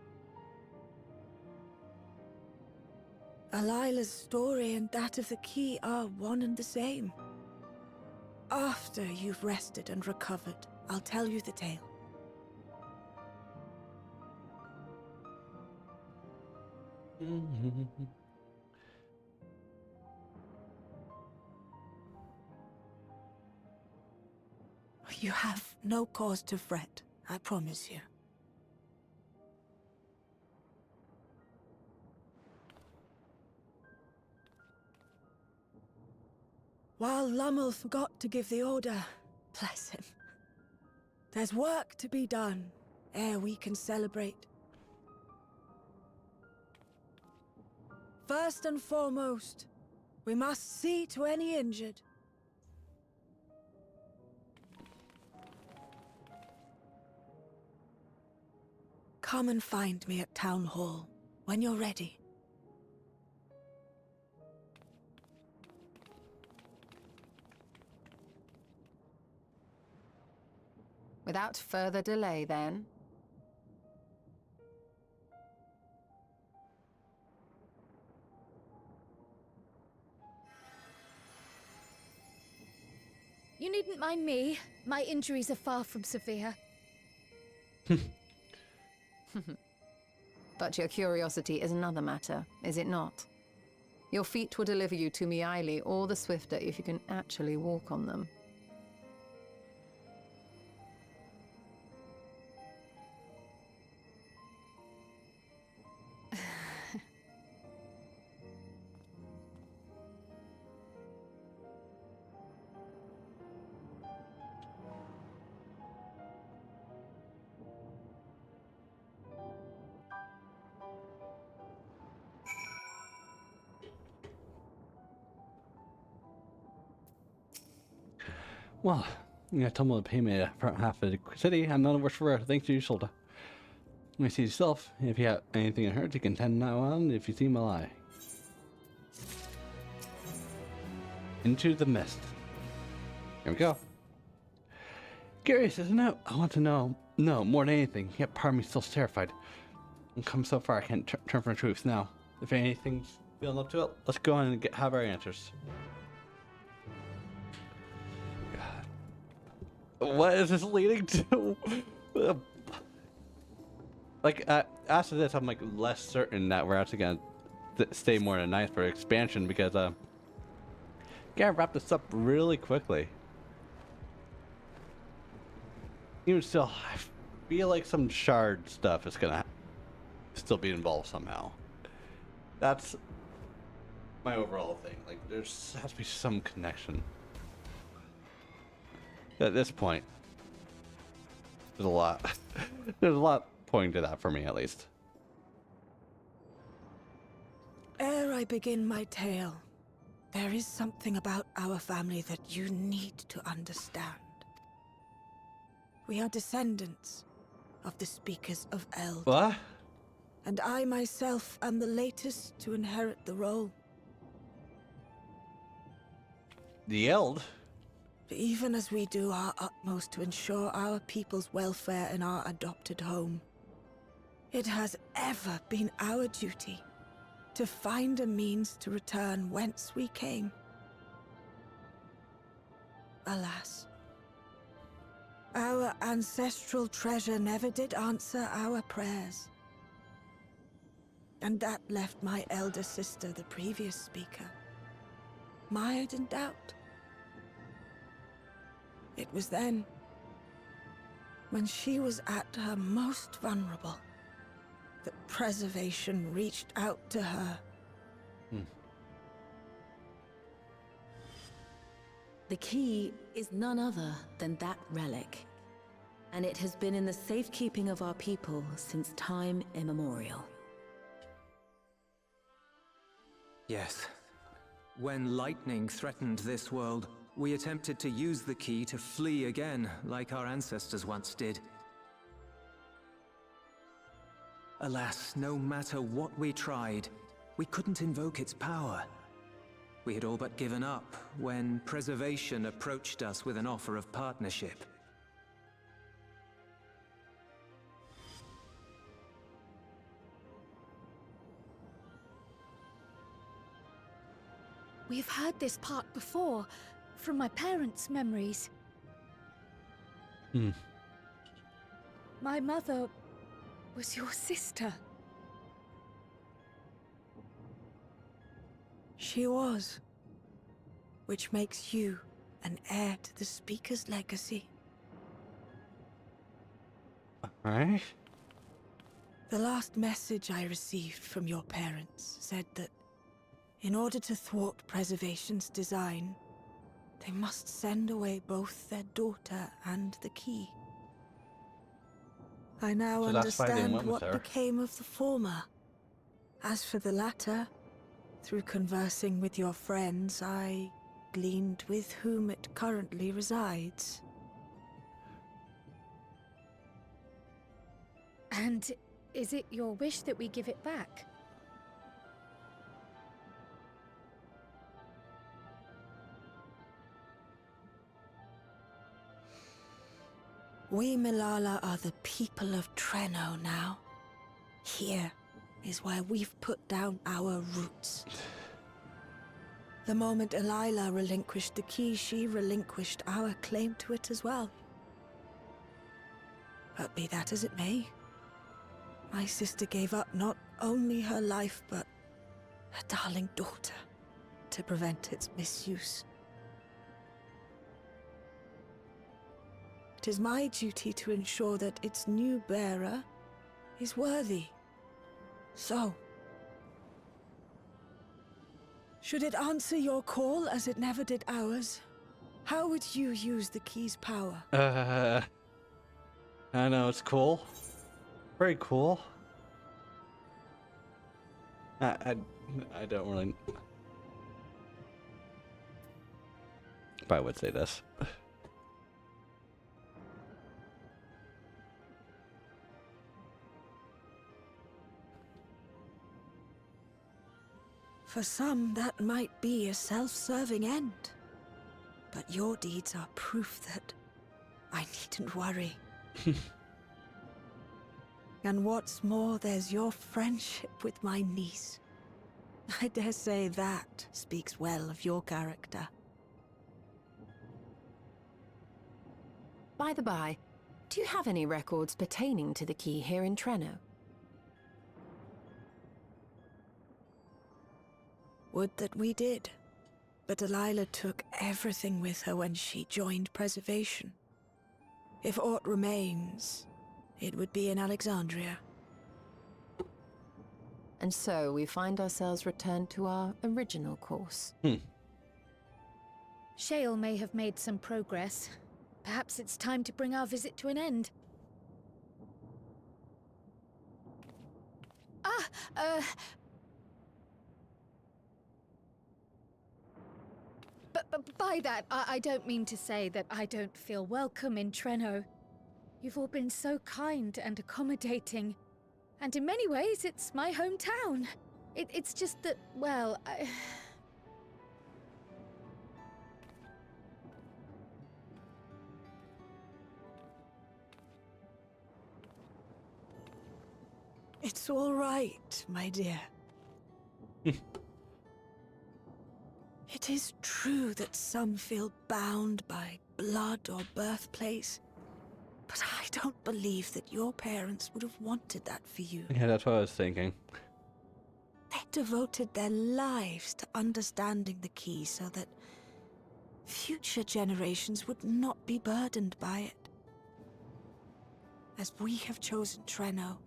Alila's story and that of the key are one and the same. After you've rested and recovered, I'll tell you the tale. You have no cause to fret, I promise you. While Lummel forgot to give the order, bless him. There's work to be done, ere we can celebrate. First and foremost, we must see to any injured. come and find me at Town Hall when you're ready. Without further delay, then. You needn't mind me. My injuries are far from severe. But your curiosity is another matter, is it not? Your feet will deliver you to Miaili all the swifter if you can actually walk on them. Well, you told me to pay me the front half of the city. I'm not a worse for it. Thanks to you, Solda. Let me see yourself. If you have anything to hurt, you can tend now on if you see my eye. Into the mist. Here we go. Curious, isn't it? I want to know more than anything, yet part of me still terrified. I've come so far I can't turn from the truth now. If anything's feeling up to it, let's go on and have our answers. What is this leading to? Like, after this, I'm like less certain that we're actually gonna stay more than nice for expansion because gotta wrap this up really quickly. Even still, I feel like some shard stuff is gonna still be involved somehow. That's my overall thing. Like, there's has to be some connection. At this point, there's a lot. There's a lot pointing to that for me, at least. Ere I begin my tale, there is something about our family that you need to understand. We are descendants of the Speakers of Eld. What? And I myself am the latest to inherit the role. The Eld? Even as we do our utmost to ensure our people's welfare in our adopted home, it has ever been our duty to find a means to return whence we came. Alas, our ancestral treasure never did answer our prayers. And that left my elder sister, the previous speaker, mired in doubt. It was then, when she was at her most vulnerable, that preservation reached out to her. The key is none other than that relic, and it has been in the safekeeping of our people since time immemorial. Yes. When lightning threatened this world, we attempted to use the key to flee again, like our ancestors once did. Alas, no matter what we tried, we couldn't invoke its power. We had all but given up when Preservation approached us with an offer of partnership. We've heard this part before, from my parents' memories. My mother was your sister. She was, which makes you an heir to the Speaker's legacy. Alright. The last message I received from your parents said that in order to thwart Preservation's design, they must send away both their daughter and the key. I now So that's why they understand went with what her. became of the former. As for the latter, through conversing with your friends, I gleaned with whom it currently resides. And Is it your wish that we give it back? We Milala are the people of Treno now. Here is where we've put down our roots. The moment Elila relinquished the key, she relinquished our claim to it as well. But be that as it may, my sister gave up not only her life, but her darling daughter to prevent its misuse. It is my duty to ensure that its new bearer is worthy. So, should it answer your call as it never did ours, how would you use the key's power? I know, it's cool. Very cool. I don't really... But I would say this. For some, that might be a self-serving end. But your deeds are proof that I needn't worry. And what's more, there's your friendship with my niece. I dare say that speaks well of your character. By the by, do you have any records pertaining to the key here in Treno? Would that we did. But Delilah took everything with her when she joined Preservation. If aught remains, it would be in Alexandria. And so we find ourselves returned to our original course. Shale may have made some progress. Perhaps it's time to bring our visit to an end. But by that, I don't mean to say that I don't feel welcome in Treno. You've all been so kind and accommodating. And in many ways, it's my hometown. It's just that, well, It's all right, my dear. It is true that some feel bound by blood or birthplace, but I don't believe that your parents would have wanted that for you. Yeah, that's what I was thinking. They devoted their lives to understanding the key so that future generations would not be burdened by it. As we have chosen Treno,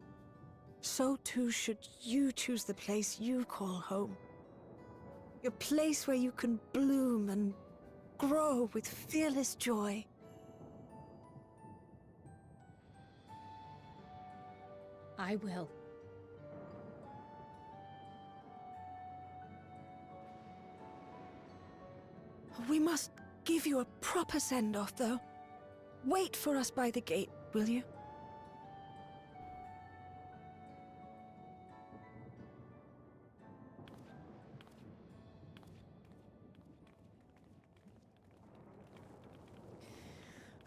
so too should you choose the place you call home. A place where you can bloom and grow with fearless joy. I will. We must give you a proper send-off, though. Wait for us by the gate, will you?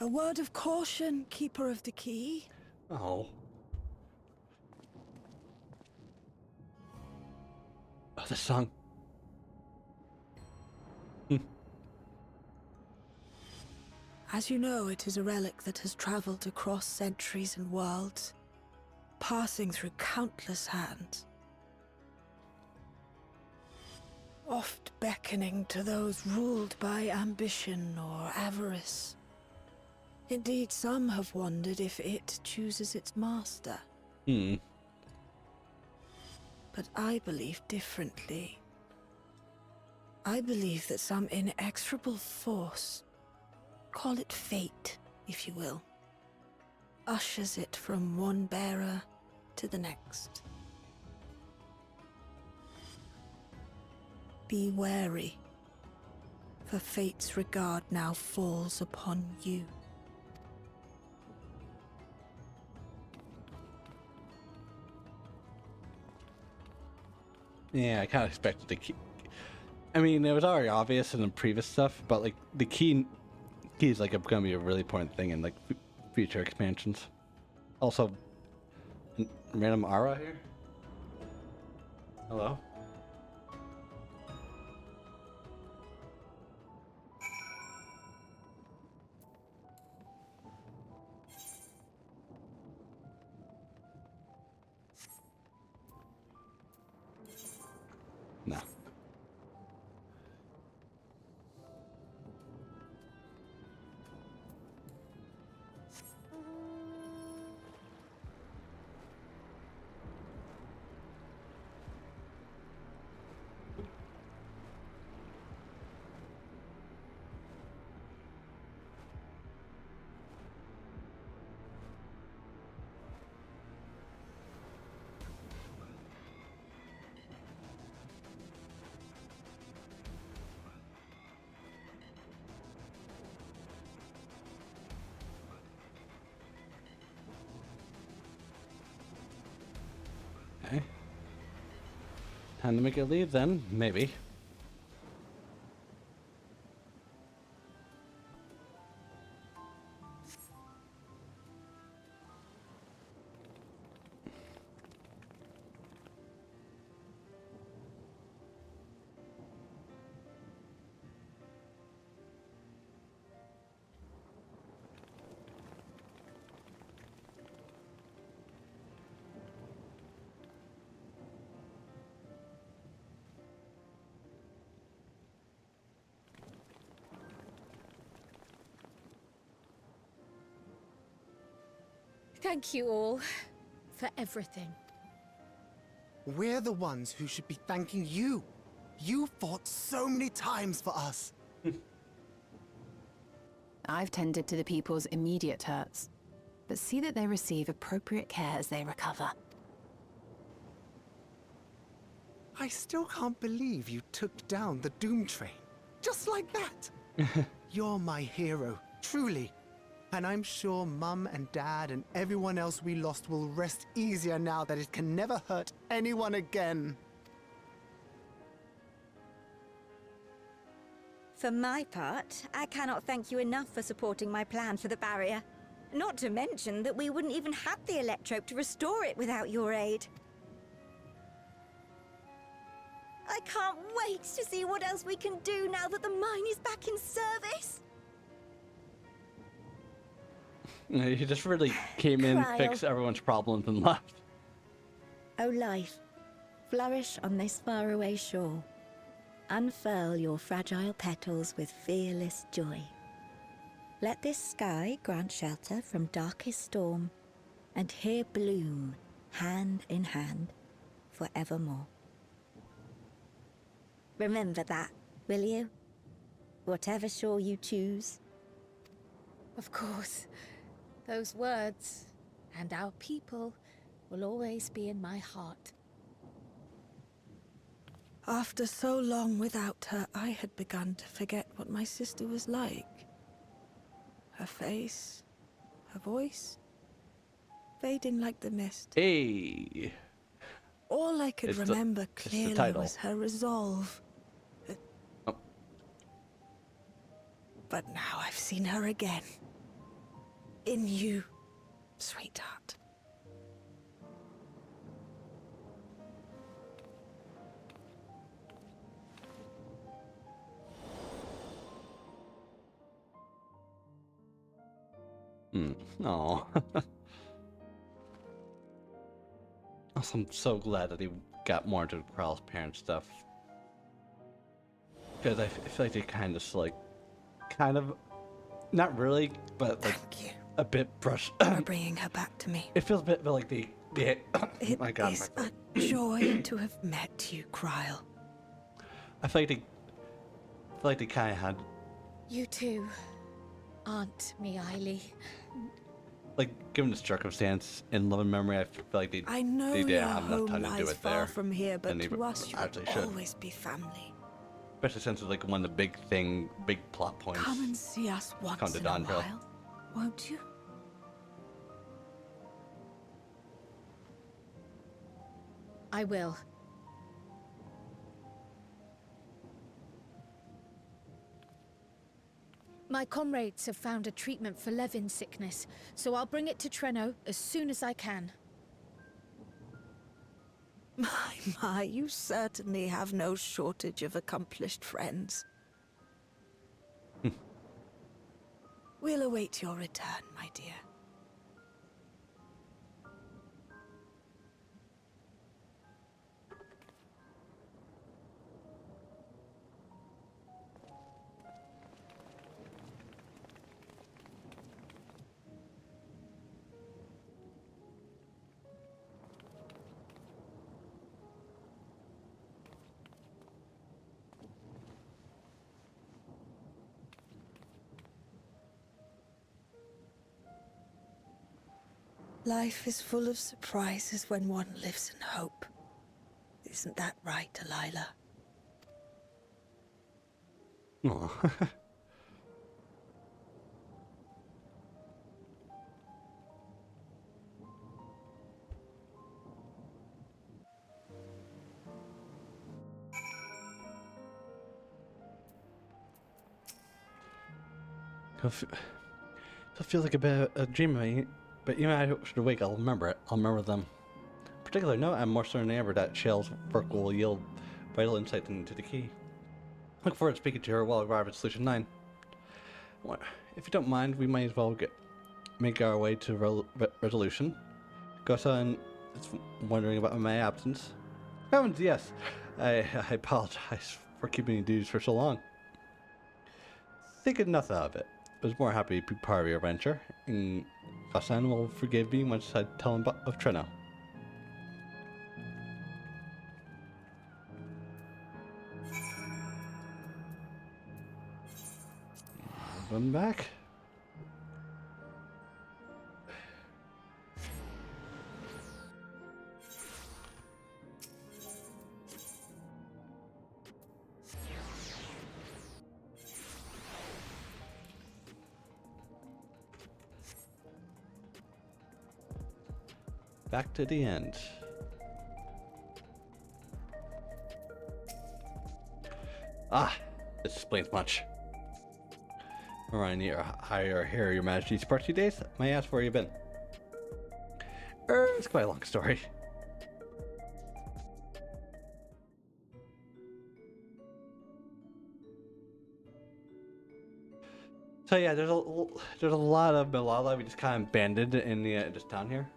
A word of caution, Keeper of the Key. Oh. Oh, the song. As you know, it is a relic that has traveled across centuries and worlds, passing through countless hands. Oft beckoning to those ruled by ambition or avarice. Indeed, some have wondered if it chooses its master. But I believe differently. I believe that some inexorable force, call it fate, if you will, ushers it from one bearer to the next. Be wary, for fate's regard now falls upon you. Yeah, I kind of expected the key. I mean, it was already obvious in the previous stuff, but like the key is like going to be a really important thing in like future expansions. Also, random Ara here. Hello. No. Okay. Time to make a leave then, maybe. Thank you all for everything. We're the ones who should be thanking you. You fought so many times for us. I've tended to the people's immediate hurts, but see that they receive appropriate care as they recover. I still can't believe you took down the Doom Train. Just like that. You're my hero, truly. And I'm sure Mum and Dad and everyone else we lost will rest easier now that it can never hurt anyone again. For my part, I cannot thank you enough for supporting my plan for the barrier. Not to mention that we wouldn't even have the Electrope to restore it without your aid. I can't wait to see what else we can do now that the mine is back in service. He just really came in, Cryle. fixed everyone's problems, and left. O life, flourish on this faraway shore. Unfurl your fragile petals with fearless joy. Let this sky grant shelter from darkest storm, and here bloom, hand in hand, forevermore. Remember that, will you? Whatever shore you choose. Of course, those words and our people will always be in my heart. After so long without her, I had begun to forget what my sister was like. Her face, her voice, fading like the mist. Hey. All I could remember it's the clearly title. was her resolve. Oh. But now I've seen her again. In you, sweetheart. No. I'm so glad that he got more into Kryle's parent stuff. Because I feel like they kind of, not really, but like a bit brush. For bringing her back to me. It feels a bit like the It my God, is a joy to have met you, Kryle. I feel like they kind of had, You too, Aunt Miaili. like, given the circumstance in Love and Memory, I feel like I know they your didn't have enough home time to do lies it far there. from here, but than they to us you actually will should. always be family. Especially since it's like one of the big plot points. Come and see us Come once to in a Donville. while, won't you? I will. My comrades have found a treatment for Levin sickness, so I'll bring it to Treno as soon as I can. My, you certainly have no shortage of accomplished friends. We'll await your return, my dear. Life is full of surprises when one lives in hope. Isn't that right, Delilah? Oh. It feels like a bit of a dream of me, but even I should awake, I'll remember it. I'll remember them. In particular note, I'm more certain than ever that Shale's work will yield vital insight into the key. Look forward to speaking to her while I arrive at Solution 9. If you don't mind, we might as well make our way to resolution. Gosan is wondering about my absence. Heavens, yes. I apologize for keeping you dudes for so long. Thinking nothing of it. I was more happy to be part of your adventure, and Gosan will forgive me once I tell him of Treno. I'm back. Back to the end. Ah, this explains much. Around here, Your Majesty's party days, may I ask where you've been? It's quite a long story. So yeah, there's a lot of Malala we just kind of abandoned in this town here.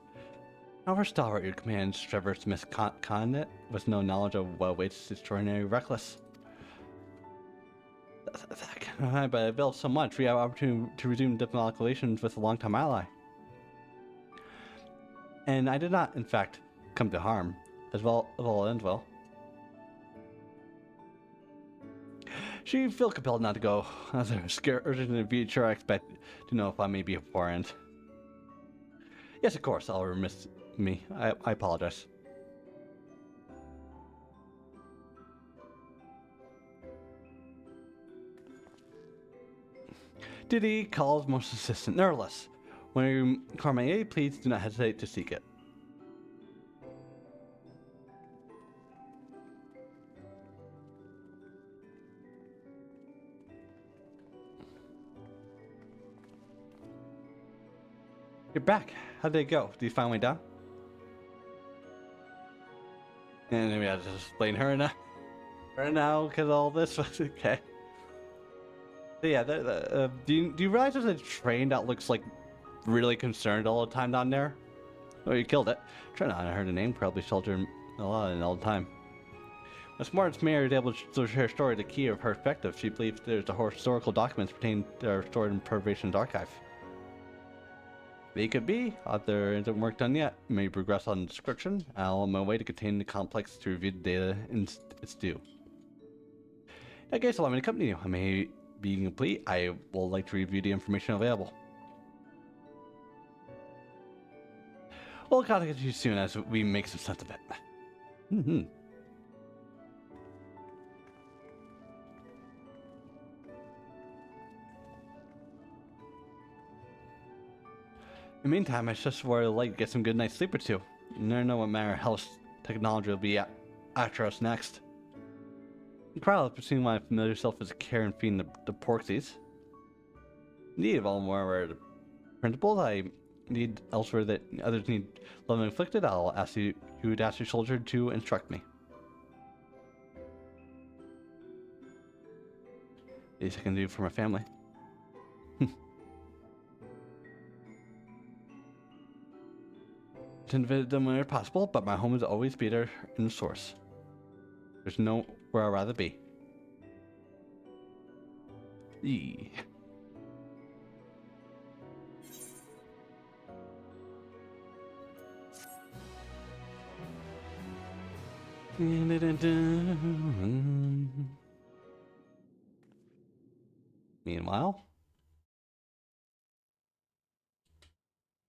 Our stalwart your commands traversed this continent with no knowledge of what awaits extraordinary reckless. But I built so much, we have opportunity to resume diplomatic relations with a longtime ally. And I did not, in fact, come to harm, as well ends well. She feel compelled not to go, as I was scared urgent in the future. I expect to know if I may be beforehand. Yes, of course, I'll remiss me. I apologize. Duty calls most assistant. Nevertheless, when you call my aid, please do not hesitate to seek it. You're back. How did it go? Did you finally down? And then we had to explain her now because all this was okay. So yeah, do you realize there's a train that looks like really concerned all the time down there? Oh, you killed it. Trying to heard the name, probably sheltered a lot all the time. As Martin's mayor is able to share a story the key of her perspective, she believes there's the historical documents pertaining that are stored in Perturbation's archive. They could be. There isn't work done yet. May progress on description. I'll on my way to contain the complex to review the data in its due. In that case, allow me to accompany you. I may be complete. I will like to review the information available. We'll contact you soon as we make some sense of it. In the meantime, I just would like to get some good night's sleep or two. You never know what manner of health technology will be after us next. You probably have seen my familiar self as a care and feeding the Porksies. Indeed, while more aware of the principles I need elsewhere that others need love inflicted, I'll ask you to ask your soldier to instruct me. Least I can do for my family. To visit them whenever possible, but my home is always be there in the source. There's no where I'd rather be. Eee. Meanwhile,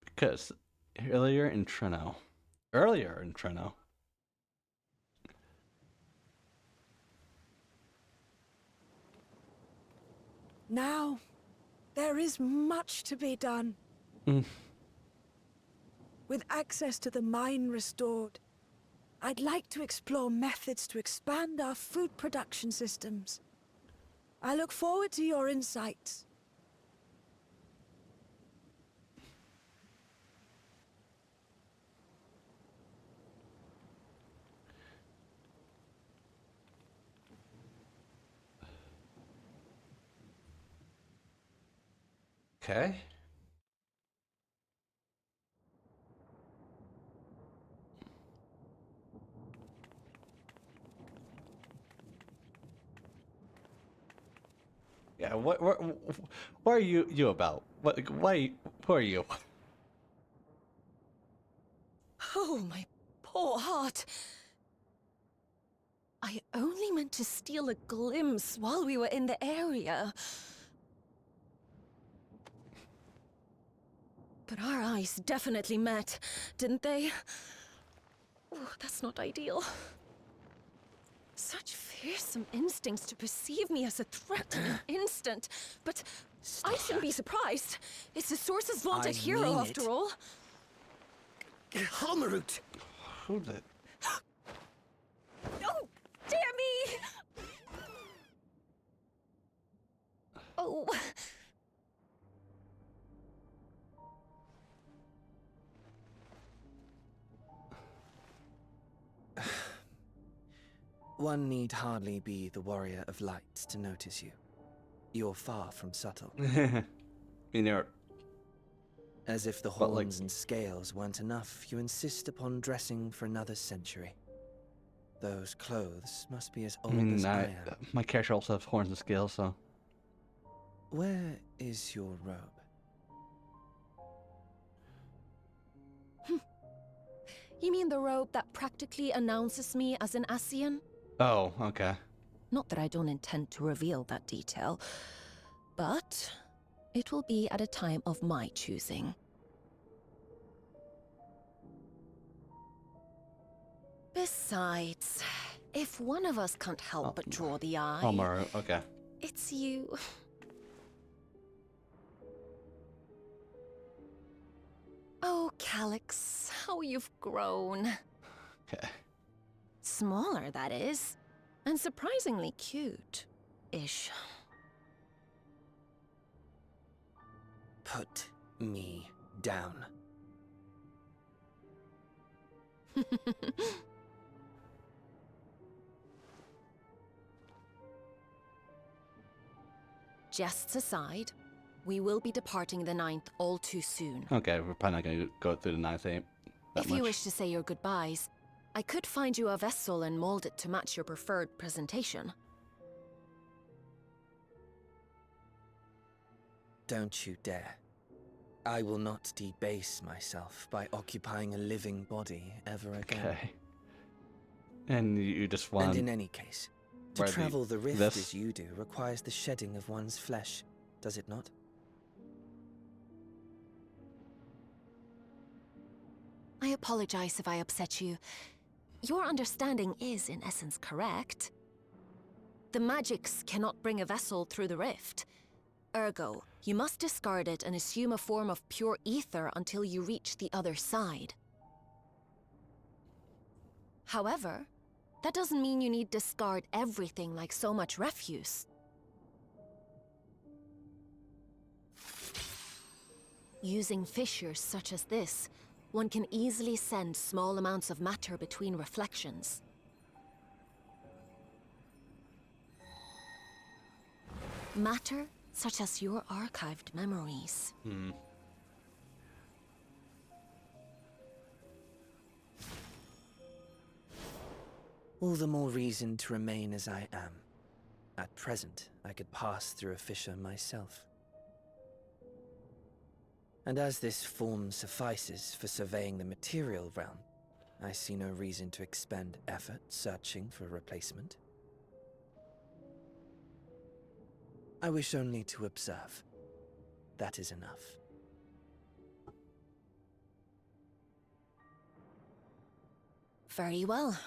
because earlier in Treno. Now, there is much to be done. With access to the mine restored, I'd like to explore methods to expand our food production systems. I look forward to your insights. Okay. Yeah, what are you about? Who are you? Oh, my poor heart. I only meant to steal a glimpse while we were in the area. But our eyes definitely met, didn't they? Oh, that's not ideal. Such fearsome instincts to perceive me as a threat in an instant. But I shouldn't be surprised. It's the Source's vaunted hero, after all. Halmarut! Who's it? Oh, dear me! Oh. One need hardly be the warrior of light to notice you. You're far from subtle. Inert. As if the horns and scales weren't enough, you insist upon dressing for another century. Those clothes must be as old as I am. My character also has horns and scales, so. Where is your robe? You mean the robe that practically announces me as an Ascian? Oh, okay. Not that I don't intend to reveal that detail, but it will be at a time of my choosing. Besides, if one of us can't help but draw the eye... Halmar, okay. It's you. Oh, Calyx, how you've grown. Okay. Smaller, that is. And surprisingly cute-ish. Put me down. Jests aside, we will be departing the 9th all too soon. Okay, we're probably not going to go through the 9th that If much. you wish to say your goodbyes, I could find you a vessel and mold it to match your preferred presentation. Don't you dare. I will not debase myself by occupying a living body ever again. Okay. And you just want... And in any case, to travel the rift as you do requires the shedding of one's flesh, does it not? I apologize if I upset you. Your understanding is, in essence, correct. The magics cannot bring a vessel through the rift. Ergo, you must discard it and assume a form of pure ether until you reach the other side. However, that doesn't mean you need discard everything like so much refuse. Using fissures such as this, one can easily send small amounts of matter between reflections. Matter such as your archived memories. All the more reason to remain as I am. At present, I could pass through a fissure myself. And as this form suffices for surveying the material realm, I see no reason to expend effort searching for a replacement. I wish only to observe. That is enough. Very well.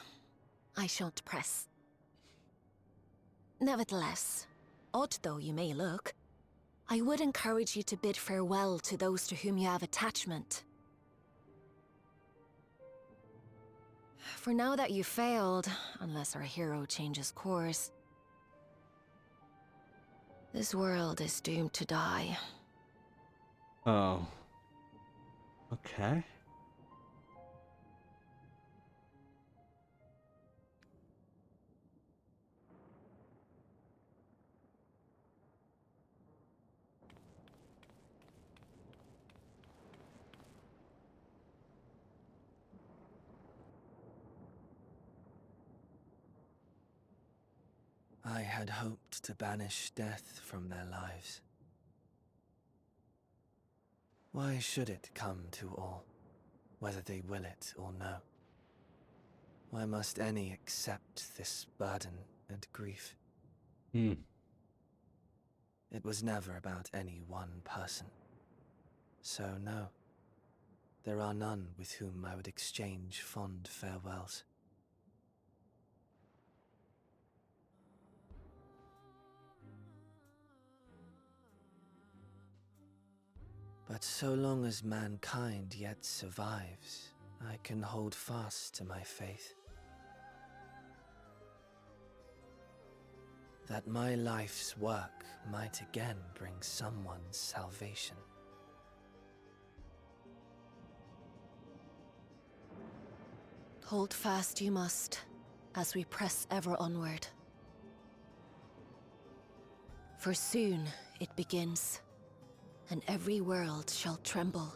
I shan't press. Nevertheless, odd though you may look, I would encourage you to bid farewell to those to whom you have attachment. For now that you've failed, unless our hero changes course, this world is doomed to die. Oh. Okay. I had hoped to banish death from their lives. Why should it come to all, whether they will it or no? Why must any accept this burden and grief? It was never about any one person. So no, there are none with whom I would exchange fond farewells. But so long as mankind yet survives, I can hold fast to my faith. That my life's work might again bring someone salvation. Hold fast you must, as we press ever onward. For soon it begins, and every world shall tremble.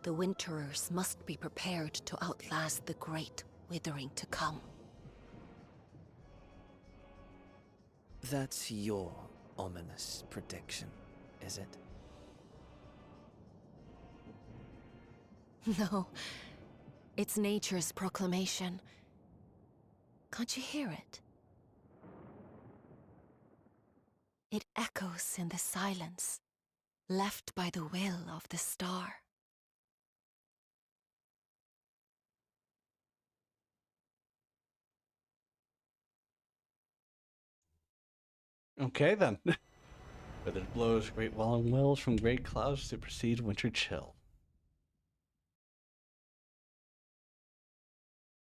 The Winterers must be prepared to outlast the great withering to come. That's your ominous prediction, is it? No, it's nature's proclamation. Can't you hear it? It echoes in the silence, left by the will of the star. Okay then. Whether it blows great walling wells from great clouds supersede winter chill.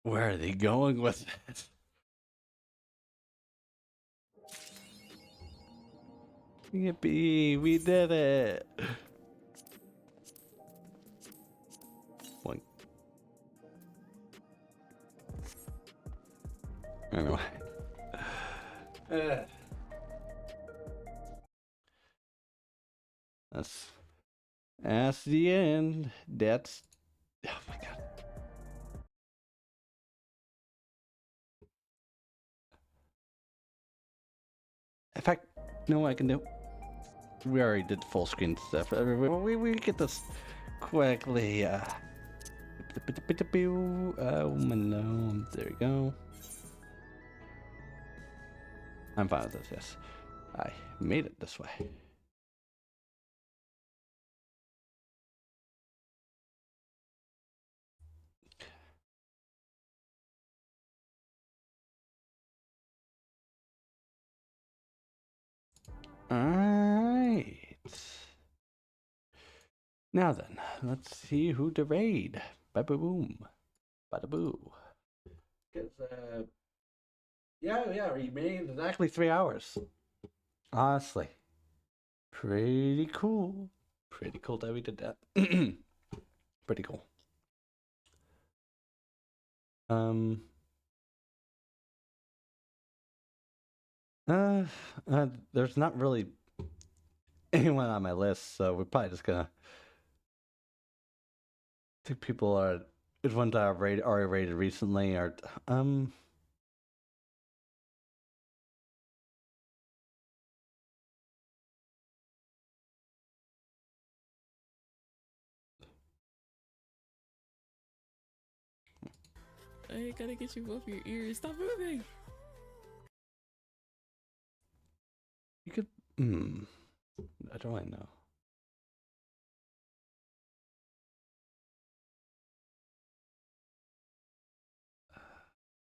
Where are they going with this? Yippee, we did it! Boink. Anyway. That's the end. That's... Oh my god. In fact, you know what I can do? We already did full screen stuff. We get this quickly. No, there we go. I'm fine with this, yes. I made it this way. Alright. Now then, let's see who to raid. Bada boom. Bada boo. Because, yeah, we made exactly 3 hours. Honestly. Pretty cool. Pretty cool that we did that. Pretty cool. There's not really anyone on my list, so we're probably just gonna. I think people are. There's ones that I've already rated recently, or I gotta get you off your ears. Stop moving. you could. I don't really know.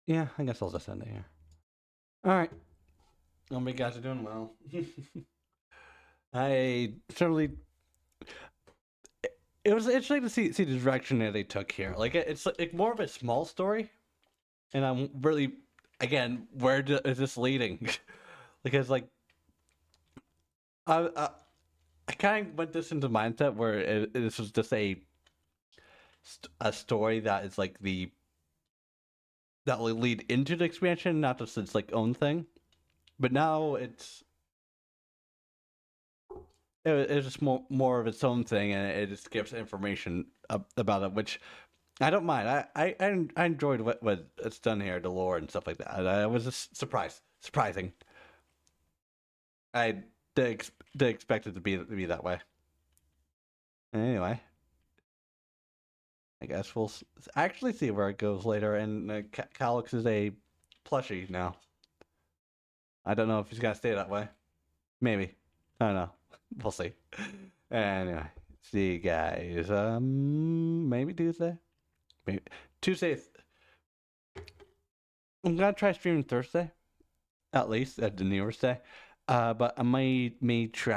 Yeah, I guess I'll just end it here. All right. Hope you guys are doing well. I certainly. It was interesting to see the direction that they took here. Like it's like more of a small story, and I'm really, again, is this leading? Because like, I kind of went this into mindset where this was just a story that is like that will lead into the expansion, not just its like own thing. But now it's just more of its own thing, and it just gives information about it, which I don't mind. I enjoyed what it's done here, the lore and stuff like that. I was just surprising. I did expect it to be that way. Anyway, I guess we'll actually see where it goes later. And Calyx is a plushie now. I don't know if he's gonna stay that way. Maybe. I don't know. We'll see. Anyway, see you guys. Maybe Tuesday. Maybe Tuesday. I'm gonna try streaming Thursday, at least at the newest day. But I may try.